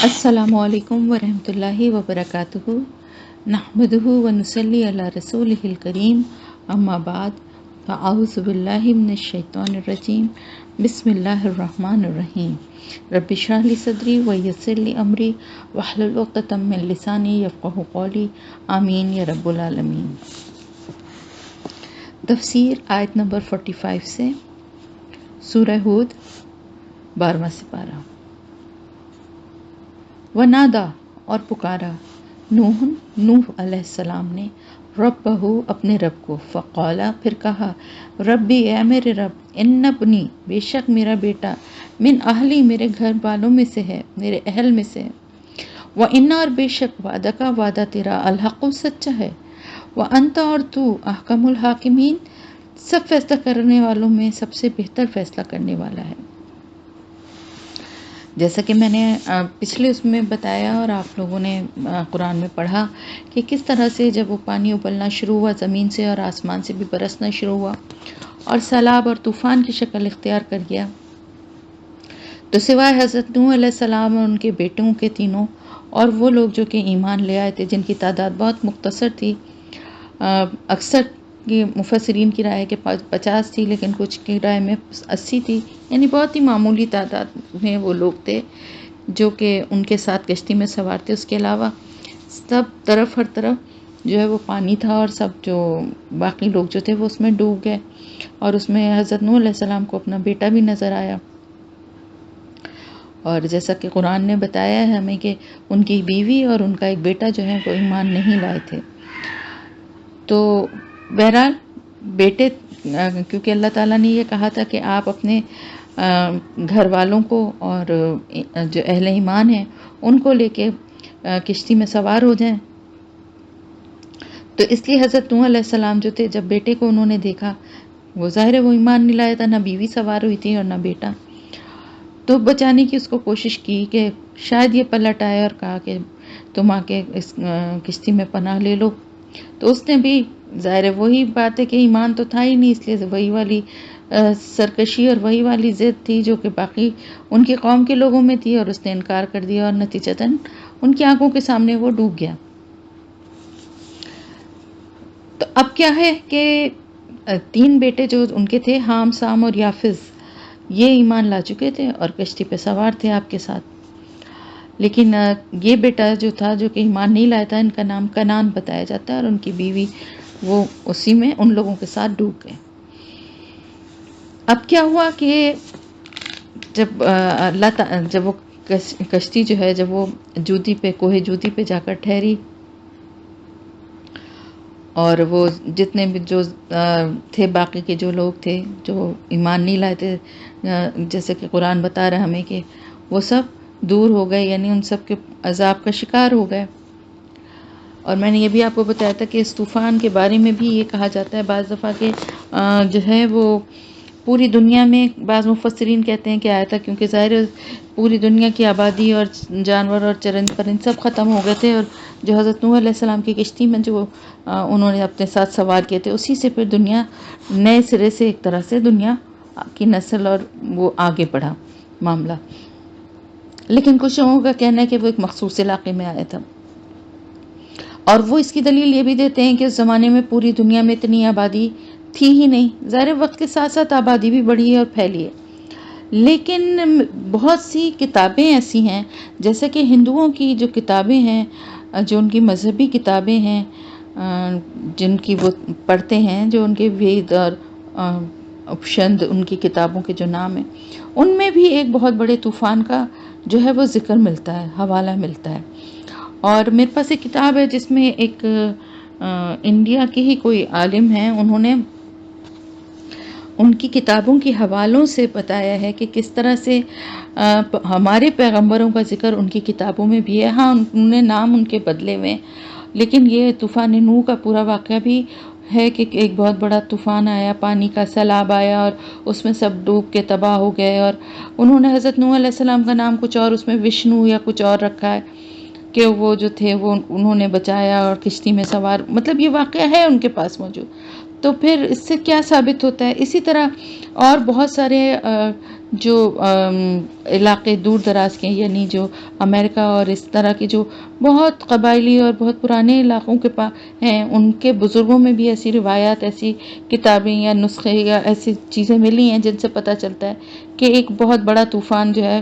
السلام علیکم ورحمۃ اللہ وبرکاتہ نحمدہ ونصلی علی رسولہ الکریم اما بعد فاعوذ باللہ من الشیطان الرجیم بسم اللہ الرحمن الرحیم رب اشرح لی صدری ویسر لی امری واحلل عقدۃ من لسانی یفقہوا قولی آمین یا رب العالمین۔ تفسیر آیت نمبر 45 سے سورہ ہود 12واں سپارہ۔ ونادا اور پکارا نوح علیہ السلام نے ربہ اپنے رب کو، فقالا پھر کہا ربی اے میرے رب، ان ابنی بے شک میرا بیٹا، من اہلی میرے گھر والوں میں سے ہے، میرے اہل میں سے ہے، وَإِنَّ اور بے شک وعدہ کا وعدہ تیرا الحق سچا ہے، وَأَنْتَ اور تو احکم الحاکمین سب فیصلہ کرنے والوں میں سب سے بہتر فیصلہ کرنے والا ہے۔ جیسا کہ میں نے پچھلے اس میں بتایا اور آپ لوگوں نے قرآن میں پڑھا کہ کس طرح سے جب وہ پانی ابلنا شروع ہوا زمین سے اور آسمان سے بھی برسنا شروع ہوا اور سیلاب اور طوفان کی شکل اختیار کر گیا، تو سوائے حضرت نوح علیہ السلام اور ان کے بیٹوں کے تینوں اور وہ لوگ جو کہ ایمان لے آئے تھے، جن کی تعداد بہت مختصر تھی، اکثر کی مفسرین کی رائے کہ 50 تھی، لیکن کچھ کی رائے میں 80 تھی، یعنی بہت ہی معمولی تعداد میں وہ لوگ تھے جو کہ ان کے ساتھ کشتی میں سوار تھے۔ اس کے علاوہ سب طرف ہر طرف جو ہے وہ پانی تھا اور سب جو باقی لوگ جو تھے وہ اس میں ڈوب گئے، اور اس میں حضرت نوح علیہ السلام کو اپنا بیٹا بھی نظر آیا، اور جیسا کہ قرآن نے بتایا ہے ہمیں کہ ان کی بیوی اور ان کا ایک بیٹا جو ہے وہ ایمان نہیں لائے تھے۔ تو بہرحال بیٹے، کیونکہ اللہ تعالیٰ نے یہ کہا تھا کہ آپ اپنے گھر والوں کو اور جو اہل ایمان ہیں ان کو لے کے کشتی میں سوار ہو جائیں، تو اس لیے حضرت نوح علیہ السلام جو تھے، جب بیٹے کو انہوں نے دیکھا، وہ ظاہر ہے وہ ایمان نہیں لایا تھا، نہ بیوی سوار ہوئی تھی اور نہ بیٹا، تو بچانے کی اس کو کوشش کی کہ شاید یہ پلٹ آئے، اور کہا کہ تم آ کے اس کشتی میں پناہ لے لو۔ تو اس نے بھی، ظاہر ہے وہی بات ہے کہ ایمان تو تھا ہی نہیں، اس لیے وہی والی سرکشی اور وہی والی ضد تھی جو کہ باقی ان کی قوم کے لوگوں میں تھی، اور اس نے انکار کر دیا اور نتیجتاً ان کی آنکھوں کے سامنے وہ ڈوب گیا۔ تو اب کیا ہے کہ 3 بیٹے جو ان کے تھے، حام، سام اور یافز، یہ ایمان لا چکے تھے اور کشتی پہ سوار تھے آپ کے ساتھ، لیکن یہ بیٹا جو تھا جو کہ ایمان نہیں لایا تھا، ان کا نام کنعان بتایا جاتا ہے، اور ان کی بیوی وہ اسی میں ان لوگوں کے ساتھ ڈوب گئے۔ اب کیا ہوا کہ جب جب وہ کشتی جو ہے، جب وہ جودی پہ، کوہ جودی پہ جا کر ٹھہری، اور وہ جتنے بھی جو تھے، باقی کے جو لوگ تھے جو ایمان نہیں لائے تھے، جیسے کہ قرآن بتا رہا ہمیں کہ وہ سب دور ہو گئے، یعنی ان سب کے عذاب کا شکار ہو گئے۔ اور میں نے یہ بھی آپ کو بتایا تھا کہ اس طوفان کے بارے میں بھی یہ کہا جاتا ہے بعض دفعہ کہ جو ہے وہ پوری دنیا میں، بعض مفسرین کہتے ہیں کہ آیا تھا، کیونکہ ظاہر پوری دنیا کی آبادی اور جانور اور چرند پرند سب ختم ہو گئے تھے، اور جو حضرت نوح علیہ السلام کی کشتی میں جو انہوں نے اپنے ساتھ سوار کیے تھے، اسی سے پھر دنیا نئے سرے سے ایک طرح سے دنیا کی نسل اور وہ آگے بڑھا معاملہ۔ لیکن کچھ لوگوں کا کہنا ہے کہ وہ ایک مخصوص علاقے میں آیا تھا، اور وہ اس کی دلیل یہ بھی دیتے ہیں کہ اس زمانے میں پوری دنیا میں اتنی آبادی تھی ہی نہیں، ظاہر وقت کے ساتھ ساتھ آبادی بھی بڑھی ہے اور پھیلی ہے، لیکن بہت سی کتابیں ایسی ہیں، جیسے کہ ہندوؤں کی جو کتابیں ہیں، جو ان کی مذہبی کتابیں ہیں، جن کی وہ پڑھتے ہیں، جو ان کے وید اور اپشند، ان کی کتابوں کے جو نام ہیں، ان میں بھی ایک بہت بڑے طوفان کا جو ہے وہ ذکر ملتا ہے، حوالہ ملتا ہے۔ اور میرے پاس ایک کتاب ہے جس میں ایک انڈیا کے ہی کوئی عالم ہیں، انہوں نے ان کی کتابوں کے حوالوں سے بتایا ہے کہ کس طرح سے ہمارے پیغمبروں کا ذکر ان کی کتابوں میں بھی ہے۔ ہاں، انہوں نے نام ان کے بدلے ہوئے، لیکن یہ طوفان نوح کا پورا واقعہ بھی ہے کہ ایک بہت بڑا طوفان آیا، پانی کا سیلاب آیا، اور اس میں سب ڈوب کے تباہ ہو گئے، اور انہوں نے حضرت نوح علیہ السلام کا نام کچھ اور، اس میں وشنو یا کچھ اور رکھا ہے کہ وہ جو تھے وہ انہوں نے بچایا اور کشتی میں سوار، مطلب یہ واقعہ ہے ان کے پاس موجود۔ تو پھر اس سے کیا ثابت ہوتا ہے؟ اسی طرح اور بہت سارے جو علاقے دور دراز کے، یعنی جو امریکہ اور اس طرح کے جو بہت قبائلی اور بہت پرانے علاقوں کے ہیں، ان کے بزرگوں میں بھی ایسی روایات، ایسی کتابیں یا نسخے یا ایسی چیزیں ملی ہیں جن سے پتہ چلتا ہے کہ ایک بہت بڑا طوفان جو ہے،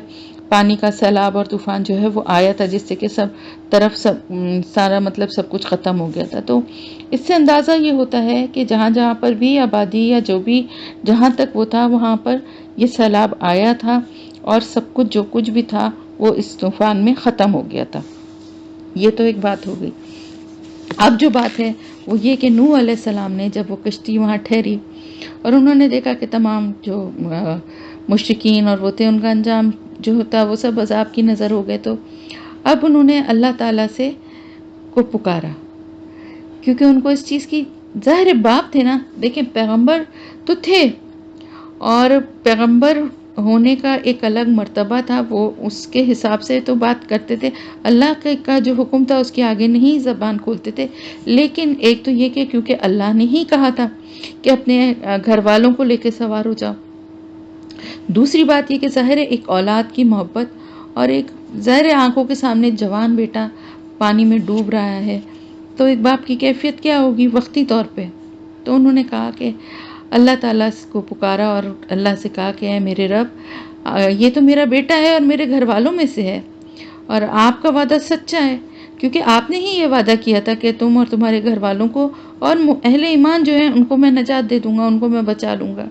پانی کا سیلاب اور طوفان جو ہے وہ آیا تھا، جس سے کہ سب طرف سارا مطلب سب کچھ ختم ہو گیا تھا۔ تو اس سے اندازہ یہ ہوتا ہے کہ جہاں جہاں پر بھی آبادی یا جو بھی جہاں تک وہ تھا، وہاں پر یہ سیلاب آیا تھا اور سب کچھ جو کچھ بھی تھا وہ اس طوفان میں ختم ہو گیا تھا۔ یہ تو ایک بات ہو گئی۔ اب جو بات ہے وہ یہ کہ نوح علیہ السلام نے جب وہ کشتی وہاں ٹھہری اور انہوں نے دیکھا کہ تمام جو مشرکین اور وہ تھے، ان کا انجام جو ہوتا وہ سب عذاب کی نظر ہو گئے، تو اب انہوں نے اللہ تعالیٰ سے کو پکارا، کیونکہ ان کو اس چیز کی ظاہر باپ تھے نا۔ دیکھیں پیغمبر تو تھے اور پیغمبر ہونے کا ایک الگ مرتبہ تھا، وہ اس کے حساب سے تو بات کرتے تھے، اللہ کا جو حکم تھا اس کے آگے نہیں زبان کھولتے تھے۔ لیکن ایک تو یہ کہ کیونکہ اللہ نے ہی کہا تھا کہ اپنے گھر والوں کو لے کے سوار ہو جاؤ، دوسری بات یہ کہ ظاہر ایک اولاد کی محبت اور ایک ظاہر آنکھوں کے سامنے جوان بیٹا پانی میں ڈوب رہا ہے، تو ایک باپ کی کیفیت کیا ہوگی وقتی طور پہ۔ تو انہوں نے کہا کہ اللہ تعالیٰ کو پکارا اور اللہ سے کہا کہ اے میرے رب، یہ تو میرا بیٹا ہے اور میرے گھر والوں میں سے ہے، اور آپ کا وعدہ سچا ہے، کیونکہ آپ نے ہی یہ وعدہ کیا تھا کہ تم اور تمہارے گھر والوں کو اور اہل ایمان جو ہیں ان کو میں نجات دے دوں گا، ان کو میں بچا لوں گا،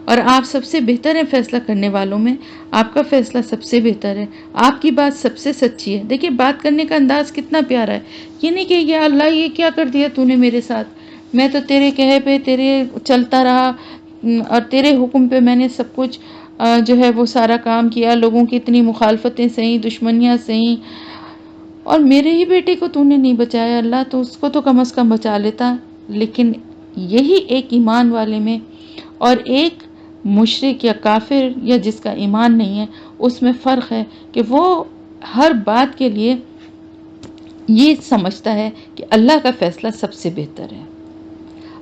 اور آپ سب سے بہتر ہیں فیصلہ کرنے والوں میں، آپ کا فیصلہ سب سے بہتر ہے، آپ کی بات سب سے سچی ہے۔ دیکھیں بات کرنے کا انداز کتنا پیارا ہے، یہ نہیں کہ یا اللہ یہ کیا کر دیا تو نے میرے ساتھ، میں تو تیرے کہے پہ تیرے چلتا رہا اور تیرے حکم پہ میں نے سب کچھ جو ہے وہ سارا کام کیا، لوگوں کی اتنی مخالفتیں سہیں، دشمنیاں سہیں، اور میرے ہی بیٹے کو تو نے نہیں بچایا اللہ، تو اس کو تو کم از کم بچا لیتا۔ لیکن یہی ایک ایمان والے میں اور ایک مشرک یا کافر یا جس کا ایمان نہیں ہے اس میں فرق ہے کہ وہ ہر بات کے لیے یہ سمجھتا ہے کہ اللہ کا فیصلہ سب سے بہتر ہے۔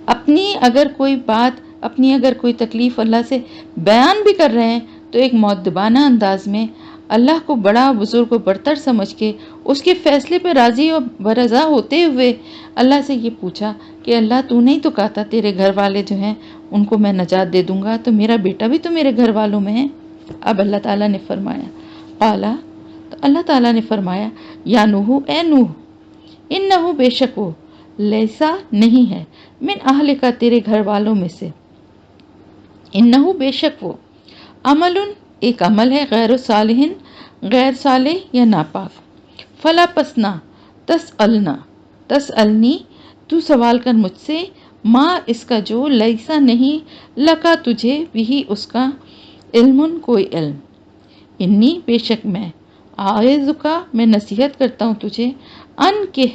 اپنی اگر کوئی بات، اپنی اگر کوئی تکلیف اللہ سے بیان بھی کر رہے ہیں تو ایک مؤدبانہ انداز میں اللہ کو بڑا بزرگ و برتر سمجھ کے اس کے فیصلے پہ راضی اور برضا ہوتے ہوئے اللہ سے یہ پوچھا کہ اللہ تو نہیں تو کہا تھا تیرے گھر والے جو ہیں ان کو میں نجات دے دوں گا، تو میرا بیٹا بھی تو میرے گھر والوں میں ہے۔ اب اللہ تعالیٰ نے فرمایا قالا، تو اللہ تعالیٰ نے فرمایا یا نوح، اے نوح، انہو بے شک وہ، لیسا نہیں ہے، من اہل کا تیرے گھر والوں میں سے، انہو بے شک وہ، عمل ایک عمل ہے، غیر صالح غیر صالح یا ناپاک، فلا پسنا تسألنا تسألنی تو سوال کر مجھ سے، ماں اس کا جو، لیسا نہیں، لکا تجھے، بھی اس کا، علم کوئی علم، انی بے شک میں، اعوذکا میں نصیحت کرتا ہوں تجھے، ان کہ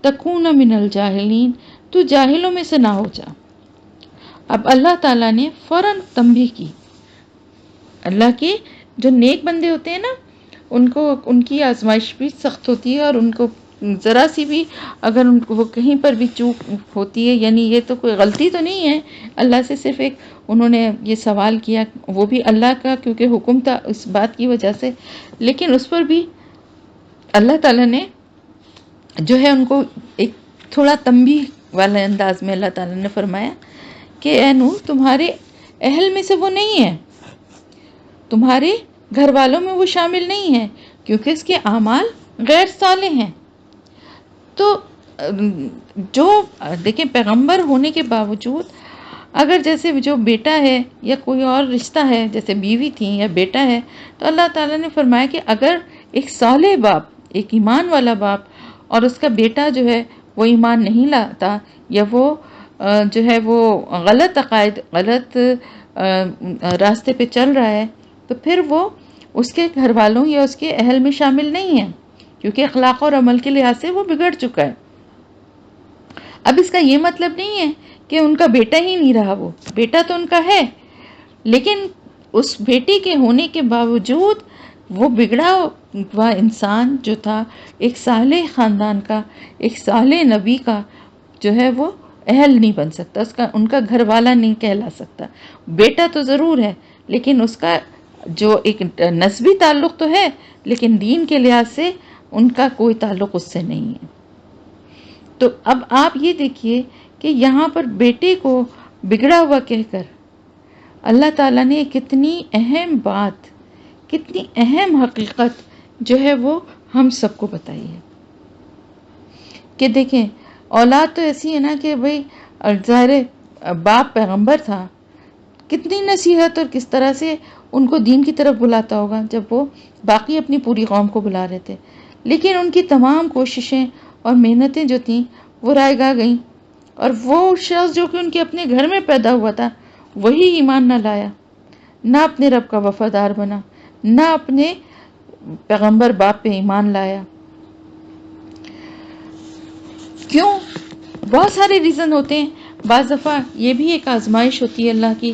تکون من الجاہلین تو جاہلوں میں سے نہ ہو جا۔ اب اللہ تعالیٰ نے فوراً تنبیہ کی، اللہ کے جو نیک بندے ہوتے ہیں نا ان کو ان کی آزمائش بھی سخت ہوتی ہے، اور ان کو ذرا سی بھی اگر ان کو وہ کہیں پر بھی چوک ہوتی ہے، یعنی یہ تو کوئی غلطی تو نہیں ہے، اللہ سے صرف ایک انہوں نے یہ سوال کیا، وہ بھی اللہ کا کیونکہ حکم تھا اس بات کی وجہ سے، لیکن اس پر بھی اللہ تعالیٰ نے جو ہے ان کو ایک تھوڑا تنبیہ والے انداز میں اللہ تعالیٰ نے فرمایا کہ اے نوح، تمہارے اہل میں سے وہ نہیں ہے، تمہارے گھر والوں میں وہ شامل نہیں ہے، کیونکہ اس کے اعمال غیر صالح ہیں۔ تو جو دیکھیں پیغمبر ہونے کے باوجود اگر جیسے جو بیٹا ہے یا کوئی اور رشتہ ہے، جیسے بیوی تھی یا بیٹا ہے، تو اللہ تعالیٰ نے فرمایا کہ اگر ایک صالح باپ، ایک ایمان والا باپ، اور اس کا بیٹا جو ہے وہ ایمان نہیں لاتا یا وہ جو ہے وہ غلط عقائد، غلط راستے پہ چل رہا ہے، تو پھر وہ اس کے گھر والوں یا اس کے اہل میں شامل نہیں ہے، کیونکہ اخلاق اور عمل کے لحاظ سے وہ بگڑ چکا ہے۔ اب اس کا یہ مطلب نہیں ہے کہ ان کا بیٹا ہی نہیں رہا، وہ بیٹا تو ان کا ہے، لیکن اس بیٹے کے ہونے کے باوجود وہ بگڑا ہوا انسان جو تھا، ایک صالح خاندان کا، ایک صالح نبی کا جو ہے وہ اہل نہیں بن سکتا، اس کا ان کا گھر والا نہیں کہلا سکتا۔ بیٹا تو ضرور ہے لیکن اس کا جو ایک نسبی تعلق تو ہے لیکن دین کے لحاظ سے ان کا کوئی تعلق اس سے نہیں ہے۔ تو اب آپ یہ دیکھیے کہ یہاں پر بیٹے کو بگڑا ہوا کہہ کر اللہ تعالیٰ نے کتنی اہم بات، کتنی اہم حقیقت جو ہے وہ ہم سب کو بتائی ہے کہ دیکھیں اولاد تو ایسی ہے نا کہ بھئی ظاہر باپ پیغمبر تھا، کتنی نصیحت اور کس طرح سے ان کو دین کی طرف بلاتا ہوگا جب وہ باقی اپنی پوری قوم کو بلا رہے تھے، لیکن ان کی تمام کوششیں اور محنتیں جو تھیں وہ رائے گاہ گئیں، اور وہ شخص جو کہ ان کے اپنے گھر میں پیدا ہوا تھا وہی ایمان نہ لایا، نہ اپنے رب کا وفادار بنا، نہ اپنے پیغمبر باپ پہ ایمان لایا۔ کیوں؟ بہت سارے ریزن ہوتے ہیں۔ بعض دفعہ یہ بھی ایک آزمائش ہوتی ہے اللہ کی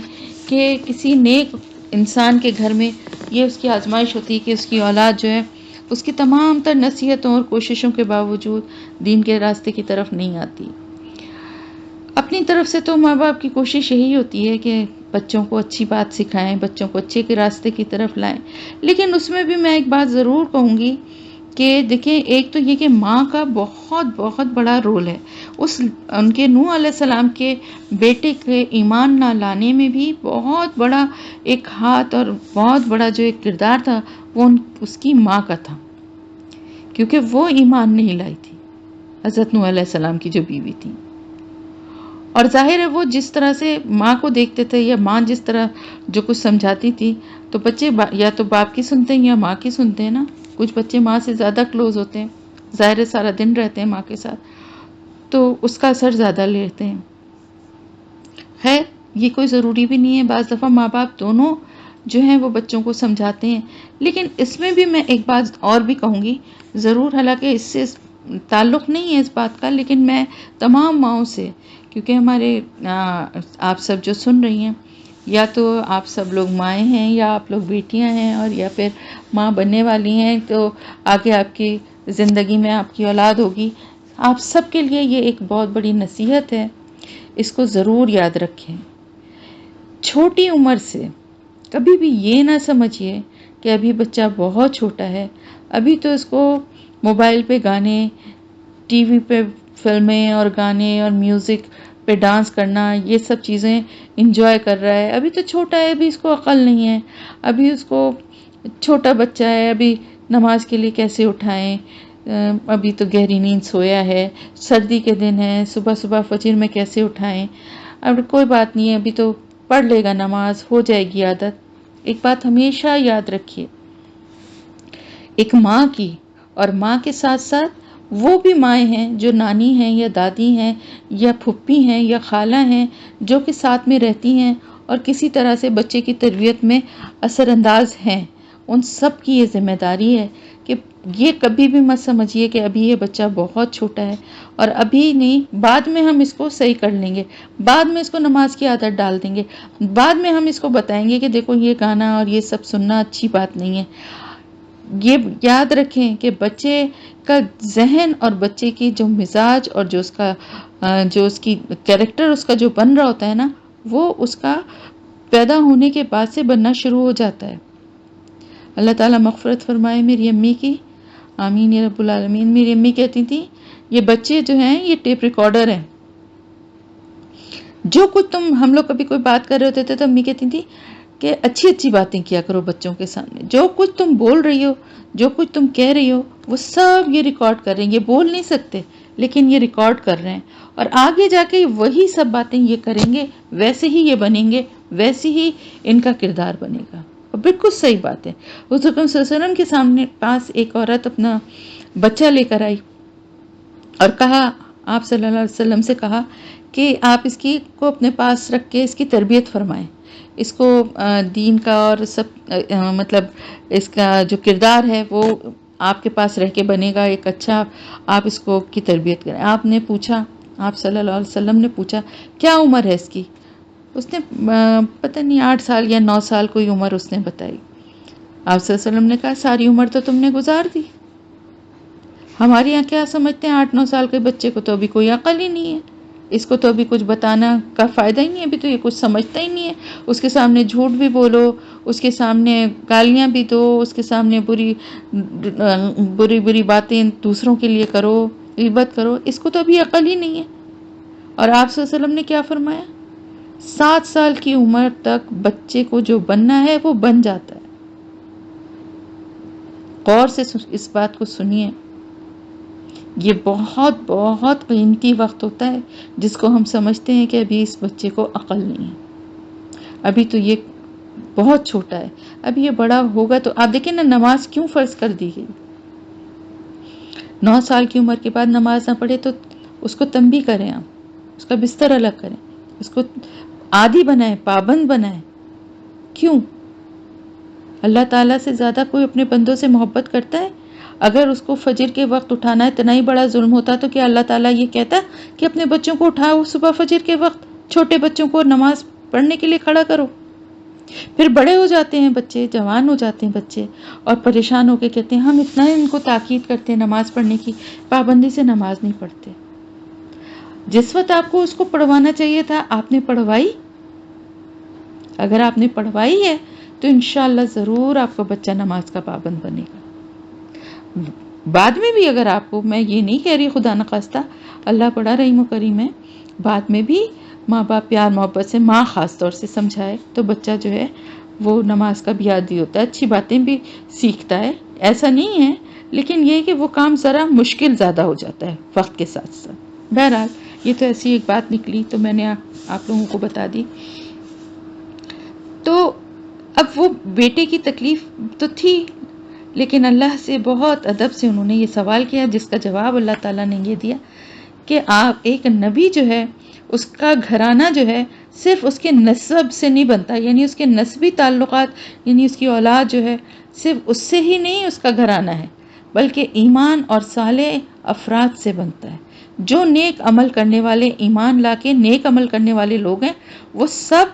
کہ کسی نیک انسان کے گھر میں یہ اس کی آزمائش ہوتی ہے کہ اس کی اولاد جو ہے اس کی تمام تر نصیحتوں اور کوششوں کے باوجود دین کے راستے کی طرف نہیں آتی۔ اپنی طرف سے تو ماں باپ کی کوشش یہی ہوتی ہے کہ بچوں کو اچھی بات سکھائیں، بچوں کو اچھے کے راستے کی طرف لائیں، لیکن اس میں بھی میں ایک بات ضرور کہوں گی کہ دیکھیں ایک تو یہ کہ ماں کا بہت بہت بڑا رول ہے، ان کے نوح علیہ السلام کے بیٹے کے ایمان نہ لانے میں بھی بہت بڑا ایک ہاتھ اور بہت بڑا جو ایک کردار تھا وہ اس کی ماں کا تھا، کیونکہ وہ ایمان نہیں لائی تھی، حضرت نوح علیہ السلام کی جو بیوی تھی۔ اور ظاہر ہے وہ جس طرح سے ماں کو دیکھتے تھے یا ماں جس طرح جو کچھ سمجھاتی تھی تو بچے یا تو باپ کی سنتے ہیں یا ماں کی سنتے ہیں نا، کچھ بچے ماں سے زیادہ کلوز ہوتے ہیں، ظاہر ہے سارا دن رہتے ہیں ماں کے ساتھ تو اس کا اثر زیادہ لیتے ہیں۔ خیر یہ کوئی ضروری بھی نہیں ہے، بعض دفعہ ماں باپ دونوں جو ہیں وہ بچوں کو سمجھاتے ہیں، لیکن اس میں بھی میں ایک بات اور بھی کہوں گی ضرور، حالانکہ اس سے تعلق نہیں ہے اس بات کا، لیکن میں تمام ماؤں سے، کیونکہ ہمارے آپ سب جو سن رہی ہیں یا تو آپ سب لوگ مائیں ہیں یا آپ لوگ بیٹیاں ہیں اور یا پھر ماں بننے والی ہیں، تو آگے آپ کی زندگی میں آپ کی اولاد ہوگی، آپ سب کے لیے یہ ایک بہت بڑی نصیحت ہے، اس کو ضرور یاد رکھیں۔ چھوٹی عمر سے کبھی بھی یہ نہ سمجھیے کہ ابھی بچہ بہت چھوٹا ہے، ابھی تو اس کو موبائل پہ گانے، ٹی وی پہ فلمیں اور گانے اور میوزک پہ ڈانس کرنا، یہ سب چیزیں انجوائے کر رہا ہے، ابھی تو چھوٹا ہے، ابھی اس کو عقل نہیں ہے، ابھی اس کو چھوٹا بچہ ہے، ابھی نماز کے لیے کیسے اٹھائیں، ابھی تو گہری نیند سویا ہے، سردی کے دن ہے، صبح صبح فجر میں کیسے اٹھائیں، اب کوئی بات نہیں ہے، ابھی تو پڑھ لے گا نماز، ہو جائے گی عادت۔ ایک بات ہمیشہ یاد رکھیے، ایک ماں کی اور ماں کے ساتھ ساتھ وہ بھی مائیں ہیں جو نانی ہیں یا دادی ہیں یا پھپھی ہیں یا خالہ ہیں جو کہ ساتھ میں رہتی ہیں اور کسی طرح سے بچے کی تربیت میں اثر انداز ہیں، ان سب کی یہ ذمہ داری ہے کہ یہ کبھی بھی مت سمجھیے کہ ابھی یہ بچہ بہت چھوٹا ہے اور ابھی نہیں، بعد میں ہم اس کو صحیح کر لیں گے، بعد میں اس کو نماز کی عادت ڈال دیں گے، بعد میں ہم اس کو بتائیں گے کہ دیکھو یہ گانا اور یہ سب سننا اچھی بات نہیں ہے۔ یہ یاد رکھیں کہ بچے کا ذہن اور بچے کی جو مزاج اور جو اس کی کیریکٹر اس کا جو بن رہا ہوتا ہے نا، وہ اس کا پیدا ہونے کے بعد سے بننا شروع ہو جاتا ہے۔ اللہ تعالیٰ مغفرت فرمائے میری امی کی، آمین یا رب العالمین۔ میری امی کہتی تھی یہ بچے جو ہیں یہ ٹیپ ریکارڈر ہیں، جو کچھ ہم لوگ کبھی کوئی بات کر رہے ہوتے تھے تو امی کہتی تھی کہ اچھی اچھی باتیں کیا کرو بچوں کے سامنے، جو کچھ تم بول رہی ہو، جو کچھ تم کہہ رہی ہو وہ سب یہ ریکارڈ کر رہے ہیں، یہ بول نہیں سکتے لیکن یہ ریکارڈ کر رہے ہیں، اور آگے جا کے وہی سب باتیں یہ کریں گے، ویسے ہی یہ بنیں گے، ویسے ہی ان کا کردار بنے گا۔ اور بالکل صحیح بات ہے۔ حضور اکرم صلی اللہ علیہ وسلم کے سامنے پاس ایک عورت اپنا بچہ لے کر آئی اور کہا، آپ صلی اللہ علیہ وسلم سے کہا کہ آپ اس کی کو اپنے پاس رکھ کے اس کی تربیت فرمائیں، اس کو دین کا اور سب مطلب اس کا جو کردار ہے وہ آپ کے پاس رہ کے بنے گا، ایک اچھا آپ اس کو کی تربیت کریں۔ آپ نے پوچھا، آپ صلی اللہ علیہ وسلم نے پوچھا کیا عمر ہے اس کی؟ اس نے پتہ نہیں 8 سال یا 9 سال کوئی عمر اس نے بتائی۔ آپ صلی اللہ علیہ وسلم نے کہا ساری عمر تو تم نے گزار دی۔ ہمارے یہاں کیا سمجھتے ہیں 8-9 سال کے بچے کو تو ابھی کوئی عقل ہی نہیں ہے، اس کو تو ابھی کچھ بتانا کا فائدہ ہی نہیں ہے، ابھی تو یہ کچھ سمجھتا ہی نہیں ہے، اس کے سامنے جھوٹ بھی بولو، اس کے سامنے گالیاں بھی دو، اس کے سامنے بری باتیں دوسروں کے لیے کرو، غیبت کرو، اس کو تو ابھی عقل ہی نہیں ہے۔ اور آپ صلی اللہ علیہ وسلم نے کیا فرمایا؟ 7 سال کی عمر تک بچے کو جو بننا ہے وہ بن جاتا ہے۔ غور سے اس بات کو سنیے، یہ بہت بہت قیمتی وقت ہوتا ہے جس کو ہم سمجھتے ہیں کہ ابھی اس بچے کو عقل نہیں ہے، ابھی تو یہ بہت چھوٹا ہے، ابھی یہ بڑا ہوگا تو آپ دیکھیں نا نماز کیوں فرض کر دی گئی۔ 9 سال کی عمر کے بعد نماز نہ پڑھے تو اس کو تنبیہ کریں، آپ اس کا بستر الگ کریں، اس کو عادی بنائیں، پابند بنائیں۔ کیوں؟ اللہ تعالیٰ سے زیادہ کوئی اپنے بندوں سے محبت کرتا ہے؟ اگر اس کو فجر کے وقت اٹھانا اتنا ہی بڑا ظلم ہوتا تو کیا اللہ تعالیٰ یہ کہتا کہ اپنے بچوں کو اٹھاؤ صبح فجر کے وقت، چھوٹے بچوں کو نماز پڑھنے کے لیے کھڑا کرو؟ پھر بڑے ہو جاتے ہیں بچے، جوان ہو جاتے ہیں بچے، اور پریشان ہو کے کہتے ہیں ہم اتنا ان کو تاکید کرتے ہیں نماز پڑھنے کی، پابندی سے نماز نہیں پڑھتے۔ جس وقت آپ کو اس کو پڑھوانا چاہیے تھا آپ نے پڑھوائی؟ اگر آپ نے پڑھوائی ہے تو انشاءاللہ ضرور آپ کا بچہ نماز کا پابند بنے گا۔ بعد میں بھی اگر آپ کو، میں یہ نہیں کہہ رہی خدا نخواستہ، اللہ بڑا رحیم و کریم ہے، بعد میں بھی ماں باپ پیار محبت سے، ماں خاص طور سے سمجھائے تو بچہ جو ہے وہ نماز کا بھی عادی ہوتا ہے، اچھی باتیں بھی سیکھتا ہے، ایسا نہیں ہے، لیکن یہ کہ وہ کام ذرا مشکل زیادہ ہو جاتا ہے وقت کے ساتھ ساتھ۔ بہرحال یہ تو ایسی ایک بات نکلی تو میں نے آپ لوگوں کو بتا دی۔ تو اب وہ بیٹے کی تکلیف تو تھی، لیکن اللہ سے بہت ادب سے انہوں نے یہ سوال کیا، جس کا جواب اللہ تعالیٰ نے یہ دیا کہ آپ ایک نبی جو ہے اس کا گھرانہ جو ہے صرف اس کے نسب سے نہیں بنتا، یعنی اس کے نسبی تعلقات، یعنی اس کی اولاد جو ہے صرف اس سے ہی نہیں اس کا گھرانہ ہے، بلکہ ایمان اور صالح افراد سے بنتا ہے۔ جو نیک عمل کرنے والے، ایمان لا کے نیک عمل کرنے والے لوگ ہیں، وہ سب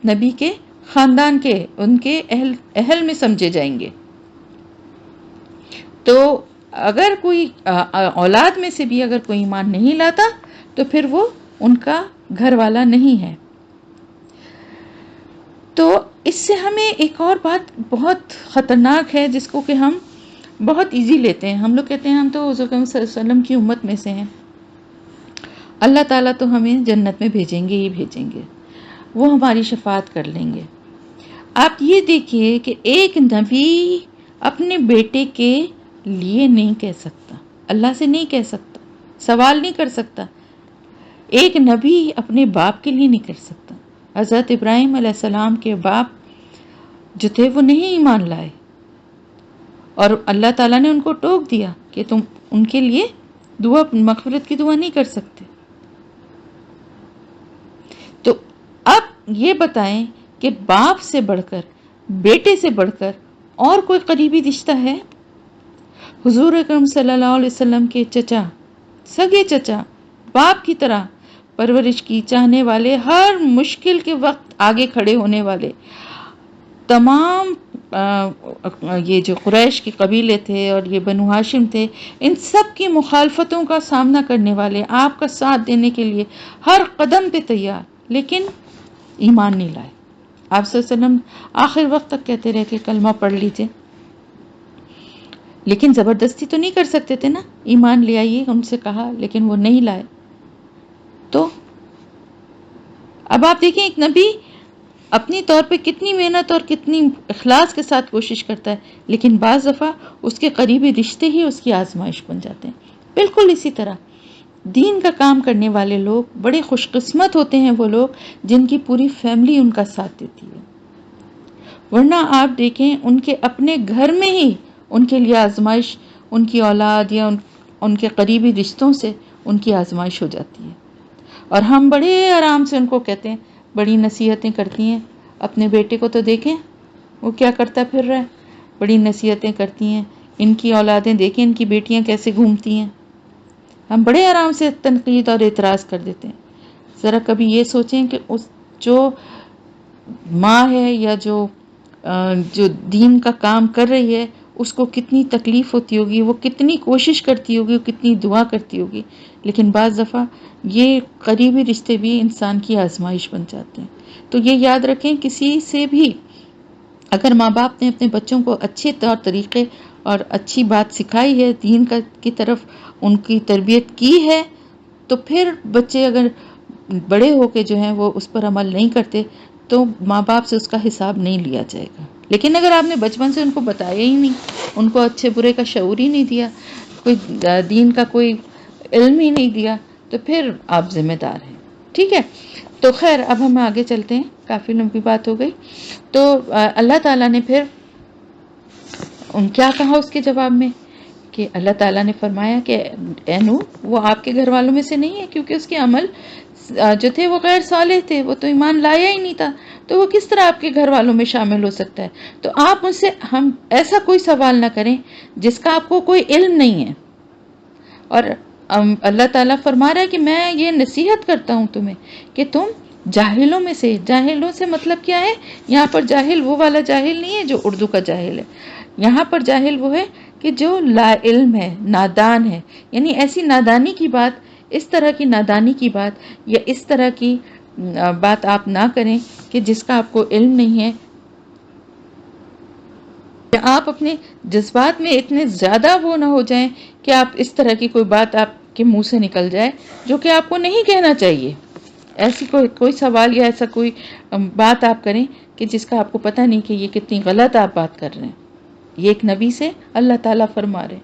نبی کے خاندان کے، ان کے اہل میں سمجھے جائیں گے۔ تو اگر کوئی اولاد میں سے بھی اگر کوئی ایمان نہیں لاتا تو پھر وہ ان کا گھر والا نہیں ہے۔ تو اس سے ہمیں ایک اور بات بہت خطرناک ہے جس کو کہ ہم بہت ایزی لیتے ہیں۔ ہم لوگ کہتے ہیں ہم تو حضور صلی اللہ علیہ وسلم کی امت میں سے ہیں، اللہ تعالیٰ تو ہمیں جنت میں بھیجیں گے ہی بھیجیں گے، وہ ہماری شفاعت کر لیں گے۔ آپ یہ دیکھیے کہ ایک نبی اپنے بیٹے کے لیے نہیں کہہ سکتا، اللہ سے نہیں کہہ سکتا، سوال نہیں کر سکتا۔ ایک نبی اپنے باپ کے لیے نہیں کر سکتا۔ حضرت ابراہیم علیہ السلام کے باپ جو تھے وہ نہیں ایمان لائے، اور اللہ تعالیٰ نے ان کو ٹوک دیا کہ تم ان کے لیے مغفرت کی دعا نہیں کر سکتے۔ تو اب یہ بتائیں کہ باپ سے بڑھ کر، بیٹے سے بڑھ کر اور کوئی قریبی رشتہ ہے؟ حضور اکرم صلی اللہ علیہ وسلم کے چچا، سگے چچا، باپ کی طرح پرورش کی، چاہنے والے، ہر مشکل کے وقت آگے کھڑے ہونے والے، تمام یہ جو قریش کے قبیلے تھے اور یہ بنو ہاشم تھے، ان سب کی مخالفتوں کا سامنا کرنے والے، آپ کا ساتھ دینے کے لیے ہر قدم پہ تیار، لیکن ایمان نہیں لائے۔ آپ صلی اللہ علیہ وسلم آخر وقت تک کہتے رہے کہ کلمہ پڑھ لیجئے، لیکن زبردستی تو نہیں کر سکتے تھے نا، ایمان لے آئیے ان سے کہا، لیکن وہ نہیں لائے۔ تو اب آپ دیکھیں ایک نبی اپنی طور پہ کتنی محنت اور کتنی اخلاص کے ساتھ کوشش کرتا ہے، لیکن بعض دفعہ اس کے قریبی رشتے ہی اس کی آزمائش بن جاتے ہیں۔ بالکل اسی طرح دین کا کام کرنے والے لوگ بڑے خوش قسمت ہوتے ہیں، وہ لوگ جن کی پوری فیملی ان کا ساتھ دیتی ہے، ورنہ آپ دیکھیں ان کے اپنے گھر میں ہی ان کے لیے آزمائش، ان کی اولاد یا ان کے قریبی رشتوں سے ان کی آزمائش ہو جاتی ہے، اور ہم بڑے آرام سے ان کو کہتے ہیں، بڑی نصیحتیں کرتی ہیں۔ اپنے بیٹے کو تو دیکھیں وہ کیا کرتا پھر رہا ہے، بڑی نصیحتیں کرتی ہیں، ان کی اولادیں دیکھیں، ان کی بیٹیاں کیسے گھومتی ہیں، ہم بڑے آرام سے تنقید اور اعتراض کر دیتے ہیں۔ ذرا کبھی یہ سوچیں کہ اس جو ماں ہے یا جو دین کا کام کر رہی ہے، اس کو کتنی تکلیف ہوتی ہوگی، وہ کتنی کوشش کرتی ہوگی، وہ کتنی دعا کرتی ہوگی، لیکن بعض دفعہ یہ قریبی رشتے بھی انسان کی آزمائش بن جاتے ہیں۔ تو یہ یاد رکھیں، کسی سے بھی اگر ماں باپ نے اپنے بچوں کو اچھے طور طریقے اور اچھی بات سکھائی ہے، دین کی طرف ان کی تربیت کی ہے، تو پھر بچے اگر بڑے ہو کے جو ہیں وہ اس پر عمل نہیں کرتے تو ماں باپ سے اس کا حساب نہیں لیا جائے گا۔ لیکن اگر آپ نے بچپن سے ان کو بتایا ہی نہیں، ان کو اچھے برے کا شعور ہی نہیں دیا، کوئی دین کا کوئی علم ہی نہیں دیا، تو پھر آپ ذمہ دار ہیں۔ ٹھیک ہے، تو خیر اب ہم آگے چلتے ہیں، کافی لمبی بات ہو گئی۔ تو اللہ تعالیٰ نے پھر کیا کہا اس کے جواب میں، کہ اللہ تعالیٰ نے فرمایا کہ اے نوح، وہ آپ کے گھر والوں میں سے نہیں ہے، کیونکہ اس کے عمل جو تھے وہ غیر صالح تھے، وہ تو ایمان لایا ہی نہیں تھا، تو وہ کس طرح آپ کے گھر والوں میں شامل ہو سکتا ہے؟ تو آپ مجھ سے ایسا کوئی سوال نہ کریں جس کا آپ کو کوئی علم نہیں ہے۔ اور اللہ تعالیٰ فرما رہا ہے کہ میں یہ نصیحت کرتا ہوں تمہیں کہ تم جاہلوں میں سے، جاہلوں سے مطلب کیا ہے؟ یہاں پر جاہل وہ والا جاہل نہیں ہے جو اردو کا جاہل ہے، یہاں پر جاہل وہ ہے کہ جو لا علم ہے، نادان ہے، یعنی ایسی نادانی کی بات، اس طرح کی نادانی کی بات یا اس طرح کی بات آپ نہ کریں کہ جس کا آپ کو علم نہیں ہے، یا آپ اپنے جذبات میں اتنے زیادہ وہ نہ ہو جائیں کہ آپ اس طرح کی کوئی بات آپ کے منہ سے نکل جائے جو کہ آپ کو نہیں کہنا چاہیے۔ ایسی کوئی سوال یا ایسا کوئی بات آپ کریں کہ جس کا آپ کو پتہ نہیں کہ یہ کتنی غلط آپ بات کر رہے ہیں۔ یہ ایک نبی سے اللہ تعالیٰ فرما رہے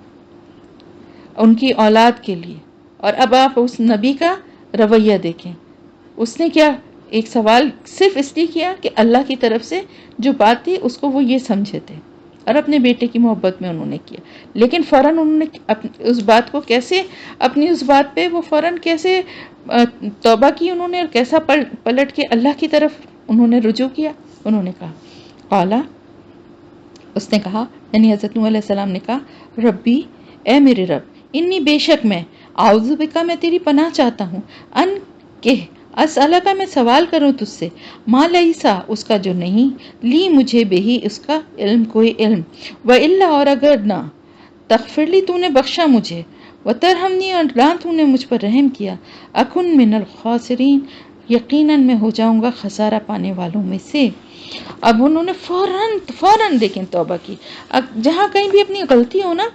ان کی اولاد کے لیے۔ اور اب آپ اس نبی کا رویہ دیکھیں، اس نے کیا ایک سوال صرف اس لیے کیا کہ اللہ کی طرف سے جو بات تھی اس کو وہ یہ سمجھے تھے، اور اپنے بیٹے کی محبت میں انہوں نے کیا، لیکن فوراً انہوں نے اس بات کو کیسے، اپنی اس بات پہ وہ فوراً کیسے توبہ کی انہوں نے، اور کیسا پلٹ کے اللہ کی طرف انہوں نے رجوع کیا۔ انہوں نے کہا قالا، اس نے کہا یعنی حضرت نوح علیہ السلام نے کہا ربی، اے میرے رب، انی بے شک میں، اعوذ بکا میں تیری پناہ چاہتا ہوں، ان کہ اسألہ کا میں سوال کروں تجھ سے، ما لیسا اس کا جو نہیں، لی مجھے بہی اس کا علم کوئی علم، وَإِلَّا اور اگر نہ، تغفر لی تو نے بخشا مجھے، وترحمنی اور نہ تو نے مجھ پر رحم کیا، اکن من الخاسرین یقیناً میں ہو جاؤں گا خسارہ پانے والوں میں سے۔ اب انہوں نے فوراً دیکھیں توبہ کی۔ اب جہاں کہیں بھی اپنی غلطی ہو نا،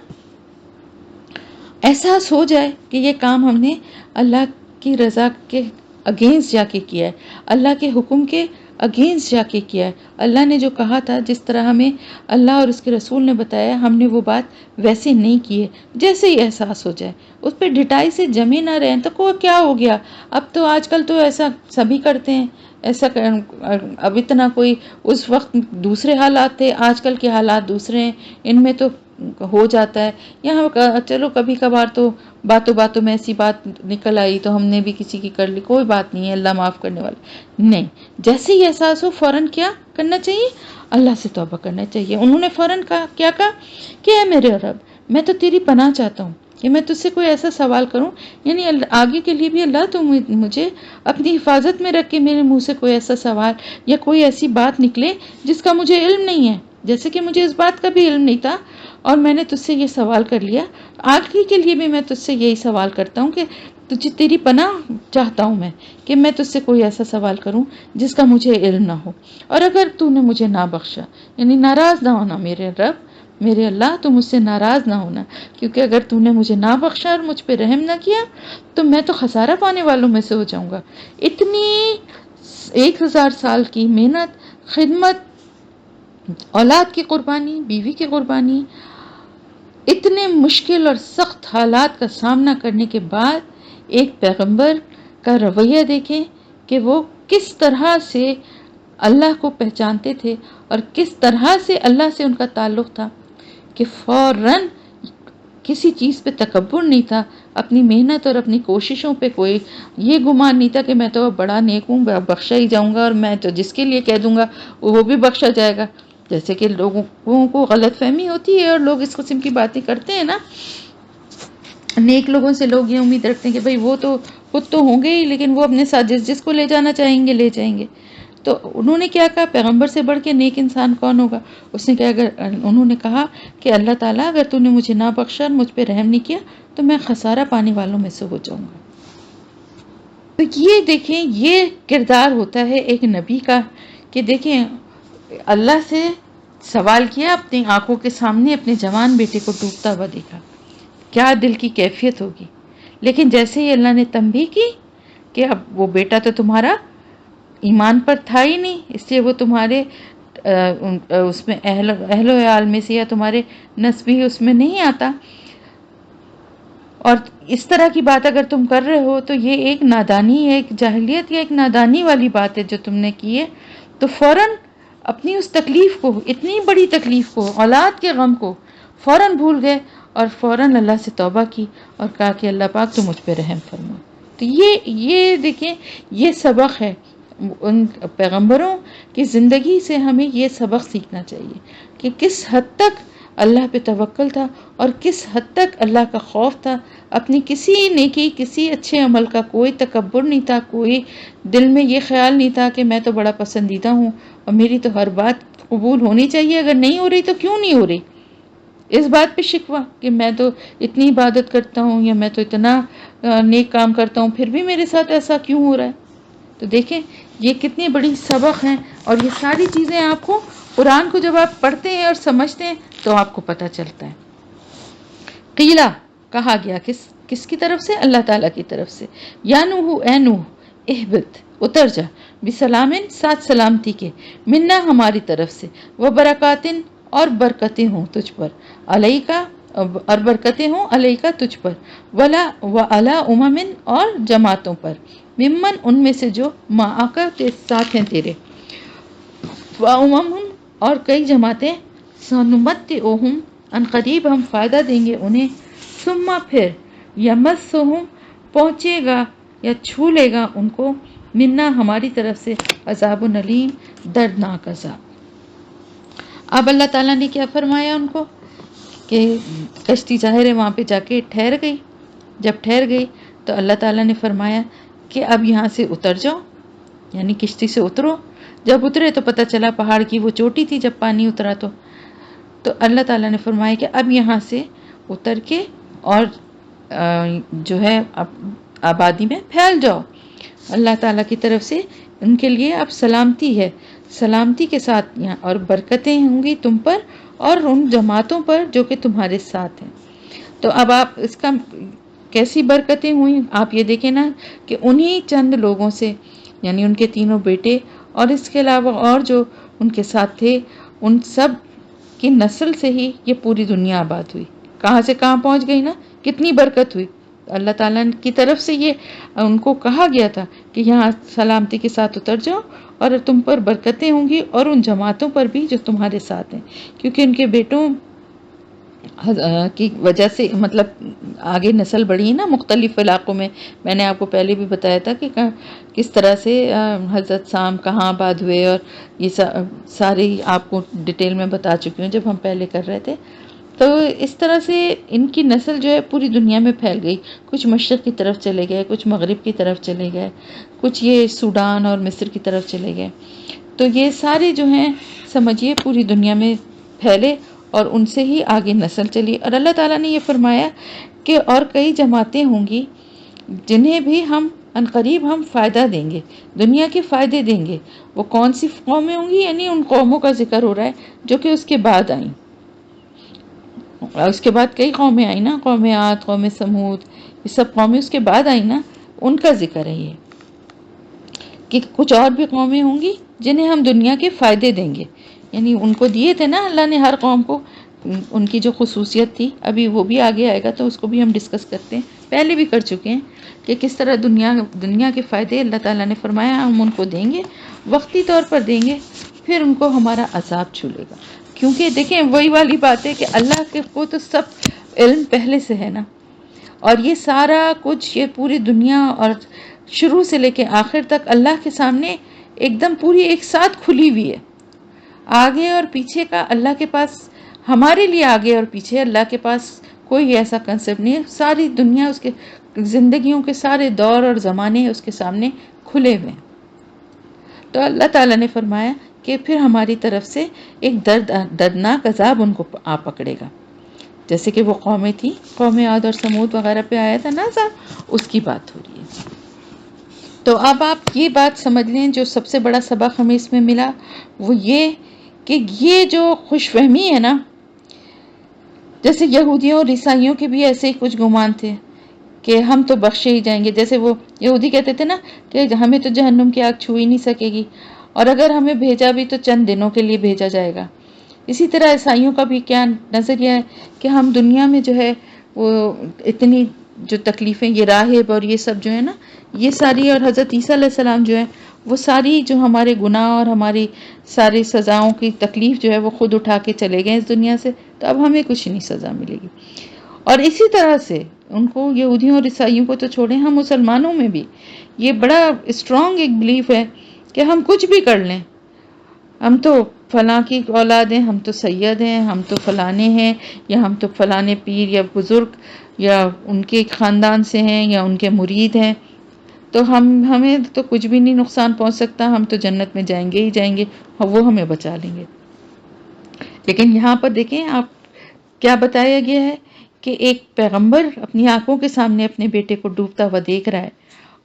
احساس ہو جائے کہ یہ کام ہم نے اللہ کی رضا کے اگینسٹ جا کے کیا ہے، اللہ کے حکم کے اگینسٹ جا کے کیا ہے، اللہ نے جو کہا تھا، جس طرح ہمیں اللہ اور اس کے رسول نے بتایا، ہم نے وہ بات ویسے نہیں کی ہے، جیسے ہی احساس ہو جائے اس پہ ڈٹائی سے جمے نہ رہیں تو کیا ہو گیا؟ اب تو آج کل تو ایسا سبھی کرتے ہیں، ایسا اب اتنا کوئی، اس وقت دوسرے حالات تھے، آج کل کے حالات دوسرے ہیں، ان میں تو ہو جاتا ہے۔ یہاں چلو کبھی کبھار تو باتوں میں ایسی بات نکل آئی تو ہم نے بھی کسی کی کر لی، کوئی بات نہیں ہے، اللہ معاف کرنے والا نہیں۔ جیسے ہی احساس ہو فوراً کیا کرنا چاہیے؟ اللہ سے توبہ کرنا چاہیے۔ انہوں نے فوراً کیا کہا کہ اے میرے رب، میں تو تیری پناہ چاہتا ہوں کہ میں تجھ سے کوئی ایسا سوال کروں، یعنی آگے کے لیے بھی اللہ تو مجھے اپنی حفاظت میں رکھ کے میرے منہ سے کوئی ایسا سوال یا کوئی ایسی بات نکلے جس کا مجھے علم نہیں ہے، جیسے کہ مجھے اس بات کا بھی علم نہیں تھا اور میں نے تجھ سے یہ سوال کر لیا۔ آگے کے لیے بھی میں تجھ سے یہی سوال کرتا ہوں کہ تجھے تیری پناہ چاہتا ہوں میں کہ میں تجھ سے کوئی ایسا سوال کروں جس کا مجھے علم نہ ہو، اور اگر تو نے مجھے نہ بخشا، یعنی ناراض نہ ہونا میرے رب، میرے اللہ، تو مجھ سے ناراض نہ ہونا، کیونکہ اگر تو نے مجھے نہ بخشا اور مجھ پہ رحم نہ کیا تو میں تو خسارہ پانے والوں میں سے ہو جاؤں گا۔ اتنی 1000 سال کی محنت، خدمت، اولاد کی قربانی، بیوی کی قربانی، اتنے مشکل اور سخت حالات کا سامنا کرنے کے بعد ایک پیغمبر کا رویہ دیکھیں کہ وہ کس طرح سے اللہ کو پہچانتے تھے اور کس طرح سے اللہ سے ان کا تعلق تھا، کہ فوراً کسی چیز پہ تکبر نہیں تھا، اپنی محنت اور اپنی کوششوں پہ کوئی یہ گمان نہیں تھا کہ میں تو بڑا نیک ہوں، بخشا ہی جاؤں گا، اور میں تو جس کے لیے کہہ دوں گا وہ بھی بخشا جائے گا۔ جیسے کہ لوگوں کو غلط فہمی ہوتی ہے اور لوگ اس قسم کی باتیں کرتے ہیں نا، نیک لوگوں سے لوگ یہ امید رکھتے ہیں کہ بھئی وہ تو خود تو ہوں گے ہی، لیکن وہ اپنے ساتھ جس کو لے جانا چاہیں گے لے جائیں گے۔ تو انہوں نے کیا کہا، پیغمبر سے بڑھ کے نیک انسان کون ہوگا؟ اس نے کہا، انہوں نے کہا کہ اللہ تعالیٰ اگر تو نے مجھے نہ بخشا اور مجھ پہ رحم نہیں کیا تو میں خسارہ پانے والوں میں سے ہو جاؤں گا۔ تو یہ دیکھیں، یہ کردار ہوتا ہے ایک نبی کا، کہ دیکھیں اللہ سے سوال کیا، اپنی آنکھوں کے سامنے اپنے جوان بیٹے کو ڈوبتا ہوا دیکھا، کیا دل کی کیفیت ہوگی. لیکن جیسے ہی اللہ نے تنبیہ کی کہ اب وہ بیٹا تو تمہارا ایمان پر تھا ہی نہیں، اس لیے وہ تمہارے اس میں اہل و عیال میں سے یا تمہارے نسبی اس میں نہیں آتا، اور اس طرح کی بات اگر تم کر رہے ہو تو یہ ایک نادانی ہے، ایک جاہلیت یا ایک نادانی والی بات ہے جو تم نے کی ہے. تو فوراً اپنی اس تکلیف کو، اتنی بڑی تکلیف کو، اولاد کے غم کو فوراً بھول گئے اور فوراً اللہ سے توبہ کی اور کہا کہ اللہ پاک تو مجھ پہ رحم فرما. تو یہ دیکھیں، یہ سبق ہے. ان پیغمبروں کی زندگی سے ہمیں یہ سبق سیکھنا چاہیے کہ کس حد تک اللہ پہ توکل تھا اور کس حد تک اللہ کا خوف تھا. اپنی کسی نیکی، کسی اچھے عمل کا کوئی تکبر نہیں تھا، کوئی دل میں یہ خیال نہیں تھا کہ میں تو بڑا پسندیدہ ہوں اور میری تو ہر بات قبول ہونی چاہیے، اگر نہیں ہو رہی تو کیوں نہیں ہو رہی. اس بات پہ شکوہ کہ میں تو اتنی عبادت کرتا ہوں یا میں تو اتنا نیک کام کرتا ہوں پھر بھی میرے ساتھ ایسا کیوں ہو رہا ہے. تو دیکھیں یہ کتنی بڑی سبق ہیں، اور یہ ساری چیزیں آپ کو قرآن کو جب آپ پڑھتے ہیں اور سمجھتے ہیں تو آپ کو پتہ چلتا ہے. قیلا کہا گیا، کس کی طرف سے؟ اللہ تعالیٰ کی طرف سے. یا نوح، اے نوح، اہبت اتر جا، بسلامن ساتھ سلامتی کے، منا ہماری طرف سے، وہ برکاتن اور برکتیں ہوں تجھ پر، علیکا اور برکتیں ہوں علیکا تجھ پر، ولا و علی اممن اور جماعتوں پر، ممن ان میں سے جو معاکا ساتھ ہیں تیرے، و امم اور کئی جماعتیں، سنمتعہم ان قریب ہم فائدہ دیں گے انہیں، ثم پھر یمسہم پہنچے گا یا چھو لے گا ان کو، منا ہماری طرف سے، عذاب علیم دردناک عذاب. اب اللہ تعالیٰ نے کیا فرمایا ان کو کہ کشتی ظاہر ہے وہاں پہ جا کے ٹھہر گئی. جب ٹھہر گئی تو اللہ تعالیٰ نے فرمایا کہ اب یہاں سے اتر جاؤ، یعنی کشتی سے اترو. جب اترے تو پتہ چلا پہاڑ کی وہ چوٹی تھی جب پانی اترا تو اللہ تعالیٰ نے فرمایا کہ اب یہاں سے اتر کے اور جو ہے آبادی میں پھیل جاؤ. اللہ تعالیٰ کی طرف سے ان کے لیے اب سلامتی ہے، سلامتی کے ساتھ یہاں، اور برکتیں ہوں گی تم پر اور ان جماعتوں پر جو کہ تمہارے ساتھ ہیں. تو اب آپ اس کا کیسی برکتیں ہوئیں آپ یہ دیکھیں نا کہ انہی چند لوگوں سے، یعنی ان کے تینوں بیٹے اور اس کے علاوہ اور جو ان کے ساتھ تھے، ان سب کی نسل سے ہی یہ پوری دنیا آباد ہوئی. کہاں سے کہاں پہنچ گئی نا، کتنی برکت ہوئی. اللہ تعالیٰ کی طرف سے یہ ان کو کہا گیا تھا کہ یہاں سلامتی کے ساتھ اتر جاؤ اور تم پر برکتیں ہوں گی اور ان جماعتوں پر بھی جو تمہارے ساتھ ہیں، کیونکہ ان کے بیٹوں کی وجہ سے مطلب آگے نسل بڑھی ہے نا مختلف علاقوں میں. میں نے آپ کو پہلے بھی بتایا تھا کہ کس طرح سے حضرت سام کہاں آباد ہوئے، اور یہ ساری آپ کو ڈیٹیل میں بتا چکی ہوں جب ہم پہلے کر رہے تھے. تو اس طرح سے ان کی نسل جو ہے پوری دنیا میں پھیل گئی. کچھ مشرق کی طرف چلے گئے، کچھ مغرب کی طرف چلے گئے، کچھ یہ سوڈان اور مصر کی طرف چلے گئے. تو یہ سارے جو ہیں سمجھیے پوری دنیا میں پھیلے اور ان سے ہی آگے نسل چلی. اور اللہ تعالیٰ نے یہ فرمایا کہ اور کئی جماعتیں ہوں گی جنہیں بھی ہم عنقریب ہم فائدہ دیں گے، دنیا کے فائدے دیں گے. وہ کون سی قومیں ہوں گی؟ یعنی ان قوموں کا ذکر ہو رہا ہے جو کہ اس کے بعد آئیں. اس کے بعد کئی قومیں آئیں نا، قوم عاد، قوم سمود، یہ سب قومیں اس کے بعد آئیں نا، ان کا ذکر ہے یہ کہ کچھ اور بھی قومیں ہوں گی جنہیں ہم دنیا کے فائدے دیں گے. یعنی ان کو دیے تھے نا اللہ نے ہر قوم کو ان کی جو خصوصیت تھی. ابھی وہ بھی آگے آئے گا تو اس کو بھی ہم ڈسکس کرتے ہیں، پہلے بھی کر چکے ہیں کہ کس طرح دنیا کے فائدے اللہ تعالیٰ نے فرمایا ہم ان کو دیں گے، وقتی طور پر دیں گے، پھر ان کو ہمارا عذاب چھولے گا. کیونکہ دیکھیں وہی والی بات ہے کہ اللہ کے کو تو سب علم پہلے سے ہے نا، اور یہ سارا کچھ، یہ پوری دنیا اور شروع سے لے کے آخر تک اللہ کے سامنے ایک دم پوری ایک ساتھ کھلی ہوئی ہے. آگے اور پیچھے کا اللہ کے پاس، ہمارے لیے آگے اور پیچھے اللہ کے پاس کوئی ایسا کنسپٹ نہیں ہے. ساری دنیا اس کے زندگیوں کے سارے دور اور زمانے اس کے سامنے کھلے ہوئے ہیں. تو اللہ تعالیٰ نے فرمایا کہ پھر ہماری طرف سے ایک دردناک عذاب ان کو آ پکڑے گا. جیسے کہ وہ قومیں تھیں، قوم عاد اور سمود وغیرہ پہ آیا تھا نا عذاب، اس کی بات ہو رہی ہے. تو اب آپ یہ بات سمجھ لیں جو سب سے بڑا سبق ہمیں اس میں ملا وہ یہ کہ یہ جو خوش فہمی ہے نا، جیسے یہودیوں اور عیسائیوں کے بھی ایسے ہی کچھ گمان تھے کہ ہم تو بخشے ہی جائیں گے. جیسے وہ یہودی کہتے تھے نا کہ ہمیں تو جہنم کی آگ چھو ہی نہیں سکے گی، اور اگر ہمیں بھیجا بھی تو چند دنوں کے لیے بھیجا جائے گا. اسی طرح عیسائیوں کا بھی کیا نظریہ ہے کہ ہم دنیا میں جو ہے وہ اتنی جو تکلیفیں، یہ راہب اور یہ سب جو ہے نا، یہ ساری، اور حضرت عیسیٰ علیہ السلام جو ہے وہ ساری جو ہمارے گناہ اور ہماری ساری سزاؤں کی تکلیف جو ہے وہ خود اٹھا کے چلے گئے اس دنیا سے، تو اب ہمیں کچھ نہیں سزا ملے گی. اور اسی طرح سے ان کو، یہودیوں اور عیسائیوں کو تو چھوڑیں، ہم مسلمانوں میں بھی یہ بڑا اسٹرانگ ایک بلیف ہے کہ ہم کچھ بھی کر لیں، ہم تو فلاں کی اولاد ہیں، ہم تو سید ہیں، ہم تو فلانے ہیں، یا ہم تو فلانے پیر یا بزرگ یا ان کے خاندان سے ہیں یا ان کے مرید ہیں، تو ہمیں تو کچھ بھی نہیں نقصان پہنچ سکتا، ہم تو جنت میں جائیں گے ہی جائیں گے، وہ ہمیں بچا لیں گے. لیکن یہاں پر دیکھیں آپ، کیا بتایا گیا ہے کہ ایک پیغمبر اپنی آنکھوں کے سامنے اپنے بیٹے کو ڈوبتا ہوا دیکھ رہا ہے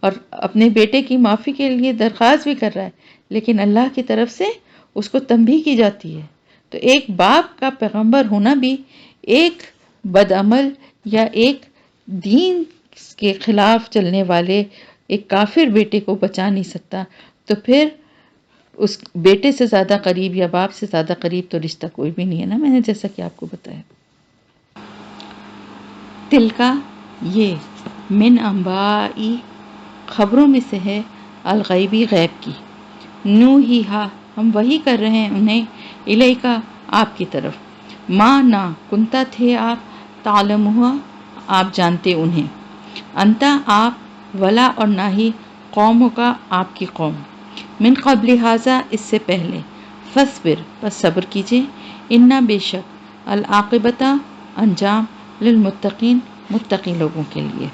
اور اپنے بیٹے کی معافی کے لیے درخواست بھی کر رہا ہے، لیکن اللہ کی طرف سے اس کو تنبیہ کی جاتی ہے. تو ایک باپ کا پیغمبر ہونا بھی ایک بدعمل یا ایک دین کے خلاف چلنے والے ایک کافر بیٹے کو بچا نہیں سکتا. تو پھر اس بیٹے سے زیادہ قریب یا باپ سے زیادہ قریب تو رشتہ کوئی بھی نہیں ہے نا، میں نے جیسا کہ آپ کو بتایا. تل کا، یہ من انبائی، خبروں میں سے ہے، الغیبی، غیب کی، نو ہی ہا، ہم وہی کر رہے ہیں انہیں، الیکا، آپ کی طرف، ماں نہ کنتا تھے آپ، تعلمہ، آپ جانتے انہیں، انتا آپ، ولا اور نہ ہی، قوموں کا آپ کی قوم، من قبل ھذا اس سے پہلے، فاصبر بس صبر کیجئے، انا بے شک، العاقبتہ انجام، للمتقین متقی لوگوں کے لیے.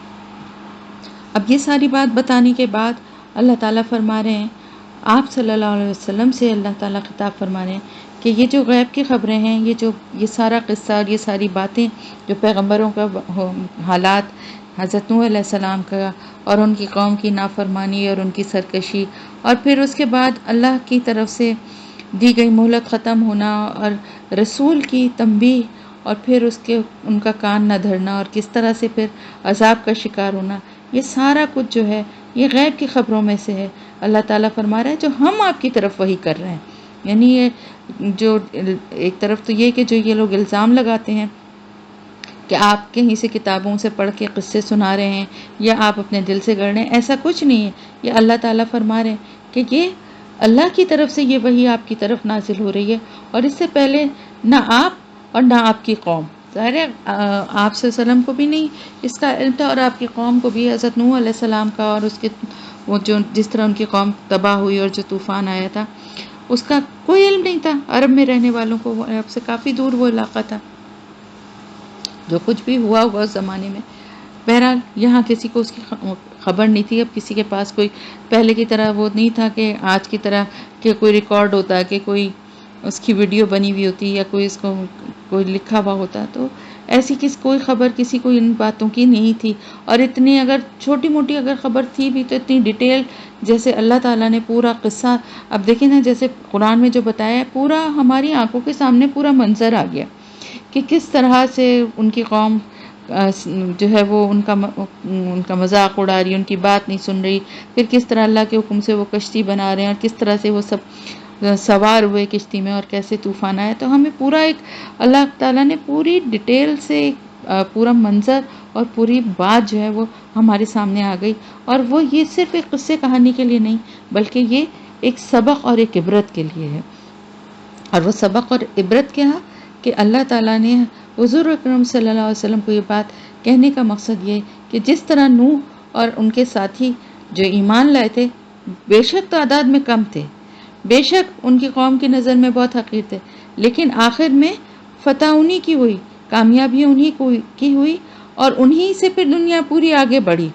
اب یہ ساری بات بتانے کے بعد اللہ تعالیٰ فرما رہے ہیں آپ صلی اللہ علیہ وسلم سے، اللہ تعالیٰ خطاب فرما رہے ہیں کہ یہ جو غیب کی خبریں ہیں، یہ سارا قصہ اور یہ ساری باتیں جو پیغمبروں کا حالات، حضرت نوح علیہ السلام کا اور ان کی قوم کی نافرمانی اور ان کی سرکشی، اور پھر اس کے بعد اللہ کی طرف سے دی گئی مہلت ختم ہونا اور رسول کی تنبیہ، اور پھر ان کا کان نہ دھرنا اور کس طرح سے پھر عذاب کا شکار ہونا، یہ سارا کچھ جو ہے یہ غیب کی خبروں میں سے ہے. اللہ تعالیٰ فرما رہا ہے جو ہم آپ کی طرف وہی کر رہے ہیں. یعنی یہ جو ایک طرف تو یہ کہ جو یہ لوگ الزام لگاتے ہیں کہ آپ کہیں سے کتابوں سے پڑھ کے قصے سنا رہے ہیں یا آپ اپنے دل سے گڑھ رہے ہیں، ایسا کچھ نہیں ہے. یہ اللہ تعالیٰ فرما رہے ہیں کہ یہ اللہ کی طرف سے یہ وحی آپ کی طرف نازل ہو رہی ہے، اور اس سے پہلے نہ آپ اور نہ آپ کی قوم، ظاہر ہے آپ صلی اللہ علیہ وسلم کو بھی نہیں اس کا علم تھا، اور آپ کی قوم کو بھی، حضرت نوح علیہ السلام کا اور اس کے وہ جو جس طرح ان کی قوم تباہ ہوئی اور جو طوفان آیا تھا اس کا کوئی علم نہیں تھا. عرب میں رہنے والوں کو، عرب سے کافی دور وہ علاقہ تھا، جو کچھ بھی ہوا ہوگا اس زمانے میں. بہرحال یہاں کسی کو اس کی خبر نہیں تھی. اب کسی کے پاس کوئی پہلے کی طرح وہ نہیں تھا کہ آج کی طرح کہ کوئی ریکارڈ ہوتا، کہ کوئی اس کی ویڈیو بنی ہوئی ہوتی یا کوئی اس کو کوئی لکھا ہوا ہوتا. تو ایسی کوئی خبر کسی کو ان باتوں کی نہیں تھی. اور اتنی اگر چھوٹی موٹی اگر خبر تھی بھی تو اتنی ڈیٹیل، جیسے اللہ تعالیٰ نے پورا قصہ، اب دیکھیں نا جیسے قرآن میں جو بتایا ہے، پورا ہماری آنکھوں کے سامنے پورا منظر آ گیا کہ کس طرح سے ان کی قوم جو ہے وہ ان کا مذاق اڑا رہی، ان کی بات نہیں سن رہی، پھر کس طرح اللہ کے حکم سے وہ کشتی بنا رہے ہیں اور کس طرح سے وہ سب سوار ہوئے کشتی میں اور کیسے طوفان آیا. تو ہمیں پورا ایک اللہ تعالیٰ نے پوری ڈیٹیل سے پورا منظر اور پوری بات جو ہے وہ ہمارے سامنے آ گئی. اور وہ یہ صرف ایک قصے کہانی کے لیے نہیں، بلکہ یہ ایک سبق اور ایک عبرت کے لیے ہے. اور وہ سبق اور عبرت کیا ہے کہ اللہ تعالیٰ نے حضور اکرم صلی اللہ علیہ وسلم کو یہ بات کہنے کا مقصد یہ کہ جس طرح نوح اور ان کے ساتھی جو ایمان لائے تھے، بے شک تعداد میں کم تھے، بے شک ان کی قوم کی نظر میں بہت حقیر تھے، لیکن آخر میں فتح انہی کی ہوئی، کامیابی انہی کی ہوئی، اور انہی سے پھر دنیا پوری آگے بڑھی.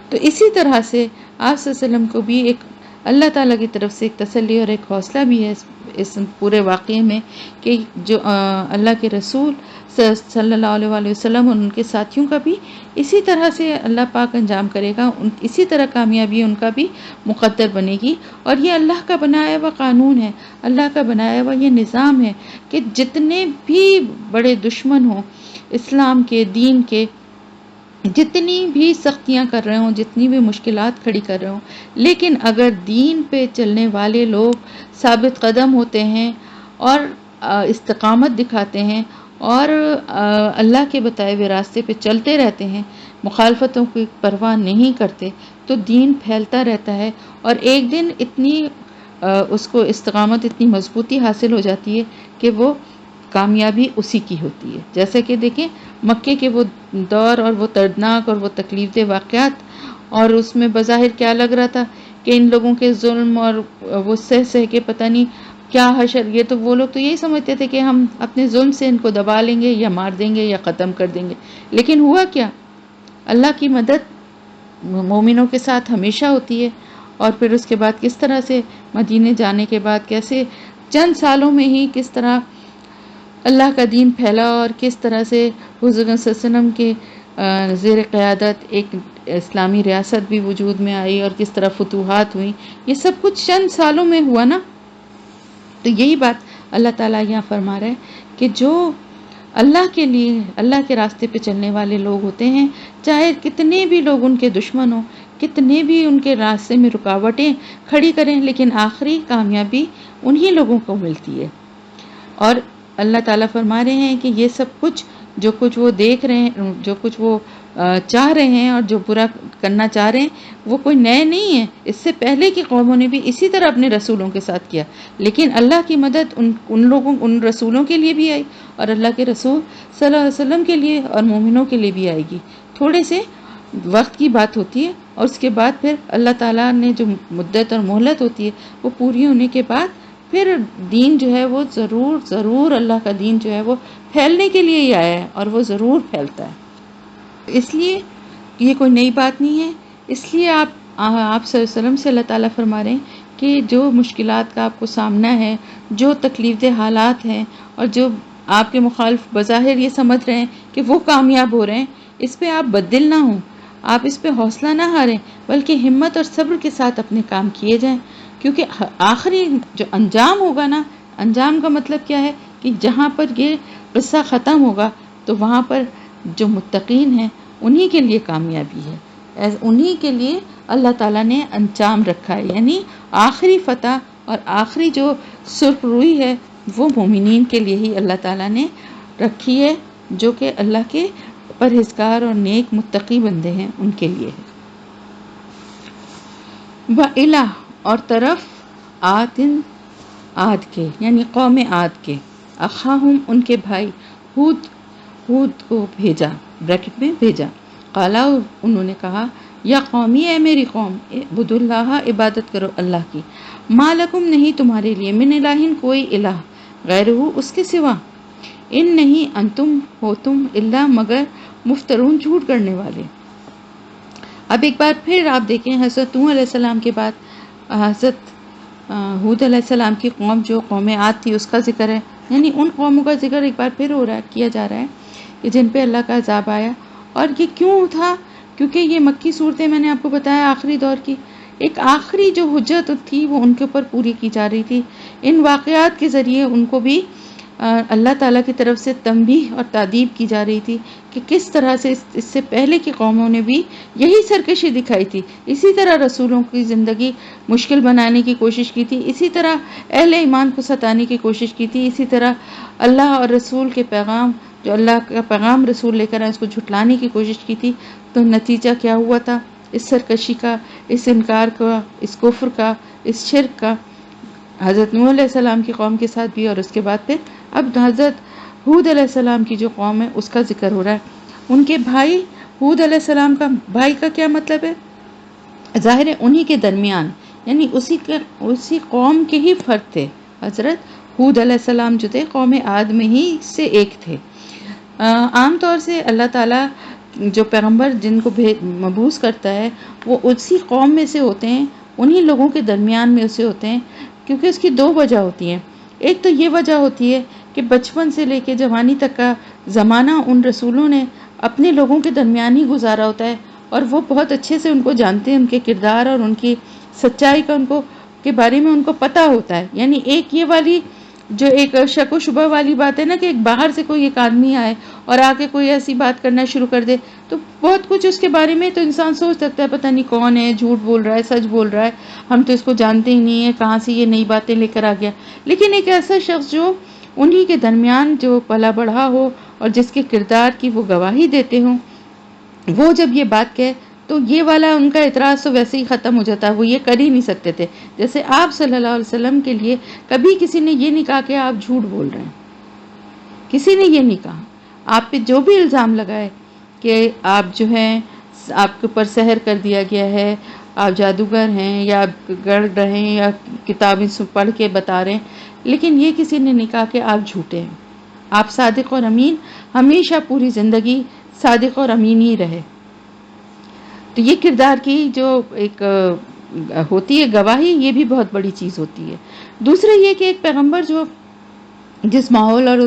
تو اسی طرح سے آپ صلی اللہ علیہ وسلم کو بھی ایک اللہ تعالیٰ کی طرف سے ایک تسلی اور ایک حوصلہ بھی ہے اس پورے واقعے میں کہ جو اللہ کے رسول صلی اللہ علیہ وآلہ وسلم اور ان کے ساتھیوں کا بھی اسی طرح سے اللہ پاک انجام کرے گا، اسی طرح کامیابی ان کا بھی مقدر بنے گی۔ اور یہ اللہ کا بنایا ہوا قانون ہے، اللہ کا بنایا ہوا یہ نظام ہے کہ جتنے بھی بڑے دشمن ہوں اسلام کے، دین کے، جتنی بھی سختیاں کر رہے ہوں، جتنی بھی مشکلات کھڑی کر رہے ہوں، لیکن اگر دین پہ چلنے والے لوگ ثابت قدم ہوتے ہیں اور استقامت دکھاتے ہیں اور اللہ کے بتائے ہوئے راستے پہ چلتے رہتے ہیں، مخالفتوں کی پرواہ نہیں کرتے، تو دین پھیلتا رہتا ہے اور ایک دن اتنی اس کو استقامت، اتنی مضبوطی حاصل ہو جاتی ہے کہ وہ کامیابی اسی کی ہوتی ہے۔ جیسے کہ دیکھیں مکے کے وہ دور اور وہ دردناک اور وہ تکلیف دہ واقعات، اور اس میں بظاہر کیا لگ رہا تھا کہ ان لوگوں کے ظلم اور وہ سہ کے پتہ نہیں کیا حشر، یہ تو وہ لوگ تو یہی سمجھتے تھے کہ ہم اپنے ظلم سے ان کو دبا لیں گے یا مار دیں گے یا ختم کر دیں گے، لیکن ہوا کیا؟ اللہ کی مدد مومنوں کے ساتھ ہمیشہ ہوتی ہے۔ اور پھر اس کے بعد کس طرح سے مدینے جانے کے بعد کیسے چند سالوں میں ہی کس طرح اللہ کا دین پھیلا اور کس طرح سے حضور صلی اللہ علیہ وسلم کے زیر قیادت ایک اسلامی ریاست بھی وجود میں آئی اور کس طرح فتوحات ہوئی، یہ سب کچھ چند سالوں میں ہوا نا۔ تو یہی بات اللہ تعالیٰ یہاں فرما رہا ہے کہ جو اللہ کے لیے، اللہ کے راستے پہ چلنے والے لوگ ہوتے ہیں، چاہے کتنے بھی لوگ ان کے دشمن ہوں، کتنے بھی ان کے راستے میں رکاوٹیں کھڑی کریں، لیکن آخری کامیابی انہی لوگوں کو ملتی ہے۔ اور اللہ تعالیٰ فرما رہے ہیں کہ یہ سب کچھ جو کچھ وہ دیکھ رہے ہیں، جو کچھ وہ چاہ رہے ہیں اور جو برا کرنا چاہ رہے ہیں، وہ کوئی نئے نہیں ہے، اس سے پہلے کی قوموں نے بھی اسی طرح اپنے رسولوں کے ساتھ کیا، لیکن اللہ کی مدد ان رسولوں کے لیے بھی آئی اور اللہ کے رسول صلی اللہ علیہ وسلم کے لیے اور مومنوں کے لیے بھی آئے گی۔ تھوڑے سے وقت کی بات ہوتی ہے اور اس کے بعد پھر اللہ تعالیٰ نے جو مدت اور مہلت ہوتی ہے وہ پوری ہونے کے بعد پھر دین جو ہے وہ ضرور اللہ کا دین جو ہے وہ پھیلنے کے لیے ہی آیا ہے اور وہ ضرور پھیلتا ہے۔ اس لیے یہ کوئی نئی بات نہیں ہے، اس لیے آپ صلی اللہ علیہ وسلم سے اللہ تعالیٰ فرما رہے ہیں کہ جو مشکلات کا آپ کو سامنا ہے، جو تکلیف دہ حالات ہیں اور جو آپ کے مخالف بظاہر یہ سمجھ رہے ہیں کہ وہ کامیاب ہو رہے ہیں، اس پہ آپ بددل نہ ہوں، آپ اس پہ حوصلہ نہ ہاریں، بلکہ ہمت اور صبر کے ساتھ اپنے کام کیے جائیں، کیونکہ آخری جو انجام ہوگا نا، انجام کا مطلب کیا ہے کہ جہاں پر یہ قصہ ختم ہوگا تو وہاں پر جو متقین ہیں انہی کے لیے کامیابی ہے، انہی کے لیے اللہ تعالیٰ نے انجام رکھا ہے، یعنی آخری فتح اور آخری جو سرخ روئی ہے وہ مومنین کے لیے ہی اللہ تعالیٰ نے رکھی ہے، جو کہ اللہ کے پرہیزگار اور نیک متقی بندے ہیں ان کے لیے ہے۔ وَإِلَىٰ اور طرف عاد کے، یعنی قوم عاد کے، اخاہم ان کے بھائی ہود کو بھیجا، بریکٹ میں بھیجا، قالا انہوں نے کہا، یا قومی اے میری قوم، عبد اللہ عبادت کرو اللہ کی، ما لکم نہیں تمہارے لیے، من الہ کوئی الہ، غیرہ اس کے سوا، ان نہیں انتم ہو تم الا مگر مفترون جھوٹ کرنے والے۔ اب ایک بار پھر آپ دیکھیں حضرت نوح علیہ السلام کے بعد حضرت ہود علیہ السلام کی قوم جو قوم عاد تھی اس کا ذکر ہے، یعنی ان قوموں کا ذکر ایک بار پھر ہو رہا ہے، کیا جا رہا ہے کہ جن پہ اللہ کا عذاب آیا۔ اور یہ کیوں تھا؟ کیونکہ یہ مکی صورتیں میں نے آپ کو بتایا آخری دور کی ایک آخری جو حجت تھی وہ ان کے اوپر پوری کی جا رہی تھی، ان واقعات کے ذریعے ان کو بھی اللہ تعالیٰ کی طرف سے تنبیہ اور تادیب کی جا رہی تھی کہ کس طرح سے اس سے پہلے کی قوموں نے بھی یہی سرکشی دکھائی تھی، اسی طرح رسولوں کی زندگی مشکل بنانے کی کوشش کی تھی، اسی طرح اہل ایمان کو ستانے کی کوشش کی تھی، اسی طرح اللہ اور رسول کے پیغام، جو اللہ کا پیغام رسول لے کر آئے اس کو جھٹلانے کی کوشش کی تھی۔ تو نتیجہ کیا ہوا تھا اس سرکشی کا، اس انکار کا، اس کفر کا، اس شرک کا؟ حضرت نوح علیہ السلام کی قوم کے ساتھ بھی اور اس کے بعد پھر اب حضرت ہود علیہ السلام کی جو قوم ہے اس کا ذکر ہو رہا ہے۔ ان کے بھائی ہود علیہ السلام کا بھائی کا کیا مطلب ہے؟ ظاہر ہے انہی کے درمیان، یعنی اسی قوم کے ہی فرد تھے۔ حضرت ہود علیہ السلام جو تھے قوم عاد میں ہی سے ایک تھے۔ عام طور سے اللہ تعالیٰ جو پیغمبر جن کو مبعوث کرتا ہے وہ اسی قوم میں سے ہوتے ہیں، انہی لوگوں کے درمیان میں سے ہوتے ہیں، کیونکہ اس کی دو وجہ ہوتی ہیں۔ ایک تو یہ وجہ ہوتی ہے کہ بچپن سے لے کے جوانی تک کا زمانہ ان رسولوں نے اپنے لوگوں کے درمیان ہی گزارا ہوتا ہے، اور وہ بہت اچھے سے ان کو جانتے ہیں، ان کے کردار اور ان کی سچائی کا ان کو کے بارے میں ان کو پتہ ہوتا ہے. یعنی ایک یہ والی جو ایک شک و شبہ والی بات ہے نا، کہ ایک باہر سے کوئی ایک آدمی آئے اور آ کے کوئی ایسی بات کرنا شروع کر دے، تو بہت کچھ اس کے بارے میں تو انسان سوچ سکتا ہے پتہ نہیں کون ہے، جھوٹ بول رہا ہے، سچ بول رہا ہے، ہم تو اس کو جانتے ہی نہیں ہے، کہاں سے یہ نئی باتیں لے کر آ گیا. لیکن ایک ایسا شخص جو انہی کے درمیان جو پلا بڑھا ہو اور جس کے کردار کی وہ گواہی دیتے ہوں، وہ جب یہ بات کہے تو یہ والا ان کا اعتراض تو ویسے ہی ختم ہو جاتا ہے. وہ یہ کر ہی نہیں سکتے تھے. جیسے آپ صلی اللہ علیہ وسلم کے لیے کبھی کسی نے یہ نہیں کہا کہ آپ جھوٹ بول رہے ہیں، کسی نے یہ نہیں کہا. آپ پہ جو بھی الزام لگائے کہ آپ جو ہیں آپ کے اوپر سحر کر دیا گیا ہے، آپ جادوگر ہیں، یا آپ گڑھ رہے ہیں، یا کتابیں پڑھ کے بتا رہے ہیں، لیکن یہ کسی نے نہیں کہا کہ آپ جھوٹے ہیں. آپ صادق اور امین، ہمیشہ پوری زندگی صادق اور امین ہی رہے. تو یہ کردار کی جو ایک ہوتی ہے گواہی، یہ بھی بہت بڑی چیز ہوتی ہے. دوسرے یہ کہ ایک پیغمبر جو جس ماحول اور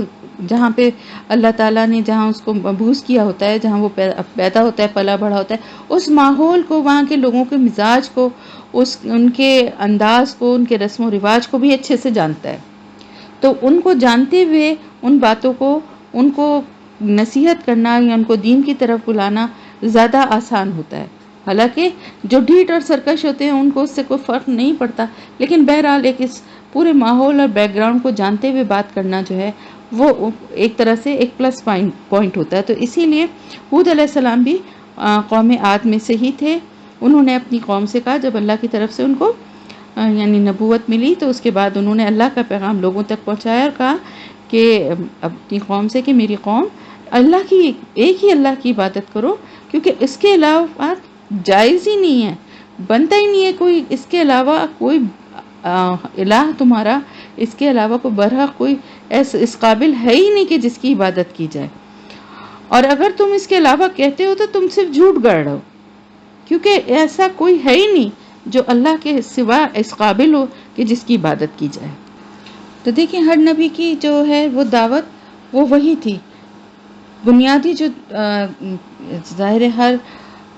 جہاں پہ اللہ تعالیٰ نے جہاں اس کو مبعوث کیا ہوتا ہے، جہاں وہ پیدا ہوتا ہے، پلا بڑھا ہوتا ہے، اس ماحول کو، وہاں کے لوگوں کے مزاج کو، ان کے انداز کو، ان کے رسم و رواج کو بھی اچھے سے جانتا ہے. تو ان کو جانتے ہوئے ان باتوں کو، ان کو نصیحت کرنا یا ان کو دین کی طرف بلانا زیادہ آسان ہوتا ہے. حالانکہ جو ڈھیٹ اور سرکش ہوتے ہیں ان کو اس سے کوئی فرق نہیں پڑتا، لیکن بہرحال ایک اس پورے ماحول اور بیک گراؤنڈ کو جانتے ہوئے بات کرنا جو ہے وہ ایک طرح سے ایک پلس پوائنٹ ہوتا ہے. تو اسی لیے ہود علیہ السلام بھی قوم عاد میں سے ہی تھے. انہوں نے اپنی قوم سے کہا، جب اللہ کی طرف سے ان کو یعنی نبوت ملی، تو اس کے بعد انہوں نے اللہ کا پیغام لوگوں تک پہنچایا اور کہا کہ اپنی قوم سے کہ میری قوم اللہ کی ایک ہی اللہ کی عبادت کرو، کیونکہ اس کے علاوہ جائز ہی نہیں ہے، بنتا ہی نہیں ہے کوئی اس کے علاوہ کوئی الہ تمہارا، اس کے علاوہ کوئی برحق کوئی اس قابل ہے ہی نہیں کہ جس کی عبادت کی جائے. اور اگر تم اس کے علاوہ کہتے ہو تو تم صرف جھوٹ گڑھ رہے ہو، کیونکہ ایسا کوئی ہے ہی نہیں جو اللہ کے سوا اس قابل ہو کہ جس کی عبادت کی جائے. تو دیکھیں ہر نبی کی جو ہے وہ دعوت وہ وہی تھی. بنیادی جو ظاہر ہر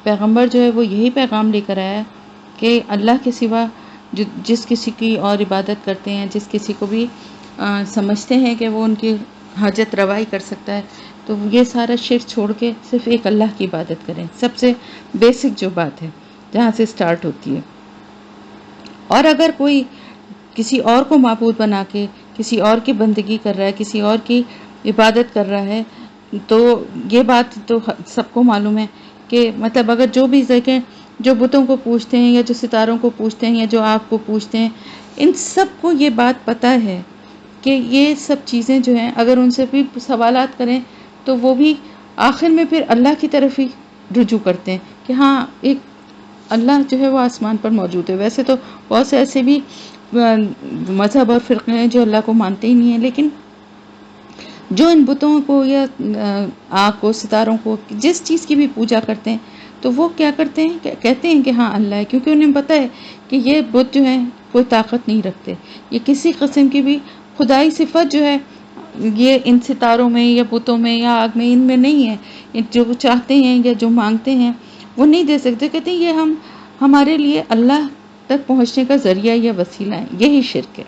پیغمبر جو ہے وہ یہی پیغام لے کر آیا کہ اللہ کے سوا جس کسی کی اور عبادت کرتے ہیں، جس کسی کو بھی سمجھتے ہیں کہ وہ ان کی حاجت روائی کر سکتا ہے، تو یہ سارا شرک چھوڑ کے صرف ایک اللہ کی عبادت کریں. سب سے بیسک جو بات ہے جہاں سے سٹارٹ ہوتی ہے. اور اگر کوئی کسی اور کو معبود بنا کے کسی اور کی بندگی کر رہا ہے، کسی اور کی عبادت کر رہا ہے، تو یہ بات تو سب کو معلوم ہے کہ مطلب اگر جو بھی دیکھیں، جو بتوں کو پوجتے ہیں یا جو ستاروں کو پوجتے ہیں یا جو آپ کو پوجتے ہیں، ان سب کو یہ بات پتہ ہے کہ یہ سب چیزیں جو ہیں اگر ان سے بھی سوالات کریں تو وہ بھی آخر میں پھر اللہ کی طرف ہی رجوع کرتے ہیں کہ ہاں ایک اللہ جو ہے وہ آسمان پر موجود ہے. ویسے تو بہت سے ایسے بھی مذہب اور فرقے ہیں جو اللہ کو مانتے ہی نہیں ہیں، لیکن جو ان بتوں کو یا آگ کو، ستاروں کو، جس چیز کی بھی پوجا کرتے ہیں، تو وہ کیا کرتے ہیں، کہتے ہیں کہ ہاں اللہ ہے، کیونکہ انہیں پتہ ہے کہ یہ بت جو ہیں کوئی طاقت نہیں رکھتے، یہ کسی قسم کی بھی خدائی صفت جو ہے یہ ان ستاروں میں یا بتوں میں یا آگ میں ان میں نہیں ہے. جو چاہتے ہیں یا جو مانگتے ہیں وہ نہیں دے سکتے. کہتے ہیں یہ ہمارے لیے اللہ تک پہنچنے کا ذریعہ یا وسیلہ ہے. یہی شرک ہے.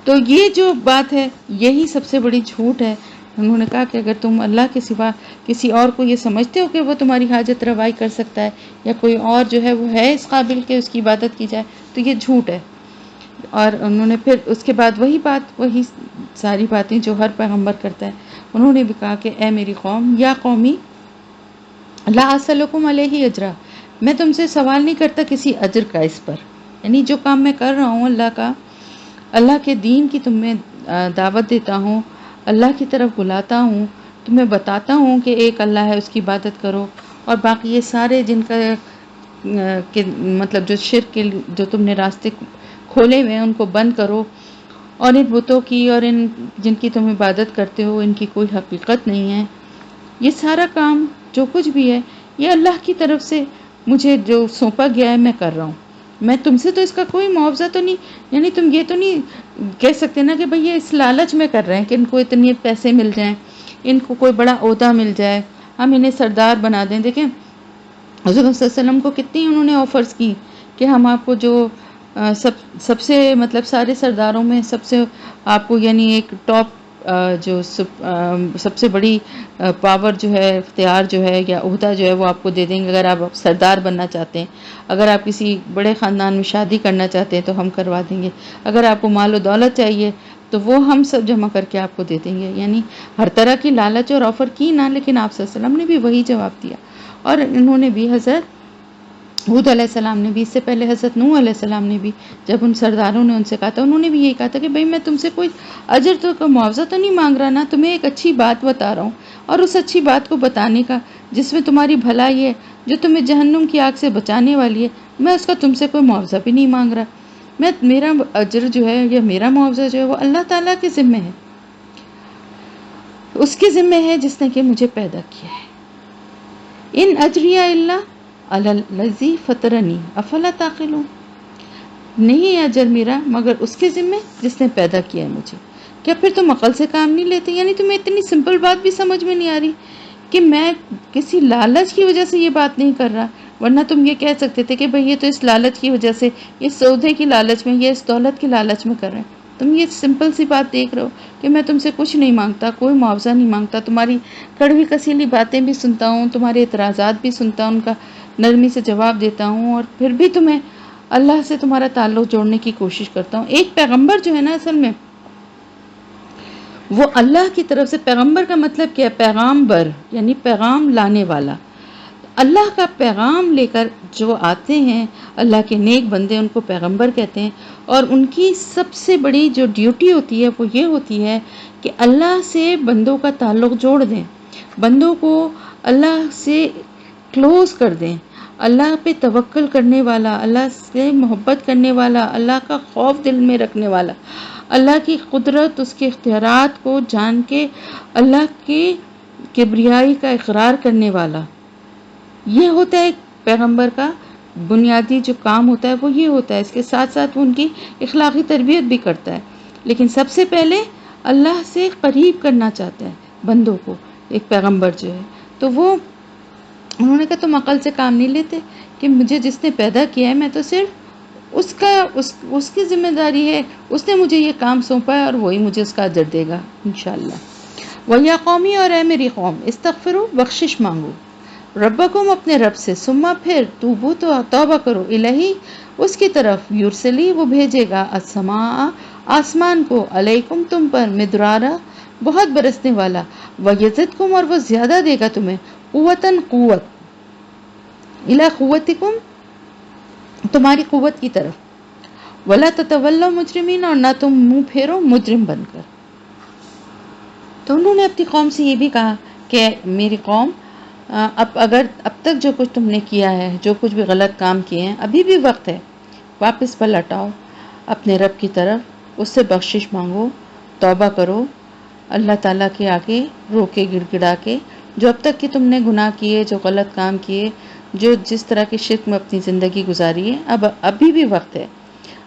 تو یہ جو بات ہے یہی سب سے بڑی جھوٹ ہے. انہوں نے کہا کہ اگر تم اللہ کے سوا کسی اور کو یہ سمجھتے ہو کہ وہ تمہاری حاجت روائی کر سکتا ہے یا کوئی اور جو ہے وہ ہے اس قابل کہ اس کی عبادت کی جائے، تو یہ جھوٹ ہے. اور انہوں نے پھر اس کے بعد وہی ساری باتیں جو ہر پیغمبر کرتا ہے، انہوں نے بھی کہا کہ اے میری قوم، یا قومی لا اسألکم علیہ اجرا، میں تم سے سوال نہیں کرتا کسی اجر کا اس پر. یعنی جو کام میں کر رہا ہوں اللہ کے دین کی تمہیں دعوت دیتا ہوں، اللہ کی طرف بلاتا ہوں، تمہیں بتاتا ہوں کہ ایک اللہ ہے، اس کی عبادت کرو، اور باقی یہ سارے جن کا مطلب جو شرک کے جو تم نے راستے کھولے ہوئے ہیں ان کو بند کرو، اور ان بتوں کی اور ان جن کی تم عبادت کرتے ہو ان کی کوئی حقیقت نہیں ہے. یہ سارا کام جو کچھ بھی ہے یہ اللہ کی طرف سے مجھے جو سونپا گیا ہے میں کر رہا ہوں. میں تم سے تو اس کا کوئی معاوضہ تو نہیں، یعنی تم یہ تو نہیں کہہ سکتے نا کہ بھئی یہ اس لالچ میں کر رہے ہیں کہ ان کو اتنے پیسے مل جائیں، ان کو کوئی بڑا عہدہ مل جائے، ہم انہیں سردار بنا دیں۔ دیکھیں حضور صلی اللہ علیہ وسلم کو کتنی انہوں نے آفرز کی کہ ہم آپ کو جو سب سے مطلب سارے سرداروں میں سب سے آپ کو یعنی ایک ٹاپ جو سب سے بڑی پاور جو ہے، اختیار جو ہے یا عہدہ جو ہے وہ آپ کو دے دیں گے اگر آپ سردار بننا چاہتے ہیں، اگر آپ کسی بڑے خاندان میں شادی کرنا چاہتے ہیں تو ہم کروا دیں گے، اگر آپ کو مال و دولت چاہیے تو وہ ہم سب جمع کر کے آپ کو دے دیں گے۔ یعنی ہر طرح کی لالچ اور آفر کی نا، لیکن آپ صلی اللہ علیہ وسلم نے بھی وہی جواب دیا، اور انہوں نے بھی حضرت حود علیہ السلام نے بھی، اس سے پہلے حضرت نوح علیہ السلام نے بھی، جب ان سرداروں نے ان سے کہا تھا، انہوں نے بھی یہی کہا تھا کہ بھئی میں تم سے کوئی اجر تو کوئی معاوضہ تو نہیں مانگ رہا نا، تمہیں ایک اچھی بات بتا رہا ہوں، اور اس اچھی بات کو بتانے کا جس میں تمہاری بھلائی ہے، جو تمہیں جہنم کی آگ سے بچانے والی ہے، میں اس کا تم سے کوئی معاوضہ بھی نہیں مانگ رہا۔ میرا اجر جو ہے یا میرا معاوضہ جو ہے وہ اللہ تعالیٰ کے ذمہ ہے، اس کے ذمہ ہے جس نے کہ مجھے پیدا کیا ہے۔ ان اجریہ اللہ علی الذی فطرنی افلا تعقلون، نہیں ہے اجر میرا مگر اس کے ذمہ جس نے پیدا کیا ہے مجھے، کیا پھر تم عقل سے کام نہیں لیتے؟ یعنی تمہیں اتنی سمپل بات بھی سمجھ میں نہیں آ رہی کہ میں کسی لالچ کی وجہ سے یہ بات نہیں کر رہا، ورنہ تم یہ کہہ سکتے تھے کہ بھئی یہ تو اس لالچ کی وجہ سے، یہ سودے کی لالچ میں، یہ اس دولت کی لالچ میں کر رہے ہیں۔ تم یہ سمپل سی بات دیکھ رہے ہو کہ میں تم سے کچھ نہیں مانگتا، کوئی معاوضہ نہیں مانگتا، تمہاری کڑوی کسیلی باتیں بھی سنتا ہوں، تمہارے اعتراضات بھی سنتا ہوں، ان کا نرمی سے جواب دیتا ہوں، اور پھر بھی تمہیں اللہ سے تمہارا تعلق جوڑنے کی کوشش کرتا ہوں۔ ایک پیغمبر جو ہے نا اصل میں وہ اللہ کی طرف سے، پیغمبر کا مطلب کیا ہے؟ پیغام بر، یعنی پیغام لانے والا، اللہ کا پیغام لے کر جو آتے ہیں، اللہ کے نیک بندے ان کو پیغمبر کہتے ہیں، اور ان کی سب سے بڑی جو ڈیوٹی ہوتی ہے وہ یہ ہوتی ہے کہ اللہ سے بندوں کا تعلق جوڑ دیں، بندوں کو اللہ سے کلوز کر دیں، اللہ پہ توکل کرنے والا، اللہ سے محبت کرنے والا، اللہ کا خوف دل میں رکھنے والا، اللہ کی قدرت، اس کے اختیارات کو جان کے اللہ کی کبریائی کا اقرار کرنے والا، یہ ہوتا ہے ایک پیغمبر کا بنیادی جو کام ہوتا ہے وہ یہ ہوتا ہے۔ اس کے ساتھ ساتھ وہ ان کی اخلاقی تربیت بھی کرتا ہے، لیکن سب سے پہلے اللہ سے قریب کرنا چاہتا ہے بندوں کو ایک پیغمبر جو ہے۔ تو وہ انہوں نے کہا تم عقل سے کام نہیں لیتے کہ مجھے جس نے پیدا کیا ہے میں تو صرف اس کی ذمہ داری ہے، اس نے مجھے یہ کام سونپا ہے اور وہی مجھے اس کا اجر دے گا انشاءاللہ۔ وَيَا قَوْمِ، اور اے میری قوم، استغفروا، بخشش مانگو، ربکم، اپنے رب سے، ثم پھر توبو، تو توبہ کرو، الہی، اس کی طرف، یرسلی، وہ بھیجے گا، السماء، آسمان کو، علیکم، تم پر، مدرارا، بہت برسنے والا، ویزدکم، اور وہ زیادہ دے گا تمہیں، قوتاً، قوت، الی قوتکم، تمہاری قوت کی طرف، ولا تتولوا مجرمین، اور نہ تم منہ پھیرو مجرم بن کر۔ تو انہوں نے اپنی قوم سے یہ بھی کہا کہ میری قوم، اب تک جو کچھ تم نے کیا ہے، جو کچھ بھی غلط کام کیے ہیں، ابھی بھی وقت ہے، واپس پلٹ آؤ اپنے رب کی طرف، اس سے بخشش مانگو، توبہ کرو، اللہ تعالیٰ کے آگے رو کے گڑ گڑا کے، جو اب تک کہ تم نے گناہ کیے، جو غلط کام کیے، جو جس طرح کی شرک میں اپنی زندگی گزاری ہے، ابھی بھی وقت ہے،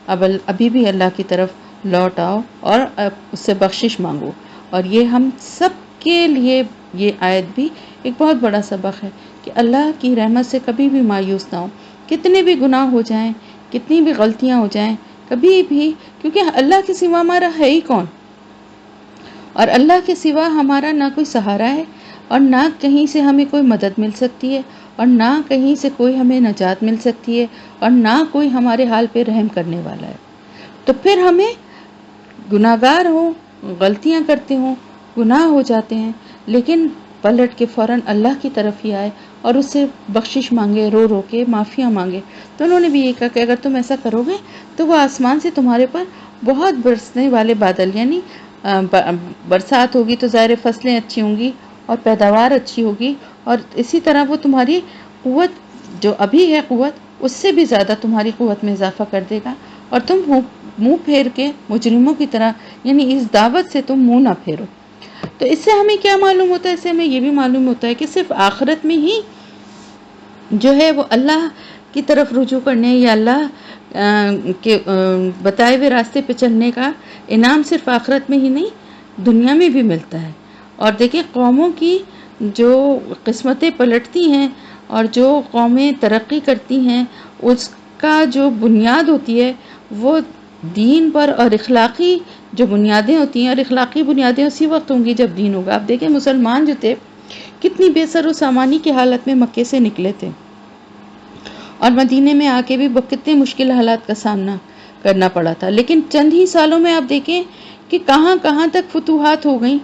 ابھی بھی اللہ کی طرف لوٹ آؤ اور اس سے بخشش مانگو۔ اور یہ ہم سب کے لیے یہ آیت بھی ایک بہت بڑا سبق ہے کہ اللہ کی رحمت سے کبھی بھی مایوس نہ ہو، کتنے بھی گناہ ہو جائیں، کتنی بھی غلطیاں ہو جائیں، کبھی بھی، کیونکہ اللہ کے سوا ہمارا ہے ہی کون، اور اللہ کے سوا ہمارا نہ کوئی سہارا ہے، اور نہ کہیں سے ہمیں کوئی مدد مل سکتی ہے، اور نہ کہیں سے کوئی ہمیں نجات مل سکتی ہے، اور نہ کوئی ہمارے حال پہ رحم کرنے والا ہے۔ تو پھر ہمیں گناہگار ہوں، غلطیاں کرتے ہوں، گناہ ہو جاتے ہیں، لیکن پلٹ کے فوراً اللہ کی طرف ہی آئے اور اس سے بخشش مانگے، رو رو کے معافیاں مانگے۔ تو انہوں نے بھی یہ کہا کہ اگر تم ایسا کرو گے تو وہ آسمان سے تمہارے پر بہت برسنے والے بادل، یعنی برسات ہوگی تو ظاہر فصلیں اچھی ہوں گی اور پیداوار اچھی ہوگی، اور اسی طرح وہ تمہاری قوت جو ابھی ہے قوت، اس سے بھی زیادہ تمہاری قوت میں اضافہ کر دے گا، اور تم منہ پھیر کے مجرموں کی طرح، یعنی اس دعوت سے تم منہ نہ پھیرو۔ تو اس سے ہمیں کیا معلوم ہوتا ہے؟ اس سے ہمیں یہ بھی معلوم ہوتا ہے کہ صرف آخرت میں ہی جو ہے وہ اللہ کی طرف رجوع کرنے یا اللہ کے بتائے ہوئے راستے پہ چلنے کا انعام صرف آخرت میں ہی نہیں دنیا میں بھی ملتا ہے۔ اور دیکھیں قوموں کی جو قسمتیں پلٹتی ہیں اور جو قومیں ترقی کرتی ہیں اس کا جو بنیاد ہوتی ہے وہ دین پر اور اخلاقی جو بنیادیں ہوتی ہیں، اور اخلاقی بنیادیں اسی وقت ہوں گی جب دین ہوگا۔ آپ دیکھیں مسلمان جو تھے کتنی بے سر و سامانی کی حالت میں مکے سے نکلے تھے اور مدینے میں آ کے بھی کتنے مشکل حالات کا سامنا کرنا پڑا تھا، لیکن چند ہی سالوں میں آپ دیکھیں کہ کہاں کہاں تک فتوحات ہو گئیں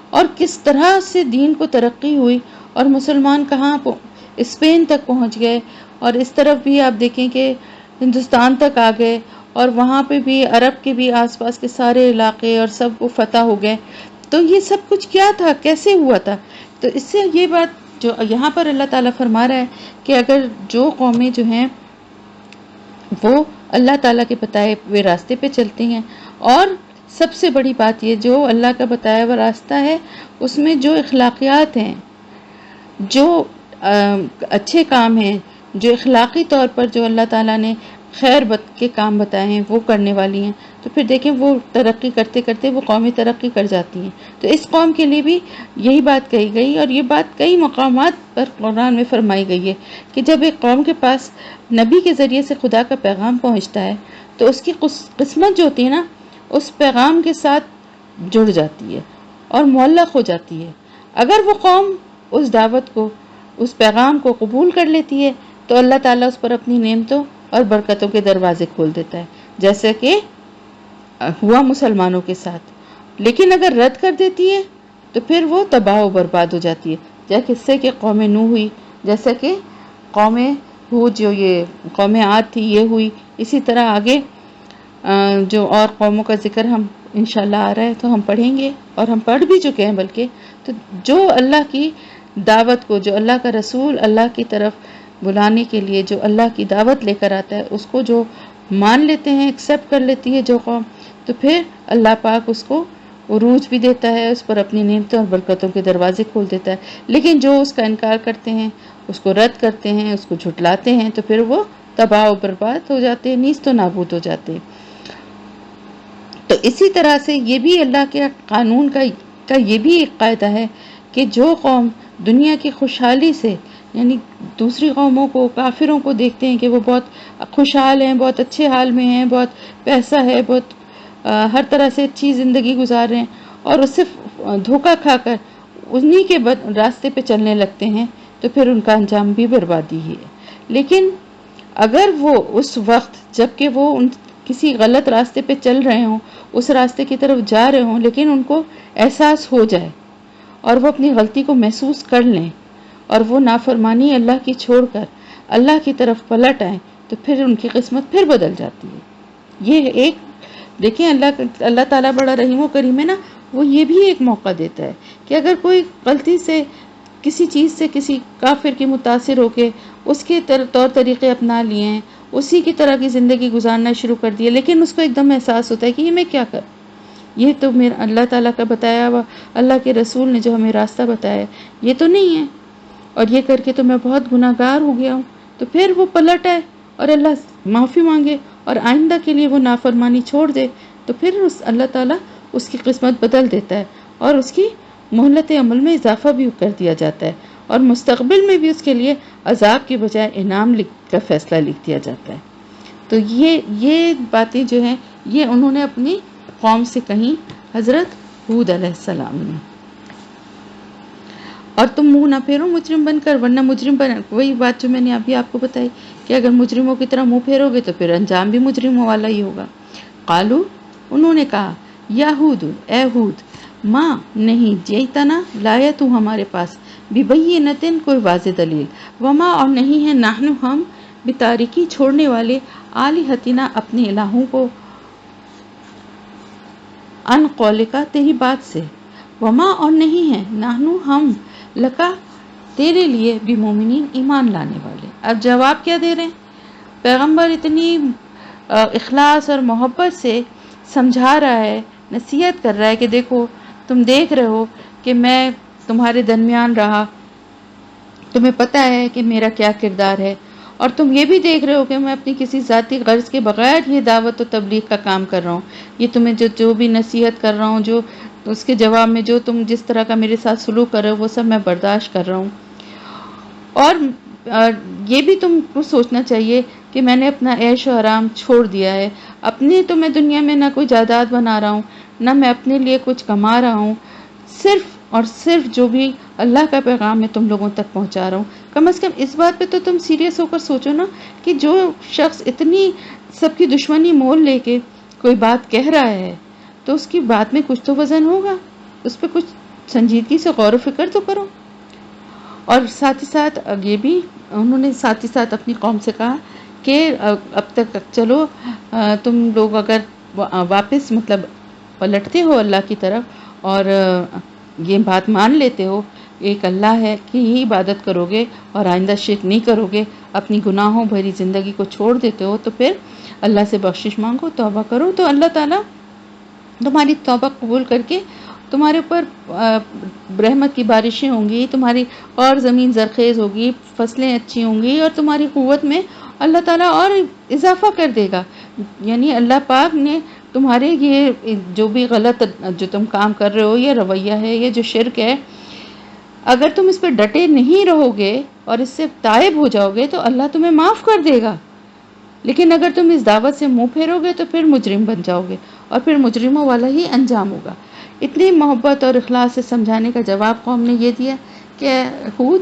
اور کس طرح سے دین کو ترقی ہوئی، اور مسلمان کہاں اسپین تک پہنچ گئے، اور اس طرف بھی آپ دیکھیں کہ ہندوستان تک آ گئے، اور وہاں پہ بھی عرب کے بھی آس پاس کے سارے علاقے اور سب کو فتح ہو گئے۔ تو یہ سب کچھ کیا تھا، کیسے ہوا تھا؟ تو اس سے یہ بات جو یہاں پر اللہ تعالیٰ فرما رہا ہے کہ اگر جو قومیں جو ہیں وہ اللہ تعالیٰ کے بتائے ہوئے راستے پہ چلتی ہیں، اور سب سے بڑی بات یہ جو اللہ کا بتایا ہوا راستہ ہے اس میں جو اخلاقیات ہیں، جو اچھے کام ہیں، جو اخلاقی طور پر جو اللہ تعالیٰ نے خیر کے کام بتائے ہیں وہ کرنے والی ہیں، تو پھر دیکھیں وہ ترقی کرتے کرتے وہ قومیں ترقی کر جاتی ہیں۔ تو اس قوم کے لیے بھی یہی بات کہی گئی، اور یہ بات کئی مقامات پر قرآن میں فرمائی گئی ہے کہ جب ایک قوم کے پاس نبی کے ذریعے سے خدا کا پیغام پہنچتا ہے تو اس کی قسمت جو ہوتی ہے نا اس پیغام کے ساتھ جڑ جاتی ہے اور معلق ہو جاتی ہے۔ اگر وہ قوم اس دعوت کو، اس پیغام کو قبول کر لیتی ہے تو اللہ تعالیٰ اس پر اپنی نعمتوں اور برکتوں کے دروازے کھول دیتا ہے، جیسے کہ ہوا مسلمانوں کے ساتھ۔ لیکن اگر رد کر دیتی ہے تو پھر وہ تباہ و برباد ہو جاتی ہے، جیسے کہ قوم نوح ہوئی، جیسے کہ قوم ہود جو یہ قوم عاد تھی یہ ہوئی، اسی طرح آگے جو اور قوموں کا ذکر ہم انشاءاللہ آ رہا ہے تو ہم پڑھیں گے، اور ہم پڑھ بھی چکے ہیں بلکہ۔ تو جو اللہ کی دعوت کو، جو اللہ کا رسول اللہ کی طرف بلانے کے لیے جو اللہ کی دعوت لے کر آتا ہے اس کو جو مان لیتے ہیں، ایکسیپٹ کر لیتی ہے جو قوم، تو پھر اللہ پاک اس کو عروج بھی دیتا ہے، اس پر اپنی نعمتوں اور برکتوں کے دروازے کھول دیتا ہے۔ لیکن جو اس کا انکار کرتے ہیں، اس کو رد کرتے ہیں، اس کو جھٹلاتے ہیں، تو پھر وہ تباہ و برباد ہو جاتے ہیں، نیست و نابود ہو جاتے ہیں۔ تو اسی طرح سے یہ بھی اللہ کے قانون کا یہ بھی ایک قاعدہ ہے کہ جو قوم دنیا کی خوشحالی سے، یعنی دوسری قوموں کو، کافروں کو دیکھتے ہیں کہ وہ بہت خوشحال ہیں، بہت اچھے حال میں ہیں، بہت پیسہ ہے، بہت ہر طرح سے اچھی زندگی گزار رہے ہیں، اور اس سے دھوکہ کھا کر انہی کے راستے پہ چلنے لگتے ہیں، تو پھر ان کا انجام بھی بربادی ہی ہے۔ لیکن اگر وہ اس وقت جب کہ وہ کسی غلط راستے پہ چل رہے ہوں، اس راستے کی طرف جا رہے ہوں، لیکن ان کو احساس ہو جائے اور وہ اپنی غلطی کو محسوس کر لیں اور وہ نافرمانی اللہ کی چھوڑ کر اللہ کی طرف پلٹ آئیں، تو پھر ان کی قسمت پھر بدل جاتی ہے۔ یہ ایک دیکھیں اللہ تعالیٰ بڑا رحیم و کریم ہے نا، وہ یہ بھی ایک موقع دیتا ہے کہ اگر کوئی غلطی سے کسی چیز سے کسی کافر کی متاثر ہو کے اس کے طور طریقے اپنا لیے ہیں، اسی کی طرح کی زندگی گزارنا شروع کر دی ہے، لیکن اس کو ایک دم احساس ہوتا ہے کہ یہ میں کیا کر، یہ تو میرا اللہ تعالیٰ کا بتایا ہوا، اللہ کے رسول نے جو ہمیں راستہ بتایا ہے یہ تو نہیں ہے، اور یہ کر کے تو میں بہت گناہ گار ہو گیا ہوں، تو پھر وہ پلٹ آئے اور اللہ معافی مانگے اور آئندہ کے لیے وہ نافرمانی چھوڑ دے، تو پھر اللہ تعالیٰ اس کی قسمت بدل دیتا ہے اور اس کی مہلت عمل میں اضافہ بھی کر دیا جاتا ہے، اور مستقبل میں بھی اس کے لیے عذاب کی بجائے انعام کا فیصلہ لکھ دیا جاتا ہے۔ تو یہ باتیں جو ہیں یہ انہوں نے اپنی قوم سے کہیں حضرت ہود علیہ السلام نے، اور تم منہ نہ پھیرو مجرم بن کر، ورنہ مجرم وہی بات جو میں نے ابھی آپ کو بتائی کہ اگر مجرموں کی طرح منہ پھیرو گے تو پھر انجام بھی مجرموں والا ہی ہوگا۔ قالو انہوں نے کہا یا ہود، اے ہود، ماں نہیں جیتنا لایا تو ہمارے پاس ببینتن کوئی واضح دلیل، وما اور نہیں ہے نحن ہم بتارکی چھوڑنے والے آلہتنا اپنے الہوں کو ان قولکا تیری بات سے، وما اور نہیں ہے نحن ہم لکا تیرے لیے بمومنین ایمان لانے والے۔ اب جواب کیا دے رہے ہیں؟ پیغمبر اتنی اخلاص اور محبت سے سمجھا رہا ہے، نصیحت کر رہا ہے کہ دیکھو تم دیکھ رہے ہو کہ میں تمہارے درمیان رہا، تمہیں پتہ ہے کہ میرا کیا کردار ہے، اور تم یہ بھی دیکھ رہے ہو کہ میں اپنی کسی ذاتی غرض کے بغیر یہ دعوت و تبلیغ کا کام کر رہا ہوں. یہ تمہیں جو بھی نصیحت کر رہا ہوں، جو اس کے جواب میں جو تم جس طرح کا میرے ساتھ سلوک کر رہے ہو، وہ سب میں برداشت کر رہا ہوں. اور یہ بھی تم کو سوچنا چاہیے کہ میں نے اپنا عیش و آرام چھوڑ دیا ہے. اپنے تو میں دنیا میں نہ کوئی جائیداد بنا رہا ہوں، نہ میں اپنے لیے کچھ کما رہا ہوں. صرف اور صرف جو بھی اللہ کا پیغام میں تم لوگوں تک پہنچا رہا ہوں. کم از کم اس بات پہ تو تم سیریس ہو کر سوچو نا کہ جو شخص اتنی سب کی دشمنی مول لے کے کوئی بات کہہ رہا ہے تو اس کی بات میں کچھ تو وزن ہوگا، اس پہ کچھ سنجیدگی سے غور و فکر تو کرو. اور ساتھ ہی ساتھ یہ بھی انہوں نے ساتھ ہی ساتھ اپنی قوم سے کہا کہ اب تک چلو تم لوگ اگر واپس مطلب پلٹتے ہو اللہ کی طرف اور یہ بات مان لیتے ہو ایک اللہ ہے کہ ہی عبادت کرو گے اور آئندہ شرک نہیں کرو گے، اپنی گناہوں بھری زندگی کو چھوڑ دیتے ہو، تو پھر اللہ سے بخشش مانگو، توبہ کرو، تو اللہ تعالیٰ تمہاری توبہ قبول کر کے تمہارے اوپر رحمت کی بارشیں ہوں گی، تمہاری اور زمین زرخیز ہوگی، فصلیں اچھی ہوں گی، اور تمہاری قوت میں اللہ تعالیٰ اور اضافہ کر دے گا. یعنی اللہ پاک نے تمہارے یہ جو بھی غلط جو تم کام کر رہے ہو، یہ رویہ ہے، یہ جو شرک ہے، اگر تم اس پہ ڈٹے نہیں رہو گے اور اس سے تائب ہو جاؤ گے تو اللہ تمہیں معاف کر دے گا. لیکن اگر تم اس دعوت سے منہ پھیرو گے تو پھر مجرم بن جاؤ گے، اور پھر مجرموں والا ہی انجام ہوگا. اتنی محبت اور اخلاص سے سمجھانے کا جواب قوم نے یہ دیا کہ ہود،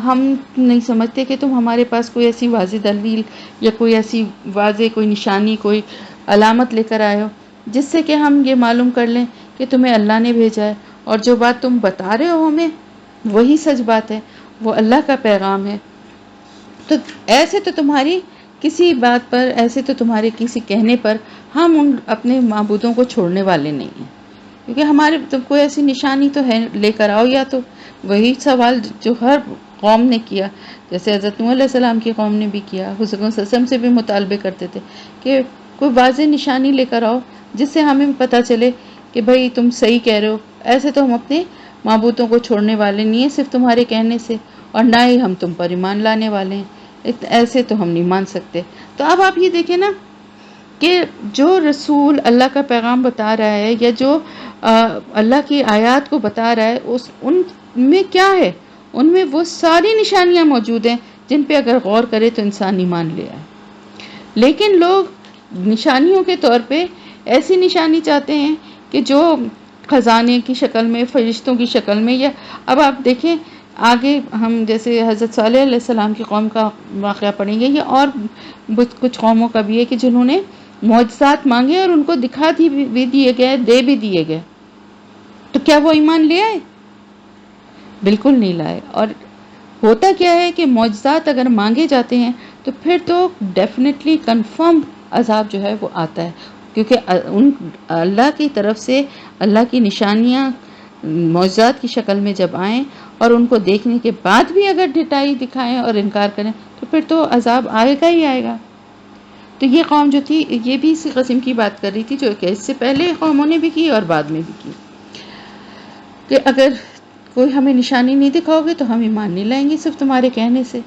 ہم نہیں سمجھتے کہ تم ہمارے پاس کوئی ایسی واضح دلیل یا کوئی ایسی واضح کوئی نشانی، کوئی علامت لے کر آئے ہو جس سے کہ ہم یہ معلوم کر لیں کہ تمہیں اللہ نے بھیجا ہے، اور جو بات تم بتا رہے ہو ہمیں وہی سچ بات ہے، وہ اللہ کا پیغام ہے. تو ایسے تو تمہاری کسی بات پر، ایسے تو تمہارے کسی کہنے پر ہم ان اپنے معبودوں کو چھوڑنے والے نہیں ہیں، کیونکہ ہمارے تو کوئی ایسی نشانی تو ہے لے کر آؤ. یا تو وہی سوال جو ہر قوم نے کیا، جیسے حضرت نوح علیہ السلام کی قوم نے بھی کیا، حضرت صلی اللہ علیہ وسلم سے بھی مطالبے کرتے تھے کہ کوئی واضح نشانی لے کر آؤ جس سے ہمیں پتہ چلے کہ بھئی تم صحیح کہہ رہے ہو. ایسے تو ہم اپنے معبودوں کو چھوڑنے والے نہیں ہیں صرف تمہارے کہنے سے، اور نہ ہی ہم تم پر ایمان لانے والے ہیں، ایسے تو ہم نہیں مان سکتے. تو اب آپ یہ دیکھیں نا کہ جو رسول اللہ کا پیغام بتا رہا ہے یا جو اللہ کی آیات کو بتا رہا ہے، ان میں کیا ہے؟ ان میں وہ ساری نشانیاں موجود ہیں جن پہ اگر غور کرے تو انسان ایمان لے آئے. لیکن لوگ نشانیوں کے طور پہ ایسی نشانی چاہتے ہیں کہ جو خزانے کی شکل میں، فرشتوں کی شکل میں، یا اب آپ دیکھیں آگے ہم جیسے حضرت صالح علیہ السلام کی قوم کا واقعہ پڑھیں گے، یا اور کچھ قوموں کا بھی ہے کہ جنہوں نے معجزات مانگے اور ان کو دکھا بھی دیے گئے، دے بھی دیے گئے، تو کیا وہ ایمان لے آئے؟ بالکل نہیں لائے. اور ہوتا کیا ہے کہ معجزات اگر مانگے جاتے ہیں تو پھر تو ڈیفینیٹلی کنفرم عذاب جو ہے وہ آتا ہے، کیونکہ اللہ کی طرف سے اللہ کی نشانیاں معجزات کی شکل میں جب آئیں اور ان کو دیکھنے کے بعد بھی اگر ڈٹائی دکھائیں اور انکار کریں تو پھر تو عذاب آئے گا ہی آئے گا. تو یہ قوم جو تھی یہ بھی اسی قسم کی بات کر رہی تھی جو کہ اس سے پہلے قوموں نے بھی کی اور بعد میں بھی کی، کہ اگر کوئی ہمیں نشانی نہیں دکھاؤ گے تو ہم ایمان نہیں لائیں گے صرف تمہارے کہنے سے.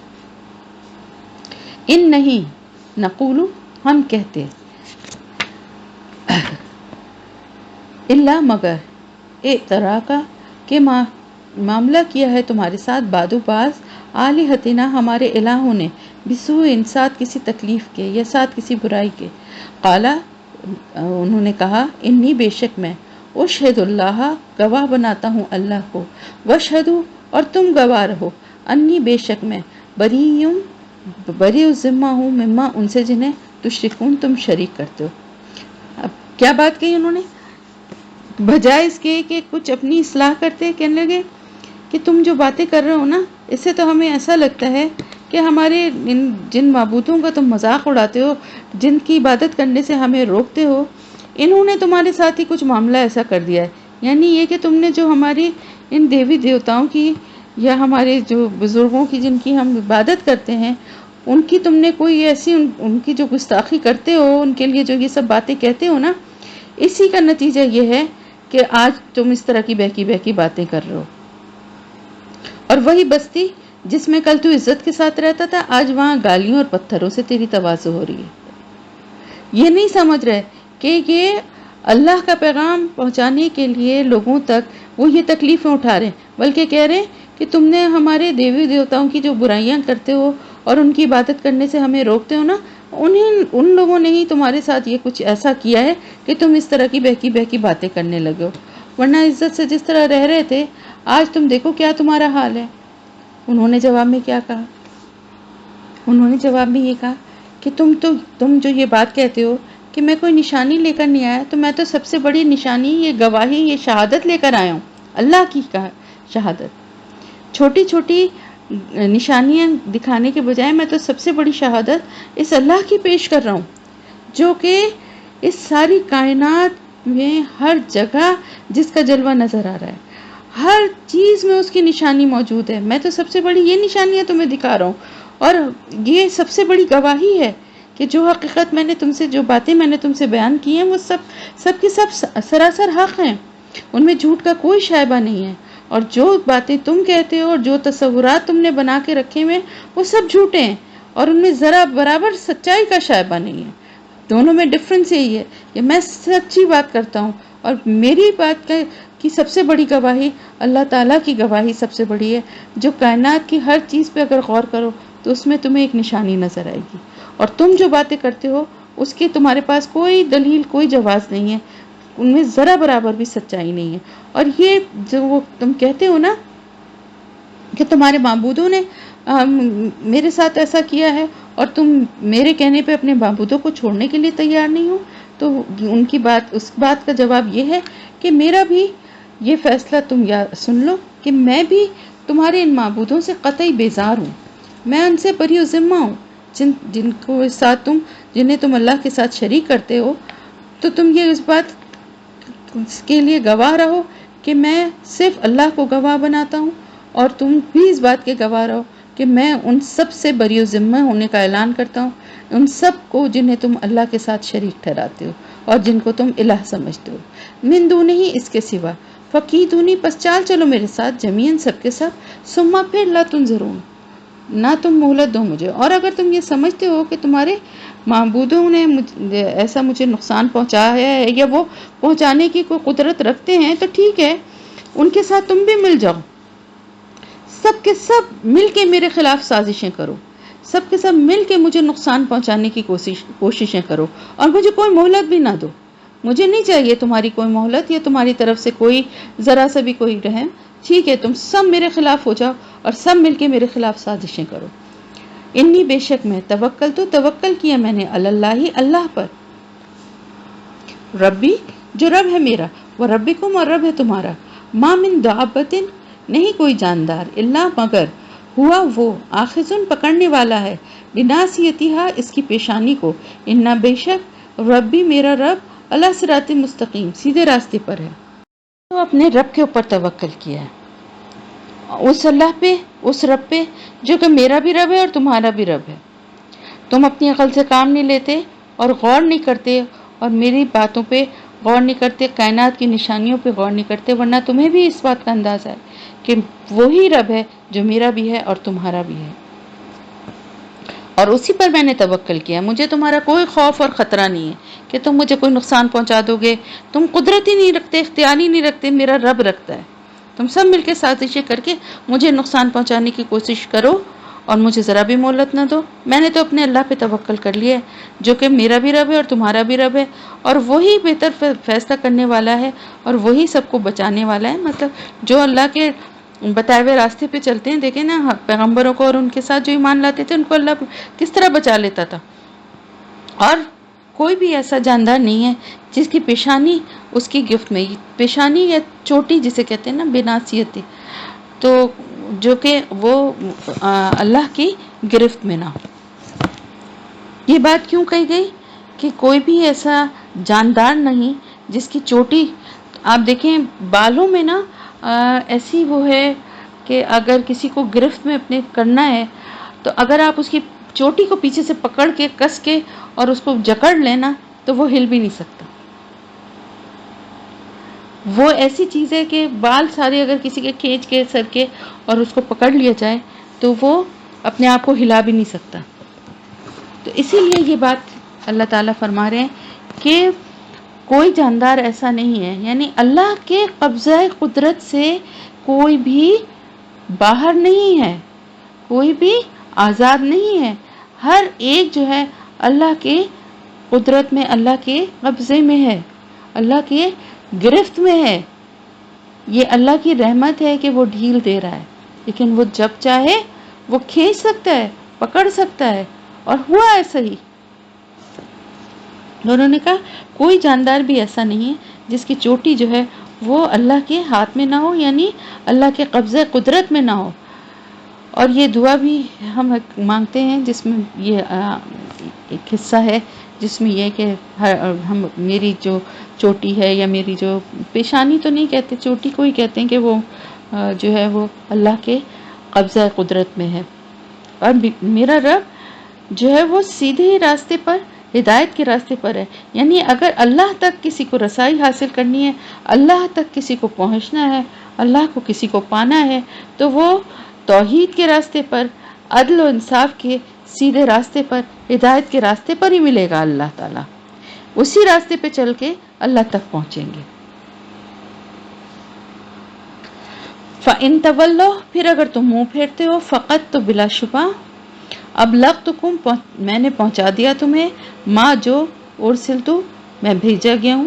ان نہیں نقولو، ہم کہتے، اللہ مگر، اعتراء کا کہ معاملہ کیا ہے تمہارے ساتھ بعد بعض آلہتنا ہمارے الہوں نے، بسوء ساتھ کسی تکلیف کے یا ساتھ کسی برائی کے. قالا انہوں نے کہا، انی بے شک میں، اشہد اللہ گواہ بناتا ہوں اللہ کو، واشہدو اور تم گواہ رہو، انی بے شک میں، بری الذمہ ہوں مما ان سے جنہیں تشرکون تم شریک کرتے ہو. اب کیا بات کہی انہوں نے؟ بجائے اس کے کہ کچھ اپنی اصلاح کرتے، کہنے لگے کہ تم جو باتیں کر رہے ہو نا، اس سے تو ہمیں ایسا لگتا ہے کہ ہمارے جن معبودوں کا تم مذاق اڑاتے ہو، جن کی عبادت کرنے سے ہمیں روکتے ہو، انہوں نے تمہارے ساتھ ہی کچھ معاملہ ایسا کر دیا ہے. یعنی یہ کہ تم نے جو ہماری ان دیوی دیوتاؤں کی یا ہمارے جو بزرگوں کی جن کی ہم عبادت کرتے ہیں، ان کی تم نے کوئی ایسی ان کی جو گستاخی کرتے ہو، ان کے لیے جو یہ سب باتیں کہتے ہو نا، اسی کا نتیجہ یہ ہے کہ آج تم اس طرح کی بہکی بہکی باتیں کر رہے ہو. اور وہی بستی جس میں کل تو عزت کے ساتھ رہتا تھا، آج وہاں گالیوں اور پتھروں سے تیری تواضع ہو رہی ہے۔ یہ نہیں سمجھ رہے کہ یہ اللہ کا پیغام پہنچانے کے لیے لوگوں تک وہ یہ تکلیفیں اٹھا رہے ہیں، بلکہ کہہ رہے ہیں کہ تم نے ہمارے دیوی دیوتاؤں کی جو برائیاں کرتے ہو اور ان کی عبادت کرنے سے ہمیں روکتے ہو نا، ان لوگوں نے ہی تمہارے ساتھ یہ کچھ ایسا کیا ہے کہ تم اس طرح کی بہکی بہکی باتیں کرنے لگے ہو، ورنہ عزت سے جس طرح رہ رہے تھے آج تم دیکھو کیا تمہارا حال ہے۔ انہوں نے جواب میں کیا کہا؟ انہوں نے جواب میں یہ کہا کہ تم جو یہ بات کہتے ہو کہ میں کوئی نشانی لے کر نہیں آیا، تو میں تو سب سے بڑی نشانی، یہ گواہی، یہ شہادت لے کر آیا ہوں، اللہ کی شہادت۔ چھوٹی چھوٹی نشانیاں دکھانے کے بجائے میں تو سب سے بڑی شہادت اس اللہ کی پیش کر رہا ہوں، جو کہ اس ساری کائنات میں ہر جگہ جس کا جلوہ نظر آ رہا ہے، ہر چیز میں اس کی نشانی موجود ہے۔ میں تو سب سے بڑی یہ نشانیاں تمہیں دکھا رہا ہوں، اور یہ سب سے بڑی گواہی ہے کہ جو حقیقت میں نے تم سے، جو باتیں میں نے تم سے بیان کی ہیں، وہ سب کی سب سراسر حق ہیں، ان میں جھوٹ کا کوئی شائبہ نہیں ہے، اور جو باتیں تم کہتے ہو اور جو تصورات تم نے بنا کے رکھے ہوئے وہ سب جھوٹے ہیں، اور ان میں ذرا برابر سچائی کا شائبہ نہیں ہے۔ دونوں میں ڈفرنس یہی ہے کہ میں سچی بات کرتا ہوں، اور میری بات کی سب سے بڑی گواہی اللہ تعالیٰ کی گواہی سب سے بڑی ہے، جو کائنات کی ہر چیز پہ اگر غور کرو تو اس میں تمہیں ایک نشانی نظر آئے گی، اور تم جو باتیں کرتے ہو اس کی تمہارے پاس کوئی دلیل، کوئی جواز نہیں ہے، ان میں ذرا برابر بھی سچائی نہیں ہے۔ اور یہ جو وہ تم کہتے ہو نا کہ تمہارے معبودوں نے میرے ساتھ ایسا کیا ہے، اور تم میرے کہنے پہ اپنے معبودوں کو چھوڑنے کے لیے تیار نہیں ہو، تو ان کی بات، اس بات کا جواب یہ ہے کہ میرا بھی یہ فیصلہ تم سن لو کہ میں بھی تمہارے ان معبودوں سے قطعی بیزار ہوں، میں ان سے بری و ذمہ ہوں، جن کو ساتھ جنہیں تم اللہ کے ساتھ شریک کرتے ہو۔ تو تم یہ اس بات کے لیے گواہ رہو کہ میں صرف اللہ کو گواہ بناتا ہوں، اور تم بھی اس بات کے گواہ رہو کہ میں ان سب سے بری و ذمہ ہونے کا اعلان کرتا ہوں، ان سب کو جنہیں تم اللہ کے ساتھ شریک ٹھہراتے ہو اور جن کو تم الہ سمجھتے ہو، من دون ہی، اس کے سوا، فقیدونی، پس چال چلو میرے ساتھ، جمیعاً سب کے سب، ثم پھر لا تنظرون، نہ تم مہلت دو مجھے۔ اور اگر تم یہ سمجھتے ہو کہ تمہارے معبودوں نے ایسا مجھے نقصان پہنچایا ہے یا وہ پہنچانے کی کوئی قدرت رکھتے ہیں، تو ٹھیک ہے، ان کے ساتھ تم بھی مل جاؤ، سب کے سب مل کے میرے خلاف سازشیں کرو، سب کے سب مل کے مجھے نقصان پہنچانے کی کوششیں کرو، اور مجھے کوئی مہلت بھی نہ دو۔ مجھے نہیں چاہیے تمہاری کوئی مہلت یا تمہاری طرف سے کوئی ذرا سا بھی کوئی رحم۔ ٹھیک ہے، تم سب میرے خلاف ہو جاؤ اور سب مل کے میرے خلاف سازشیں کرو۔ انی، بے شک میں، توکل کیا میں نے، اللہ، اللہ پر، ربی، جو رب ہے میرا، وہ ربکم، اور رب ہے تمہارا، ما من دابت، نہیں کوئی جاندار، الا مگر، ہوا وہ، آخذن، پکڑنے والا ہے، بناصیتہا، اس کی پیشانی کو، انا، بے شک، ربی، میرا رب، اللہ صراط مستقیم، سیدھے راستے پر ہے۔ تو اپنے رب کے اوپر توکل کیا ہے، اس اللہ پہ، اس رب پہ جو کہ میرا بھی رب ہے اور تمہارا بھی رب ہے۔ تم اپنی عقل سے کام نہیں لیتے اور غور نہیں کرتے، اور میری باتوں پہ غور نہیں کرتے، کائنات کی نشانیوں پہ غور نہیں کرتے، ورنہ تمہیں بھی اس بات کا اندازہ ہے کہ وہی رب ہے جو میرا بھی ہے اور تمہارا بھی ہے، اور اسی پر میں نے توکل کیا۔ مجھے تمہارا کوئی خوف اور خطرہ نہیں ہے کہ تم مجھے کوئی نقصان پہنچا دو گے، تم قدرت ہی نہیں رکھتے، اختیار ہی نہیں رکھتے، میرا رب رکھتا ہے۔ تم سب مل کے سازشیں کر کے مجھے نقصان پہنچانے کی کوشش کرو اور مجھے ذرا بھی مہلت نہ دو۔ میں نے تو اپنے اللہ پہ توکل کر لیا ہے، جو کہ میرا بھی رب ہے اور تمہارا بھی رب ہے، اور وہی بہتر فیصلہ کرنے والا ہے، اور وہی سب کو بچانے والا ہے۔ مطلب جو اللہ کے بتائے ہوئے راستے پہ چلتے ہیں، دیکھیں نا پیغمبروں کو اور ان کے ساتھ جو ایمان لاتے تھے، ان کو اللہ کس طرح بچا لیتا تھا، اور کوئی بھی ایسا جاندار نہیں ہے جس کی پیشانی اس کی گرفت میں، پیشانی یا چوٹی جسے کہتے ہیں نا، بناصیتی، تو جو کہ وہ اللہ کی گرفت میں نہ ہو۔ یہ بات کیوں کہی گئی کہ کوئی بھی ایسا جاندار نہیں جس کی چوٹی، آپ دیکھیں بالوں میں نا ایسی وہ ہے کہ اگر کسی کو گرفت میں اپنے کرنا ہے تو اگر آپ اس کی چوٹی کو پیچھے سے پکڑ کے کس کے اور اس کو جکڑ لینا تو وہ ہل بھی نہیں سکتا۔ وہ ایسی چیز ہے کہ بال سارے اگر کسی کے کھینچ کے سر کے اور اس کو پکڑ لیا جائے تو وہ اپنے آپ کو ہلا بھی نہیں سکتا. تو اسی لیے یہ بات اللہ تعالیٰ فرما رہے ہیں کہ کوئی جاندار ایسا نہیں ہے، یعنی اللہ کے قبضہ قدرت سے کوئی بھی باہر نہیں ہے، کوئی بھی آزاد نہیں ہے. ہر ایک جو ہے اللہ کے قدرت میں، اللہ کے قبضے میں ہے، اللہ کے گرفت میں ہے. یہ اللہ کی رحمت ہے کہ وہ ڈھیل دے رہا ہے، لیکن وہ جب چاہے وہ کھینچ سکتا ہے، پکڑ سکتا ہے. اور ہوا ایسا ہی. انہوں نے کہا کوئی جاندار بھی ایسا نہیں ہے جس کی چوٹی جو ہے وہ اللہ کے ہاتھ میں نہ ہو، یعنی اللہ کے قبضہ قدرت میں نہ ہو. اور یہ دعا بھی ہم مانگتے ہیں جس میں یہ ایک حصہ ہے جس میں یہ کہ ہم میری جو چوٹی ہے یا میری جو پیشانی تو نہیں کہتے، چوٹی کو ہی کہتے ہیں، کہ وہ جو ہے وہ اللہ کے قبضہ قدرت میں ہے. اور میرا رب جو ہے وہ سیدھے راستے پر، ہدایت کے راستے پر ہے. یعنی اگر اللہ تک کسی کو رسائی حاصل کرنی ہے، اللہ تک کسی کو پہنچنا ہے، اللہ کو کسی کو پانا ہے، تو وہ توحید کے راستے پر، عدل و انصاف کے سیدھے راستے پر، ہدایت کے راستے پر ہی ملے گا. اللہ تعالیٰ اسی راستے پہ چل کے اللہ تک پہنچیں گے. فَإِن تَوَلَّوْا، پھر اگر تم منہ پھیرتے ہو، فقط تو بلا شبہ، ابلغتکم، میں نے پہنچا دیا تمہیں، ما جو ارسلتو، میں بھیجا گیا ہوں،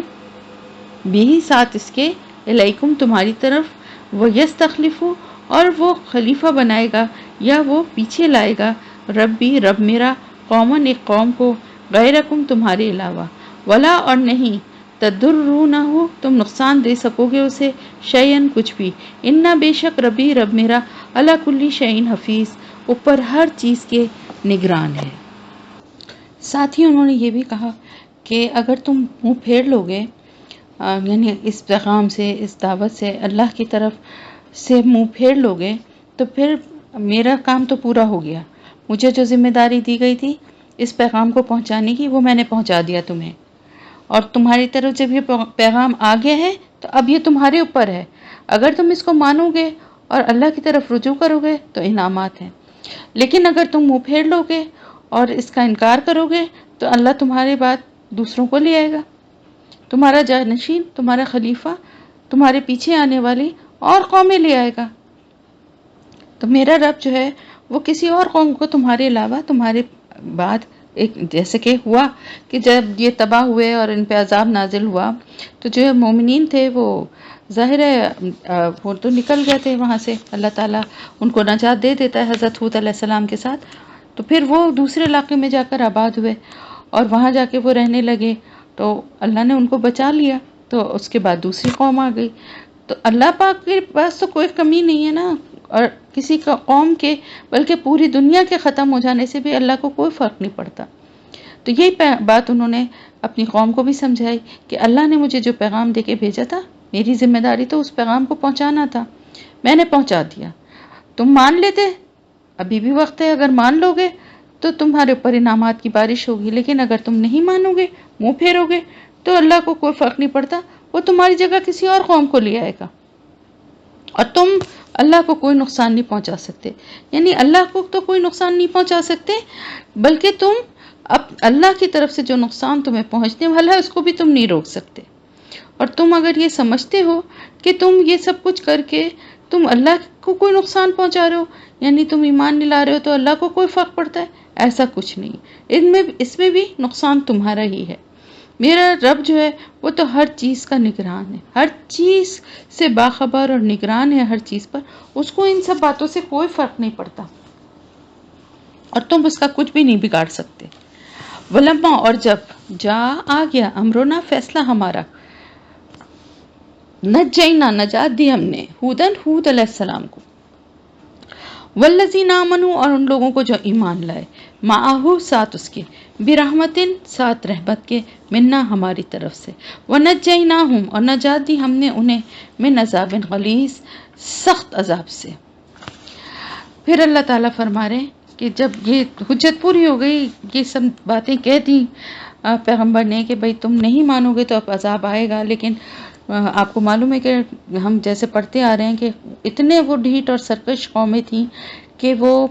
بھی ساتھ اس کے، الیکم تمہاری طرف، وَيَسْتَخْلِفُ، اور وہ خلیفہ بنائے گا یا وہ پیچھے لائے گا، ربی رب میرا، قومن ایک قوم کو، غیرکم تمہارے علاوہ، ولا اور نہیں، تدرونہ تم نقصان دے سکو گے اسے، شیئن کچھ بھی، انا بے شک ربی رب میرا، علی کل شیئن حفیظ، اوپر ہر چیز کے نگران ہے. ساتھ ہی انہوں نے یہ بھی کہا کہ اگر تم منہ پھیر لوگے، یعنی اس پیغام سے، اس دعوت سے، اللہ کی طرف سے منہ پھیر لوگے، تو پھر میرا کام تو پورا ہو گیا. مجھے جو ذمہ داری دی گئی تھی اس پیغام کو پہنچانے کی، وہ میں نے پہنچا دیا تمہیں. اور تمہاری طرف جب یہ پیغام آ گیا ہے تو اب یہ تمہارے اوپر ہے. اگر تم اس کو مانو گے اور اللہ کی طرف رجوع کرو گے تو انعامات ہیں، لیکن اگر تم منہ پھیر لو گے اور اس کا انکار کرو گے تو اللہ تمہاری بات دوسروں کو لے آئے گا، تمہارا جانشین، تمہارا خلیفہ، تمہارے پیچھے آنے والی اور قومیں لے آئے گا. تو میرا رب جو ہے وہ کسی اور قوم کو تمہارے علاوہ، تمہارے بعد، ایک جیسے کہ ہوا کہ جب یہ تباہ ہوئے اور ان پہ عذاب نازل ہوا تو جو مومنین تھے وہ ظاہر ہے وہ تو نکل گئے تھے وہاں سے، اللہ تعالیٰ ان کو نجات دے دیتا ہے حضرت ہود علیہ السلام کے ساتھ. تو پھر وہ دوسرے علاقے میں جا کر آباد ہوئے اور وہاں جا کے وہ رہنے لگے، تو اللہ نے ان کو بچا لیا. تو اس کے بعد دوسری قوم آ گئی. تو اللہ پاک کے پاس تو کوئی کمی نہیں ہے نا، اور کسی کا قوم کے بلکہ پوری دنیا کے ختم ہو جانے سے بھی اللہ کو کوئی فرق نہیں پڑتا. تو یہی بات انہوں نے اپنی قوم کو بھی سمجھائی کہ اللہ نے مجھے جو پیغام دے کے بھیجا تھا، میری ذمہ داری تو اس پیغام کو پہنچانا تھا، میں نے پہنچا دیا. تم مان لیتے، ابھی بھی وقت ہے، اگر مان لو گے تو تمہارے اوپر انعامات کی بارش ہوگی، لیکن اگر تم نہیں مانو گے، منہ پھیرو گے، تو اللہ کو کوئی فرق نہیں پڑتا، وہ تمہاری جگہ کسی اور قوم کو لے آئے گا، اور تم اللہ کو کوئی نقصان نہیں پہنچا سکتے. یعنی اللہ کو تو کوئی نقصان نہیں پہنچا سکتے، بلکہ تم اب اللہ کی طرف سے جو نقصان تمہیں پہنچنے والا ہے اس کو بھی تم نہیں روک سکتے. اور تم اگر یہ سمجھتے ہو کہ تم یہ سب کچھ کر کے تم اللہ کو کوئی نقصان پہنچا رہے ہو، یعنی تم ایمان نہیں لا رہے ہو تو اللہ کو کوئی فرق پڑتا ہے، ایسا کچھ نہیں. اس میں بھی نقصان تمہارا ہی ہے. میرا رب جو ہے وہ تو ہر چیز کا نگران ہے، ہر چیز سے باخبر اور نگران ہے ہر چیز پر. اس کو ان سب باتوں سے کوئی فرق نہیں پڑتا اور تم اس کا کچھ بھی نہیں بگاڑ سکتے. ولما، اور جب جا آ گیا، امرنا فیصلہ ہمارا، نجینا نجات دی ہم نے، ہود علیہ السلام کو، والذین آمنوا، اور ان لوگوں کو جو ایمان لائے، معہو ساتھ اس کے، برحمتن ساتھ رحمت کے، منا ہماری طرف سے، ونجیناہم، اور نجات دی ہم نے انہیں، من عذاب غلیظ، سخت عذاب سے. پھر اللہ تعالیٰ فرما رہے ہیں کہ جب یہ حجت پوری ہو گئی، یہ سب باتیں کہہ دی پیغمبر نے کہ بھئی تم نہیں مانو گے تو اب عذاب آئے گا، لیکن آپ کو معلوم ہے کہ ہم جیسے پڑھتے آ رہے ہیں کہ اتنے وہ ڈھیٹ اور سرکش قومیں تھیں کہ وہ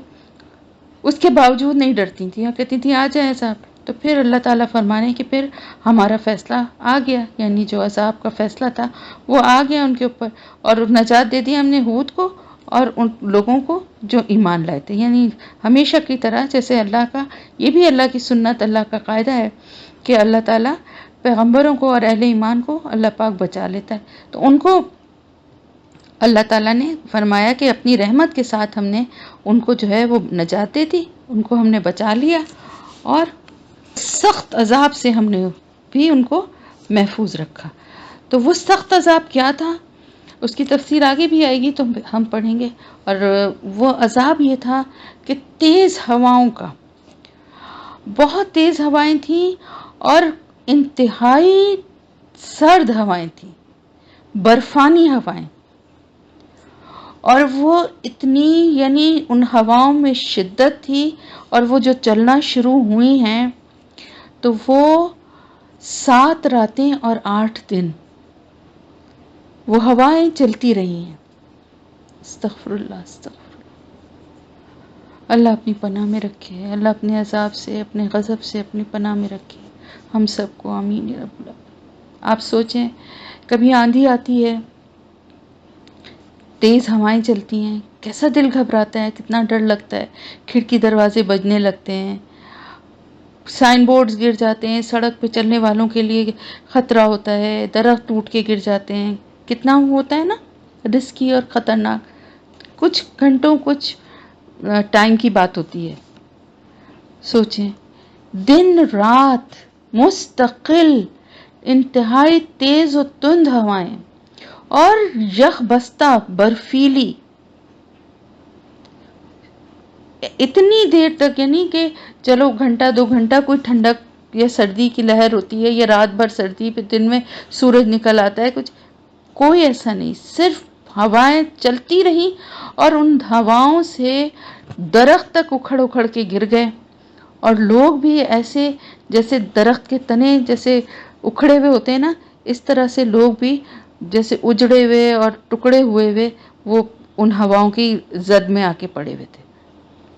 اس کے باوجود نہیں ڈرتی تھیں اور کہتی تھیں آ جائیں عذاب. تو پھر اللہ تعالیٰ فرمانے کہ پھر ہمارا فیصلہ آ گیا، یعنی جو عذاب کا فیصلہ تھا وہ آ گیا ان کے اوپر، اور نجات دے دی ہم نے ہود کو اور ان لوگوں کو جو ایمان لائے تھے. یعنی ہمیشہ کی طرح جیسے اللہ کا، یہ بھی اللہ کی سنت، اللہ کا قاعدہ ہے کہ اللہ تعالیٰ پیغمبروں کو اور اہل ایمان کو اللہ پاک بچا لیتا ہے. تو ان کو اللہ تعالیٰ نے فرمایا کہ اپنی رحمت کے ساتھ ہم نے ان کو جو ہے وہ نجات دے دی، ان کو ہم نے بچا لیا، اور سخت عذاب سے ہم نے بھی ان کو محفوظ رکھا. تو وہ سخت عذاب کیا تھا اس کی تفسیر آگے بھی آئے گی تو ہم پڑھیں گے. اور وہ عذاب یہ تھا کہ تیز ہواؤں کا، بہت تیز ہوائیں تھیں اور انتہائی سرد ہوائیں تھیں، برفانی ہوائیں. اور وہ اتنی، یعنی ان ہواؤں میں شدت تھی، اور وہ جو چلنا شروع ہوئی ہیں تو وہ 7 راتیں اور 8 دن وہ ہوائیں چلتی رہی ہیں. استغفر اللہ، استغفر اللہ. اللہ اپنی پناہ میں رکھے، اللہ اپنے عذاب سے، اپنے غضب سے اپنی پناہ میں رکھے ہم سب کو، آمین یا رب العالمین. آپ سوچیں کبھی آندھی آتی ہے، تیز ہوائیں چلتی ہیں، کیسا دل گھبراتا ہے، کتنا ڈر لگتا ہے، کھڑکی دروازے بجنے لگتے ہیں، سائن بورڈز گر جاتے ہیں، سڑک پہ چلنے والوں کے لیے خطرہ ہوتا ہے، درخت ٹوٹ کے گر جاتے ہیں، کتنا ہوتا ہے نا رسکی اور خطرناک. کچھ گھنٹوں، کچھ ٹائم کی بات ہوتی ہے. سوچیں دن رات مستقل انتہائی تیز و تند ہوائیں اور یخ بستہ برفیلی، اتنی دیر تک، یعنی کہ چلو گھنٹہ 2 گھنٹہ کوئی ٹھنڈک یا سردی کی لہر ہوتی ہے، یا رات بھر سردی، پھر دن میں سورج نکل آتا ہے، کچھ کوئی ایسا نہیں. صرف ہوائیں چلتی رہیں اور ان ہواؤں سے درخت تک اکھڑ اکھڑ کے گر گئے، اور لوگ بھی ایسے جیسے درخت کے تنے جیسے اکھڑے ہوئے ہوتے ہیں نا، اس طرح سے لوگ بھی جیسے اجڑے ہوئے اور ٹکڑے ہوئے ہوئے وہ ان ہواؤں کی زد میں آ کے پڑے ہوئے تھے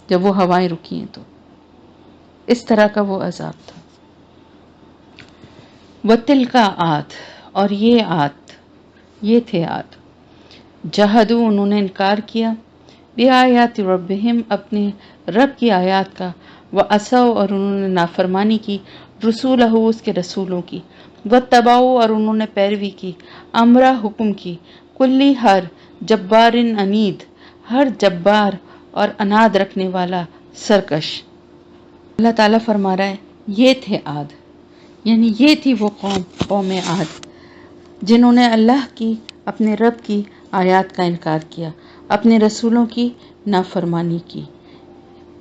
جب وہ ہوائیں رکی ہیں. تو اس طرح کا وہ عذاب تھا. وَتِلْكَ عاد، اور یہ عاد، یہ تھے عاد، جہدوا، انہوں نے انکار کیا، بِآیاتِ ربہم، اپنے رب کی آیات کا، وَعَصَوا، اور انہوں نے نافرمانی کی، رسولہ، اس کے رسولوں کی، وَاتَّبَعوا، اور انہوں نے پیروی کی، امرہ، حکم کی، کلی، ہر، جبارن عنید، ہر جبار اور اناد رکھنے والا سرکش. اللہ تعالیٰ فرما رہا ہے یہ تھے عاد، یعنی یہ تھی وہ قوم عاد جنہوں نے اللہ کی، اپنے رب کی آیات کا انکار کیا، اپنے رسولوں کی نافرمانی کی.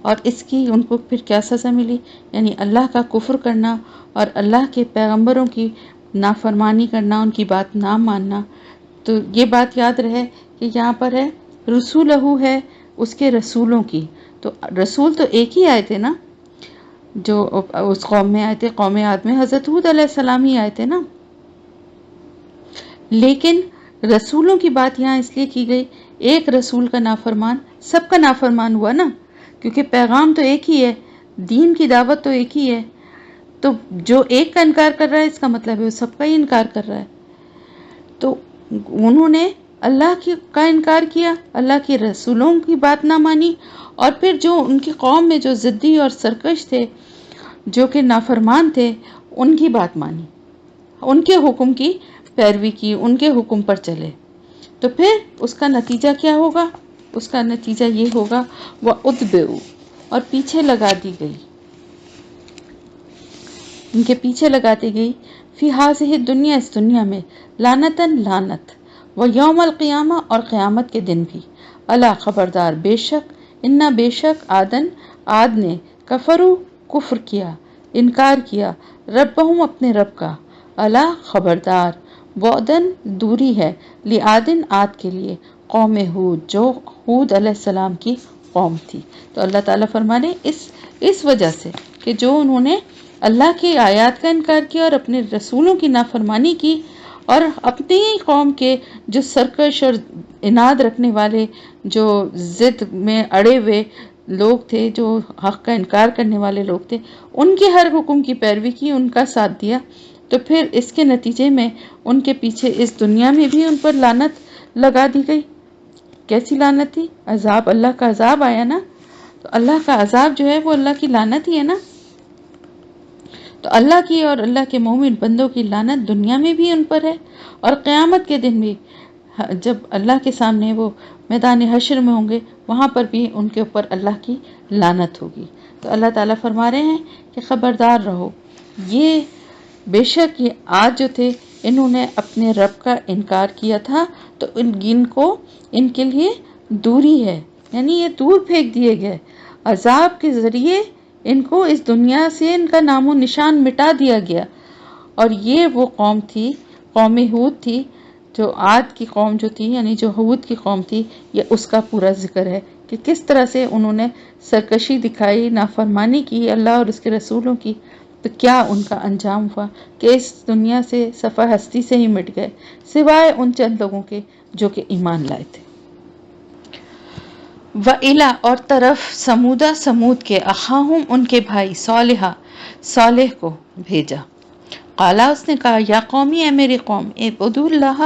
اور اس کی ان کو پھر کیا سزا ملی؟ یعنی اللہ کا کفر کرنا اور اللہ کے پیغمبروں کی نافرمانی کرنا، ان کی بات نہ ماننا. تو یہ بات یاد رہے کہ یہاں پر ہے رسولہ ہے، اس کے رسولوں کی. تو رسول تو ایک ہی آئے تھے نا، جو اس قوم میں آئے تھے، قوم عاد میں حضرت ہود علیہ السلام ہی آئے تھے نا. لیکن رسولوں کی بات یہاں اس لیے کی گئی، ایک رسول کا نافرمان سب کا نافرمان ہوا نا، کیونکہ پیغام تو ایک ہی ہے، دین کی دعوت تو ایک ہی ہے. تو جو ایک کا انکار کر رہا ہے اس کا مطلب ہے وہ سب کا ہی انکار کر رہا ہے. تو انہوں نے اللہ کا انکار کیا، اللہ کے رسولوں کی بات نہ مانی، اور پھر جو ان کی قوم میں جو ضدی اور سرکش تھے، جو کہ نافرمان تھے، ان کی بات مانی، ان کے حکم کی پیروی کی، ان کے حکم پر چلے. تو پھر اس کا نتیجہ کیا ہوگا؟ اس کا نتیجہ یہ ہوگا وَأُتْبِعُوا، اور پیچھے لگا دی گئی، ان کے پیچھے لگاتی گئی، فی ہذہ الدنیا، اس دنیا میں، لعنتاً، لعنت، ویوم القیامہ، اور قیامت کے دن بھی، الا، خبردار، بے شک، انا، بے شک، عاد نے، کفروا، کفر کیا، انکار کیا، ربہم، اپنے رب کا، الا، خبردار، بعداً، دوری ہے، لعادن، عاد کے لیے، قوم ہود، جو ہود علیہ السلام کی قوم تھی. تو اللہ تعالیٰ فرمانے اس وجہ سے کہ جو انہوں نے اللہ کی آیات کا انکار کیا اور اپنے رسولوں کی نافرمانی کی، اور اپنی قوم کے جو سرکش اور اناد رکھنے والے، جو ضد میں اڑے ہوئے لوگ تھے، جو حق کا انکار کرنے والے لوگ تھے، ان کے ہر حکم کی پیروی کی، ان کا ساتھ دیا، تو پھر اس کے نتیجے میں ان کے پیچھے اس دنیا میں بھی ان پر لعنت لگا دی گئی۔ کیسی لعنت تھی؟ عذاب، اللہ کا عذاب آیا نا، تو اللہ کا عذاب جو ہے وہ اللہ کی لعنت ہی ہے نا۔ تو اللہ کی اور اللہ کے مومن بندوں کی لعنت دنیا میں بھی ان پر ہے، اور قیامت کے دن بھی جب اللہ کے سامنے وہ میدان حشر میں ہوں گے، وہاں پر بھی ان کے اوپر اللہ کی لعنت ہوگی۔ تو اللہ تعالیٰ فرما رہے ہیں کہ خبردار رہو، یہ بے شک یہ آج جو تھے انہوں نے اپنے رب کا انکار کیا تھا، تو ان کے لیے دوری ہے، یعنی یہ دور پھینک دیے گئے، عذاب کے ذریعے ان کو اس دنیا سے ان کا نام و نشان مٹا دیا گیا۔ اور یہ وہ قوم تھی، قوم ہود تھی، جو عاد کی قوم جو تھی، یعنی جو ہود کی قوم تھی، یہ اس کا پورا ذکر ہے کہ کس طرح سے انہوں نے سرکشی دکھائی، نافرمانی کی اللہ اور اس کے رسولوں کی، تو کیا ان کا انجام ہوا کہ اس دنیا سے صفحہ ہستی سے ہی مٹ گئے، سوائے ان چند لوگوں کے جو کہ ایمان لائے تھے۔ وَإِلَىٰ اور طرف سمودہ سمود کے، اخاہم ان کے بھائی، صالحہ صالح کو بھیجا۔ قالا اس نے کہا، یا قومی اے میری قوم، اعبدوا اللہ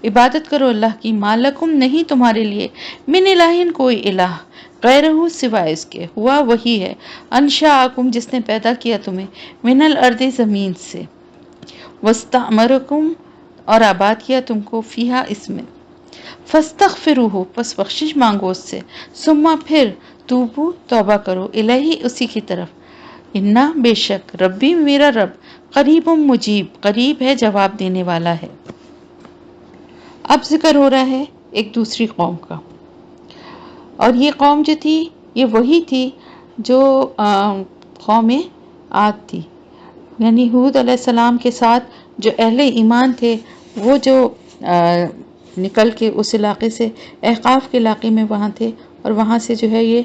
عبادت کرو اللہ کی، ما لکم نہیں تمہارے لیے، من الہ کوئی الہ، غیرہ سوائے اس کے، ہوا وہی ہے، انشاءکم جس نے پیدا کیا تمہیں، من الارض زمین سے، واستعمرکم اور آباد کیا تم کو، فیہا اس میں، فاستغفروہ پس بخشش مانگو اس سے، ثم پھر توبو توبہ کرو، الہی اسی کی طرف، انا بے شک ربی میرا رب، قریب مجیب قریب ہے جواب دینے والا ہے۔ اب ذکر ہو رہا ہے ایک دوسری قوم کا، اور یہ قوم جو تھی یہ وہی تھی جو قوم عاد تھی، یعنی ہود علیہ السلام کے ساتھ جو اہل ایمان تھے، وہ جو نکل کے اس علاقے سے احقاف کے علاقے میں وہاں تھے، اور وہاں سے جو ہے یہ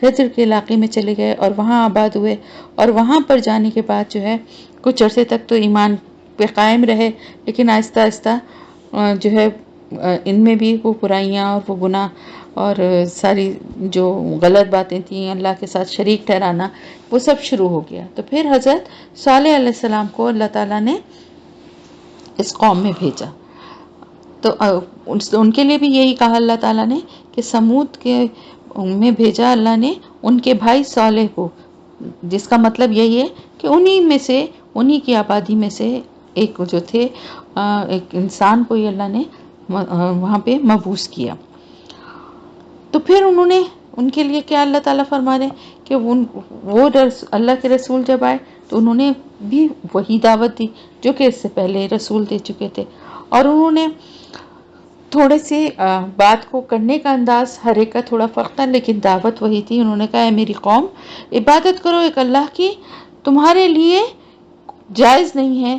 ہجر کے علاقے میں چلے گئے اور وہاں آباد ہوئے، اور وہاں پر جانے کے بعد جو ہے کچھ عرصے تک تو ایمان پہ قائم رہے، لیکن آہستہ آہستہ جو ہے ان میں بھی وہ برائیاں اور وہ گناہ اور ساری جو غلط باتیں تھیں، اللہ کے ساتھ شریک ٹھہرانا، وہ سب شروع ہو گیا۔ تو پھر حضرت صالح علیہ السلام کو اللہ تعالیٰ نے اس قوم میں بھیجا، تو ان کے لیے بھی یہی کہا اللہ تعالیٰ نے کہ سمود کے میں بھیجا اللہ نے ان کے بھائی صالح کو، جس کا مطلب یہی ہے کہ انہی کی آبادی میں سے ایک جو تھے، ایک انسان کو ہی اللہ نے وہاں پہ مبعوث کیا۔ تو پھر انہوں نے ان کے لیے کیا اللہ تعالیٰ فرما رہے ہیں کہ وہ اللہ کے رسول جب آئے تو انہوں نے بھی وہی دعوت دی جو کہ اس سے پہلے رسول دے چکے تھے، اور انہوں نے تھوڑے سے بات کو کرنے کا انداز ہر ایک کا تھوڑا فرق تھا، لیکن دعوت وہی تھی۔ انہوں نے کہا، اے میری قوم، عبادت کرو ایک اللہ کی، تمہارے لیے جائز نہیں ہے،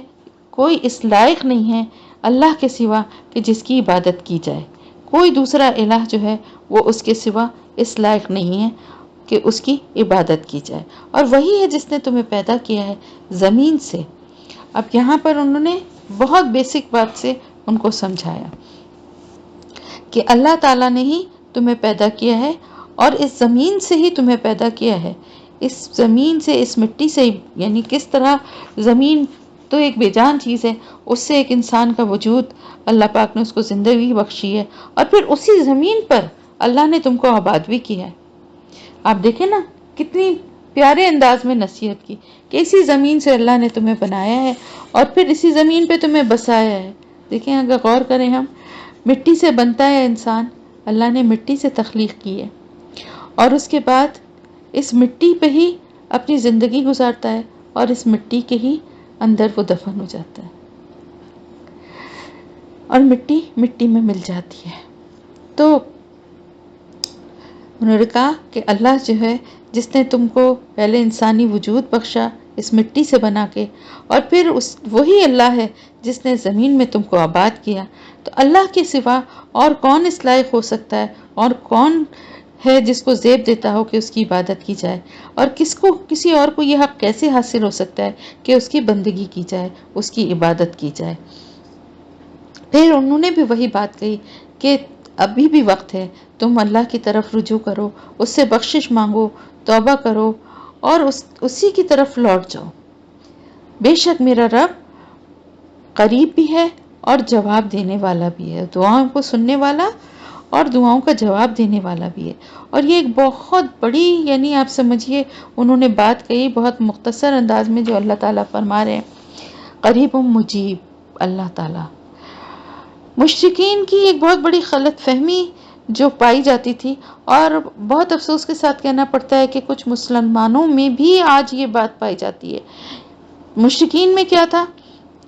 کوئی اس لائق نہیں ہے اللہ کے سوا کہ جس کی عبادت کی جائے، کوئی دوسرا الہ جو ہے وہ اس کے سوا اس لائق نہیں ہے کہ اس کی عبادت کی جائے، اور وہی ہے جس نے تمہیں پیدا کیا ہے زمین سے۔ اب یہاں پر انہوں نے بہت بیسک بات سے ان کو سمجھایا کہ اللہ تعالیٰ نے ہی تمہیں پیدا کیا ہے، اور اس زمین سے ہی تمہیں پیدا کیا ہے، اس زمین سے، اس مٹی سے ہی، یعنی کس طرح زمین تو ایک بے جان چیز ہے، اس سے ایک انسان کا وجود اللہ پاک نے اس کو زندگی بخشی ہے، اور پھر اسی زمین پر اللہ نے تم کو آباد بھی کیا ہے۔ آپ دیکھیں نا کتنی پیارے انداز میں نصیحت کی کہ اسی زمین سے اللہ نے تمہیں بنایا ہے، اور پھر اسی زمین پہ تمہیں بسایا ہے۔ دیکھیں اگر غور کریں ہم، مٹی سے بنتا ہے انسان، اللہ نے مٹی سے تخلیق کی ہے، اور اس کے بعد اس مٹی پہ ہی اپنی زندگی گزارتا ہے، اور اس مٹی کے ہی اندر وہ دفن ہو جاتا ہے، اور مٹی مٹی میں مل جاتی ہے۔ تو انہوں نے کہا کہ اللہ جو ہے جس نے تم کو پہلے انسانی وجود بخشا اس مٹی سے بنا کے، اور پھر وہی اللہ ہے جس نے زمین میں تم کو آباد کیا، تو اللہ کے سوا اور کون اس لائق ہو سکتا ہے، اور کون ہے جس کو زیب دیتا ہو کہ اس کی عبادت کی جائے، اور کسی اور کو یہ حق کیسے حاصل ہو سکتا ہے کہ اس کی بندگی کی جائے، اس کی عبادت کی جائے۔ پھر انہوں نے بھی وہی بات کہی کہ ابھی بھی وقت ہے، تم اللہ کی طرف رجوع کرو، اس سے بخشش مانگو، توبہ کرو اور اسی کی طرف لوٹ جاؤ۔ بے شک میرا رب قریب بھی ہے اور جواب دینے والا بھی ہے، دعاؤں کو سننے والا اور دعاؤں کا جواب دینے والا بھی ہے۔ اور یہ ایک بہت بڑی، یعنی آپ سمجھیے انہوں نے بات کہی بہت مختصر انداز میں، جو اللہ تعالیٰ فرما رہے ہیں قریب مجیب اللہ تعالیٰ۔ مشرکین کی ایک بہت بڑی غلط فہمی جو پائی جاتی تھی، اور بہت افسوس کے ساتھ کہنا پڑتا ہے کہ کچھ مسلمانوں میں بھی آج یہ بات پائی جاتی ہے۔ مشرکین میں کیا تھا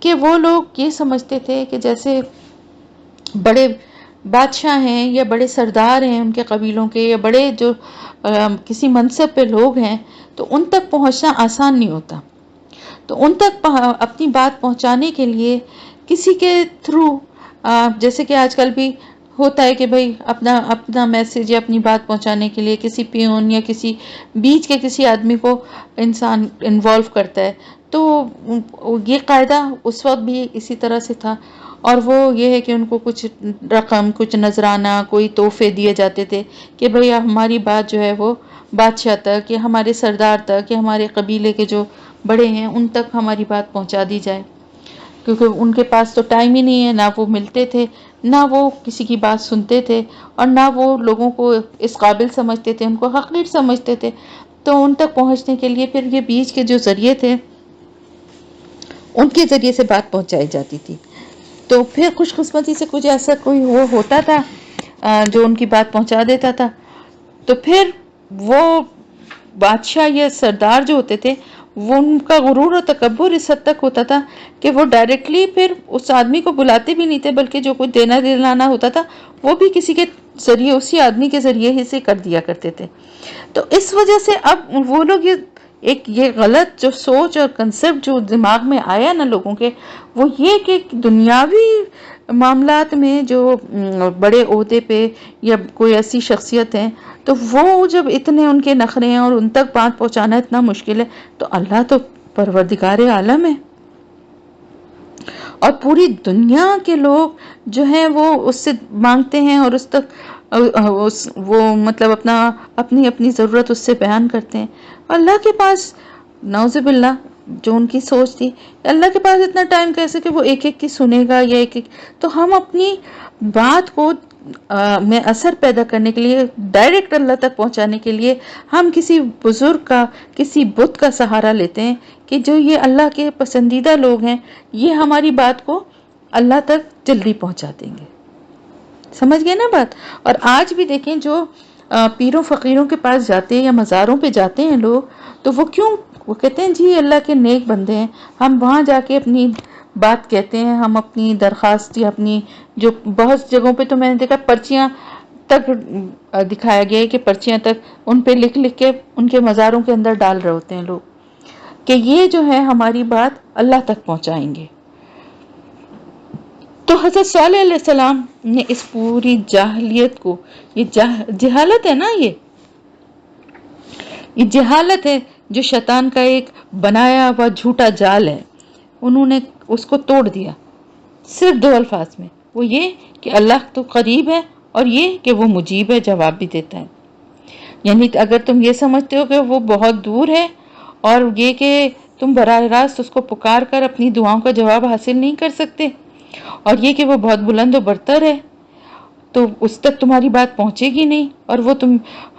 کہ وہ لوگ یہ سمجھتے تھے کہ جیسے بڑے بادشاہ ہیں یا بڑے سردار ہیں ان کے قبیلوں کے، یا بڑے جو کسی منصب پہ لوگ ہیں، تو ان تک پہنچنا آسان نہیں ہوتا۔ تو ان تک اپنی بات پہنچانے کے لیے کسی کے تھرو، جیسے کہ آج کل بھی ہوتا ہے کہ بھئی اپنا میسیج یا اپنی بات پہنچانے کے لیے کسی پیون یا کسی بیچ کے کسی آدمی کو انسان انوالو کرتا ہے، تو یہ قاعدہ اس وقت بھی اسی طرح سے تھا۔ اور وہ یہ ہے کہ ان کو کچھ رقم، کچھ نذرانہ، کوئی تحفے دیے جاتے تھے کہ بھئی ہماری بات جو ہے وہ بادشاہ تک یا ہمارے سردار تک یا ہمارے قبیلے کے جو بڑے ہیں ان تک ہماری بات پہنچا دی جائے، کیونکہ ان کے پاس تو ٹائم ہی نہیں ہے، نہ وہ ملتے تھے، نہ وہ کسی کی بات سنتے تھے، اور نہ وہ لوگوں کو اس قابل سمجھتے تھے، ان کو حقیر سمجھتے تھے۔ تو ان تک پہنچنے کے لیے پھر یہ بیچ کے جو ذریعے تھے ان کے ذریعے سے بات پہنچائی جاتی تھی۔ تو پھر خوش قسمتی سے کچھ ایسا کوئی وہ ہوتا تھا جو ان کی بات پہنچا دیتا تھا، تو پھر وہ بادشاہ یا سردار جو ہوتے تھے وہ ان کا غرور و تکبر اس حد تک ہوتا تھا کہ وہ ڈائریکٹلی پھر اس آدمی کو بلاتے بھی نہیں تھے، بلکہ جو کچھ دینا دلانا ہوتا تھا وہ بھی کسی کے ذریعے، اسی آدمی کے ذریعے ہی سے کر دیا کرتے تھے۔ تو اس وجہ سے اب وہ لوگ یہ غلط جو سوچ اور کنسپٹ جو دماغ میں آیا نا لوگوں کے، وہ یہ کہ دنیاوی معاملات میں جو بڑے عہدے پہ یا کوئی ایسی شخصیت ہیں، تو وہ جب اتنے ان کے نخرے ہیں اور ان تک بات پہنچانا اتنا مشکل ہے، تو اللہ تو پروردگار عالم ہے، اور پوری دنیا کے لوگ جو ہیں وہ اس سے مانگتے ہیں اور اس تک وہ مطلب اپنی ضرورت اس سے بیان کرتے ہیں۔ اللہ کے پاس نعوذ باللہ جو ان کی سوچ تھی، اللہ کے پاس اتنا ٹائم کیسے کہ وہ ایک ایک کی سنے گا یا ایک ایک، تو ہم اپنی بات کو میں اثر پیدا کرنے کے لیے، ڈائریکٹ اللہ تک پہنچانے کے لیے ہم کسی بزرگ کا، کسی بت کا سہارا لیتے ہیں کہ جو یہ اللہ کے پسندیدہ لوگ ہیں، یہ ہماری بات کو اللہ تک جلدی پہنچا دیں گے۔ سمجھ گئے نا بات؟ اور آج بھی دیکھیں جو پیروں فقیروں کے پاس جاتے ہیں یا مزاروں پہ جاتے ہیں لوگ، تو وہ کہتے ہیں جی اللہ کے نیک بندے ہیں، ہم وہاں جا کے اپنی بات کہتے ہیں، ہم اپنی درخواست یا اپنی جو بہت جگہوں پہ تو میں نے دیکھا پرچیاں تک دکھایا گیا ہے کہ پرچیاں تک ان پہ لکھ لکھ کے ان کے مزاروں کے اندر ڈال رہے ہوتے ہیں لوگ کہ یہ جو ہے ہماری بات اللہ تک پہنچائیں گے۔ تو حضرت صالح علیہ السلام نے اس پوری جاہلیت کو، یہ جہالت ہے نا، یہ جہالت ہے جو شیطان کا ایک بنایا ہوا جھوٹا جال ہے، انہوں نے اس کو توڑ دیا صرف دو الفاظ میں، وہ یہ کہ اللہ تو قریب ہے اور یہ کہ وہ مجیب ہے، جواب بھی دیتا ہے۔ یعنی اگر تم یہ سمجھتے ہو کہ وہ بہت دور ہے اور یہ کہ تم براہ راست اس کو پکار کر اپنی دعاؤں کا جواب حاصل نہیں کر سکتے، اور یہ کہ وہ بہت بلند و برتر ہے تو اس تک تمہاری بات پہنچے گی نہیں، اور وہ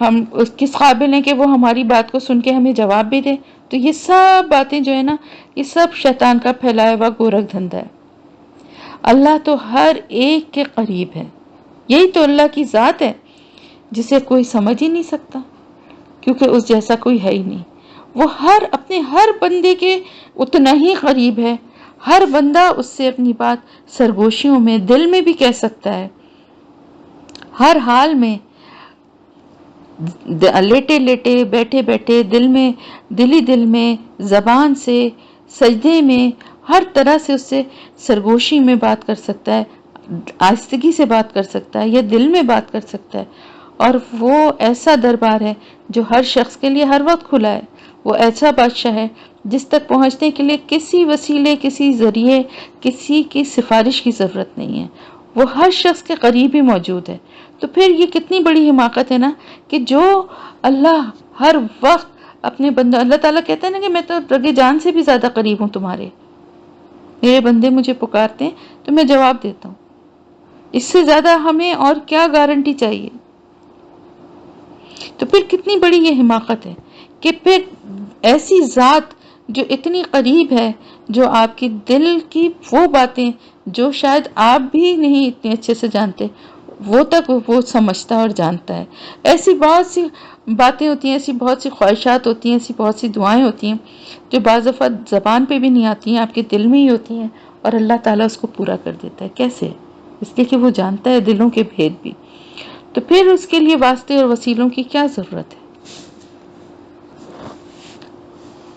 ہم کس قابل ہیں کہ وہ ہماری بات کو سن کے ہمیں جواب بھی دے، تو یہ سب باتیں جو ہے نا، یہ سب شیطان کا پھیلایا ہوا گورکھ دھندا ہے۔ اللہ تو ہر ایک کے قریب ہے، یہی تو اللہ کی ذات ہے جسے کوئی سمجھ ہی نہیں سکتا، کیونکہ اس جیسا کوئی ہے ہی نہیں۔ وہ اپنے ہر بندے کے اتنا ہی قریب ہے، ہر بندہ اس سے اپنی بات سرگوشیوں میں، دل میں بھی کہہ سکتا ہے، ہر حال میں، لیٹے لیٹے، بیٹھے بیٹھے، دل میں، زبان سے، سجدے میں، ہر طرح سے اس سے سرگوشی میں بات کر سکتا ہے، آہستگی سے بات کر سکتا ہے یا دل میں بات کر سکتا ہے۔ اور وہ ایسا دربار ہے جو ہر شخص کے لیے ہر وقت کھلا ہے، وہ ایسا بادشاہ ہے جس تک پہنچنے کے لیے کسی وسیلے، کسی ذریعے، کسی کی سفارش کی ضرورت نہیں ہے۔ وہ ہر شخص کے قریب ہی موجود ہے. تو پھر یہ کتنی بڑی حماقت ہے نا کہ جو اللہ ہر وقت اپنے بندہ، اللہ تعالیٰ کہتا ہے نا کہ میں تو رگے جان سے بھی زیادہ قریب ہوں تمہارے، میرے بندے مجھے پکارتے ہیں تو میں جواب دیتا ہوں. اس سے زیادہ ہمیں اور کیا گارنٹی چاہیے؟ تو پھر کتنی بڑی یہ حماقت ہے کہ پھر ایسی ذات جو اتنی قریب ہے، جو آپ کی دل کی وہ باتیں جو شاید آپ بھی نہیں اتنے اچھے سے جانتے، وہ تک وہ سمجھتا اور جانتا ہے. ایسی بہت سی باتیں ہوتی ہیں، ایسی بہت سی خواہشات ہوتی ہیں، ایسی بہت سی دعائیں ہوتی ہیں جو بعض دفعہ زبان پہ بھی نہیں آتی ہیں، آپ کے دل میں ہی ہوتی ہیں، اور اللہ تعالیٰ اس کو پورا کر دیتا ہے. کیسے؟ اس لیے کہ وہ جانتا ہے دلوں کے بھید بھی. تو پھر اس کے لیے واسطے اور وسیلوں کی کیا ضرورت ہے؟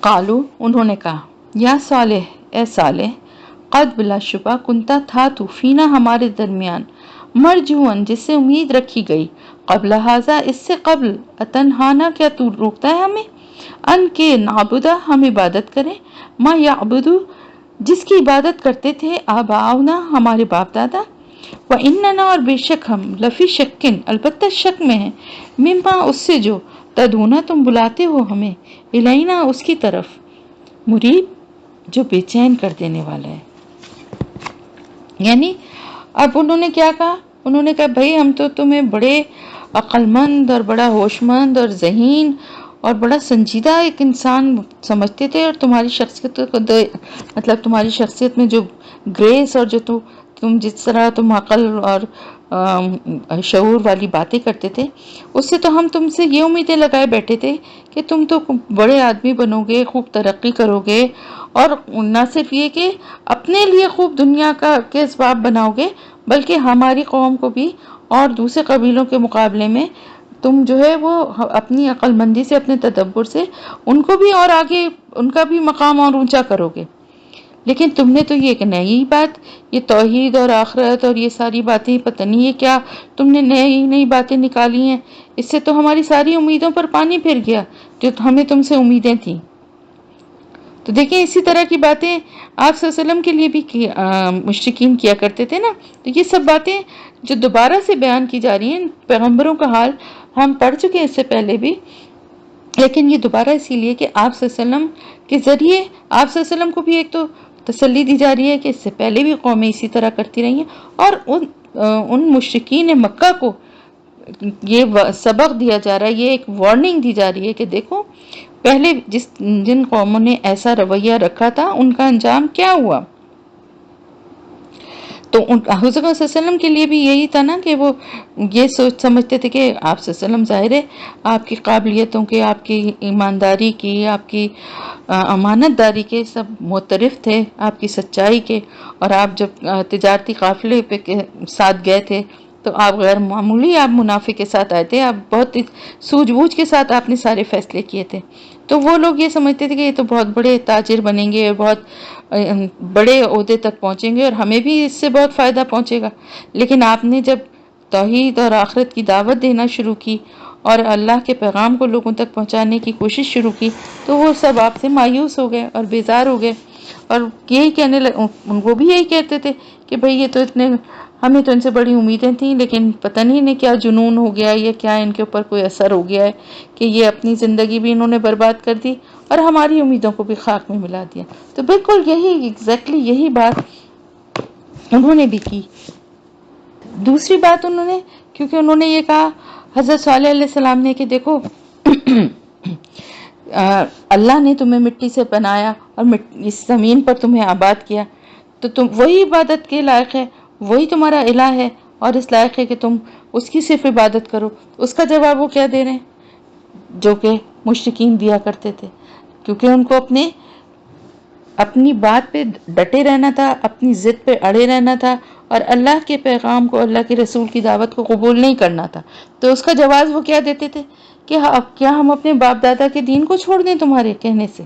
قالو، انہوں نے کہا، یا صالح، اے صالح، قد بلا شبہ کنتا تھا تو فینا ہمارے درمیان، مرجون جس سے امید رکھی گئی، قبل ھذا اس سے قبل، اتنہانا کیا تو روکتا ہے ہمیں، ان کے نعبدہ ہم عبادت کریں، ما یعبدو جس کی عبادت کرتے تھے، آباؤنا ہمارے باپ دادا، وَإِنَّنَا اور بے شک ہم، لفی شکن البتہ شک میں ہیں، مما اس سے جو، تدعونا تم بلاتے ہو ہمیں، الینا اس کی طرف، مریب جو بے چین کر دینے والا ہے. یعنی اب انہوں نے کیا کہا؟ انہوں نے کہا بھئی ہم تو تمہیں بڑے عقل مند اور بڑا ہوش مند اور ذہین اور بڑا سنجیدہ ایک انسان سمجھتے تھے، اور تمہاری شخصیت کو مطلب تمہاری شخصیت میں جو گریس اور جو تم جس طرح تم عقل اور شعور والی باتیں کرتے تھے، اس سے تو ہم تم سے یہ امیدیں لگائے بیٹھے تھے کہ تم تو بڑے آدمی بنو گے، خوب ترقی کرو گے، اور نہ صرف یہ کہ اپنے لیے خوب دنیا کے اسباب بناؤ گے، بلکہ ہماری قوم کو بھی اور دوسرے قبیلوں کے مقابلے میں تم جو ہے وہ اپنی عقل مندی سے، اپنے تدبر سے ان کو بھی اور آگے ان کا بھی مقام اور اونچا کرو گے. لیکن تم نے تو یہ ایک نئی بات، یہ توحید اور آخرت اور یہ ساری باتیں پتہ نہیں یہ کیا تم نے نئی نئی باتیں نکالی ہیں، اس سے تو ہماری ساری امیدوں پر پانی پھر گیا جو ہمیں تم سے امیدیں تھیں. تو دیکھیں اسی طرح کی باتیں آپ صلی اللہ علیہ وسلم کے لیے بھی مشرکین کیا کرتے تھے نا. تو یہ سب باتیں جو دوبارہ سے بیان کی جا رہی ہیں، پیغمبروں کا حال ہم پڑھ چکے ہیں اس سے پہلے بھی، لیکن یہ دوبارہ اسی لیے کہ آپ صلی اللہ علیہ وسلم کے ذریعے آپ صلی اللہ علیہ وسلم کو بھی ایک تو تسلی دی جا رہی ہے کہ اس سے پہلے بھی قومیں اسی طرح کرتی رہی ہیں، اور ان مشرکین مکہ کو یہ سبق دیا جا رہا ہے، یہ ایک وارننگ دی جا رہی ہے کہ دیکھو پہلے جن قوموں نے ایسا رویہ رکھا تھا ان کا انجام کیا ہوا. تو حضرت صلی اللہ علیہ وسلم کے لیے بھی یہی تھا نا کہ وہ یہ سمجھتے تھے کہ آپ صلی اللہ علیہ وسلم ظاہر ہے آپ کی قابلیتوں کے، آپ کی ایمانداری کی، آپ کی امانت داری کے سب معترف تھے، آپ کی سچائی کے، اور آپ جب تجارتی قافلے پہ ساتھ گئے تھے تو آپ غیر معمولی، آپ منافع کے ساتھ آئے تھے، آپ بہت سوجھ بوجھ کے ساتھ آپ نے سارے فیصلے کیے تھے. تو وہ لوگ یہ سمجھتے تھے کہ یہ تو بہت بڑے تاجر بنیں گے، بہت بڑے عہدے تک پہنچیں گے اور ہمیں بھی اس سے بہت فائدہ پہنچے گا. لیکن آپ نے جب توحید اور آخرت کی دعوت دینا شروع کی اور اللہ کے پیغام کو لوگوں تک پہنچانے کی کوشش شروع کی تو وہ سب آپ سے مایوس ہو گئے اور بیزار ہو گئے، اور یہی کہنے لگے، ان کو بھی یہی کہتے تھے کہ بھئی یہ تو اتنے، ہمیں تو ان سے بڑی امیدیں تھیں، لیکن پتہ نہیں انہیں کیا جنون ہو گیا یا کیا ان کے اوپر کوئی اثر ہو گیا ہے کہ یہ اپنی زندگی بھی انہوں نے برباد کر دی اور ہماری امیدوں کو بھی خاک میں ملا دیا. تو بالکل یہی ایگزیکٹلی یہی بات انہوں نے بھی کی. دوسری بات انہوں نے، کیونکہ انہوں نے یہ کہا حضرت صالح علیہ السلام نے کہ دیکھو اللہ نے تمہیں مٹی سے بنایا اور اس زمین پر تمہیں آباد کیا، تو تم وہی عبادت کے لائق ہے، وہی تمہارا الہ ہے، اور اس لائق ہے کہ تم اس کی صرف عبادت کرو. اس کا جواب وہ کیا دے رہے ہیں جو کہ مشرکین دیا کرتے تھے، کیونکہ ان کو اپنی بات پہ ڈٹے رہنا تھا، اپنی ضد پہ اڑے رہنا تھا، اور اللہ کے پیغام کو، اللہ کے رسول کی دعوت کو قبول نہیں کرنا تھا. تو اس کا جواز وہ کیا دیتے تھے کہ کیا ہم اپنے باپ دادا کے دین کو چھوڑ دیں تمہارے کہنے سے؟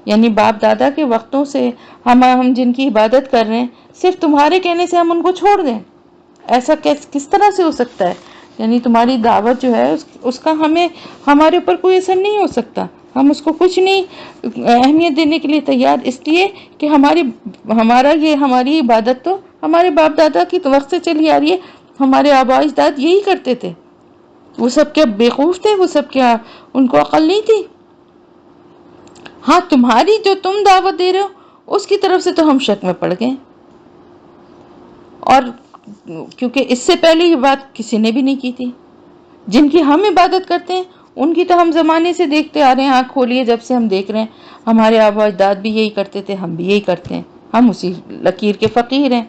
یعنی باپ دادا کے وقتوں سے ہم جن کی عبادت کر رہے ہیں، صرف تمہارے کہنے سے ہم ان کو چھوڑ دیں؟ ایسا کس طرح سے ہو سکتا ہے؟ یعنی تمہاری دعوت جو ہے اس کا ہمارے اوپر کوئی اثر نہیں ہو سکتا، ہم اس کو کچھ نہیں اہمیت دینے کے لیے تیار، اس لیے کہ ہماری عبادت تو ہمارے باپ دادا کی تو وقت سے چلی آ رہی ہے، ہمارے آبا اجداد یہی کرتے تھے. وہ سب کیا بیوقوف تھے؟ وہ سب کیا ان کو عقل نہیں تھی؟ ہاں تمہاری جو تم دعوت دے رہے ہو اس کی طرف سے تو ہم شک میں پڑ گئے، اور کیونکہ اس سے پہلے یہ بات کسی نے بھی نہیں کی تھی. جن کی ہم عبادت کرتے ہیں ان کی تو ہم زمانے سے دیکھتے آ رہے ہیں، آنکھ کھولیے جب سے ہم دیکھ رہے ہیں، ہمارے آبا اجداد بھی یہی کرتے تھے، ہم بھی یہی کرتے ہیں، ہم اسی لکیر کے فقیر ہیں.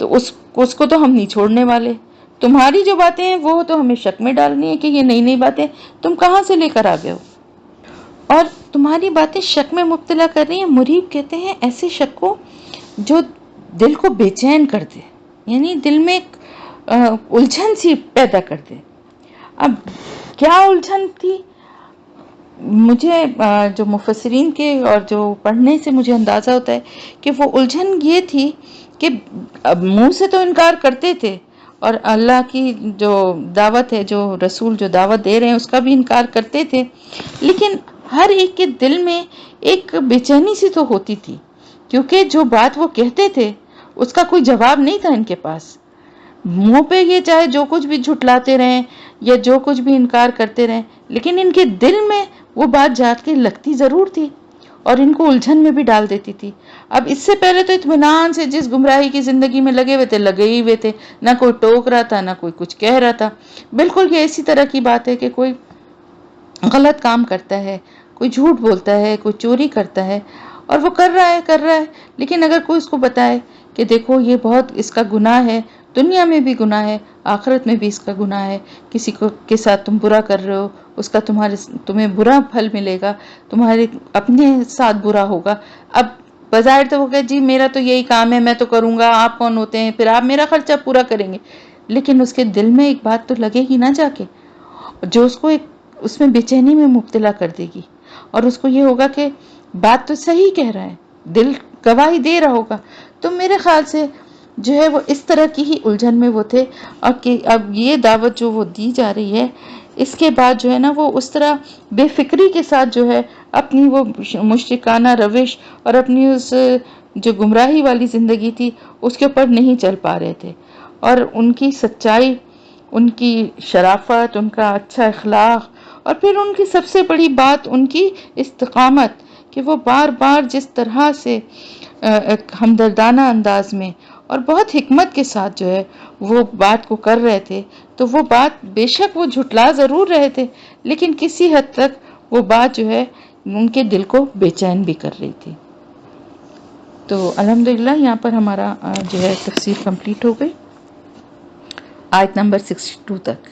تو اس کو تو ہم نہیں چھوڑنے والے. تمہاری جو باتیں ہیں وہ تو ہمیں شک میں ڈالنی ہے کہ یہ نئی نئی باتیں تم کہاں سے لے کر آ گئے ہو، اور تمہاری باتیں شک میں مبتلا کر رہی ہیں. مریب کہتے ہیں ایسے شک کو جو دل کو بے چین کر دے، یعنی دل میں ایک الجھن سی پیدا کر دے. اب کیا الجھن تھی؟ مجھے جو مفسرین کے اور جو پڑھنے سے مجھے اندازہ ہوتا ہے کہ وہ الجھن یہ تھی کہ اب منہ سے تو انکار کرتے تھے، اور اللہ کی جو دعوت ہے، جو رسول جو دعوت دے رہے ہیں اس کا بھی انکار کرتے تھے، لیکن ہر ایک کے دل میں ایک بے چینی سی تو ہوتی تھی، کیونکہ جو بات وہ کہتے تھے اس کا کوئی جواب نہیں تھا ان کے پاس. منہ پہ یہ چاہے جو کچھ بھی جھٹلاتے رہیں یا جو کچھ بھی انکار کرتے رہیں، لیکن ان کے دل میں وہ بات جا کے لگتی ضرور تھی اور ان کو الجھن میں بھی ڈال دیتی تھی. اب اس سے پہلے تو اطمینان سے جس گمراہی کی زندگی میں لگے ہوئے تھے، نہ کوئی ٹوک رہا تھا، نہ کوئی کچھ کہہ رہا تھا. بالکل یہ اسی طرح کی بات ہے کہ کوئی غلط کام کرتا ہے، کوئی جھوٹ بولتا ہے، کوئی چوری کرتا ہے، اور وہ کر رہا ہے، لیکن اگر کوئی اس کو بتائے کہ دیکھو یہ بہت اس کا گناہ ہے، دنیا میں بھی گناہ ہے، آخرت میں بھی اس کا گناہ ہے، کسی کو کے ساتھ تم برا کر رہے ہو اس کا تمہیں برا پھل ملے گا، تمہارے اپنے ساتھ برا ہوگا. اب بظاہر تو وہ کہ جی میرا تو یہی کام ہے، میں تو کروں گا، آپ کون ہوتے ہیں پھر آپ میرا خرچہ پورا کریں گے، لیکن اس کے دل میں ایک بات تو لگے گی نہ جا کے، جو اس کو اس میں بے چینی میں مبتلا کر دے گی، اور اس کو یہ ہوگا کہ بات تو صحیح کہہ رہا ہے، دل گواہی دے رہا ہوگا. تو میرے خیال سے جو ہے وہ اس طرح کی ہی الجھن میں وہ تھے، اور کہ اب یہ دعوت جو وہ دی جا رہی ہے اس کے بعد جو ہے نا وہ اس طرح بے فکری کے ساتھ جو ہے اپنی وہ مشرکانہ روش اور اپنی اس جو گمراہی والی زندگی تھی اس کے اوپر نہیں چل پا رہے تھے. اور ان کی سچائی، ان کی شرافت، ان کا اچھا اخلاق، اور پھر ان کی سب سے بڑی بات ان کی استقامت، کہ وہ بار بار جس طرح سے ایک ہمدردانہ انداز میں اور بہت حکمت کے ساتھ جو ہے وہ بات کو کر رہے تھے، تو وہ بات بے شک وہ جھٹلا ضرور رہے تھے، لیکن کسی حد تک وہ بات جو ہے ان کے دل کو بے چین بھی کر رہی تھی. تو الحمدللہ یہاں پر ہمارا جو ہے تفسیر کمپلیٹ ہو گئی آیت نمبر 62 تک.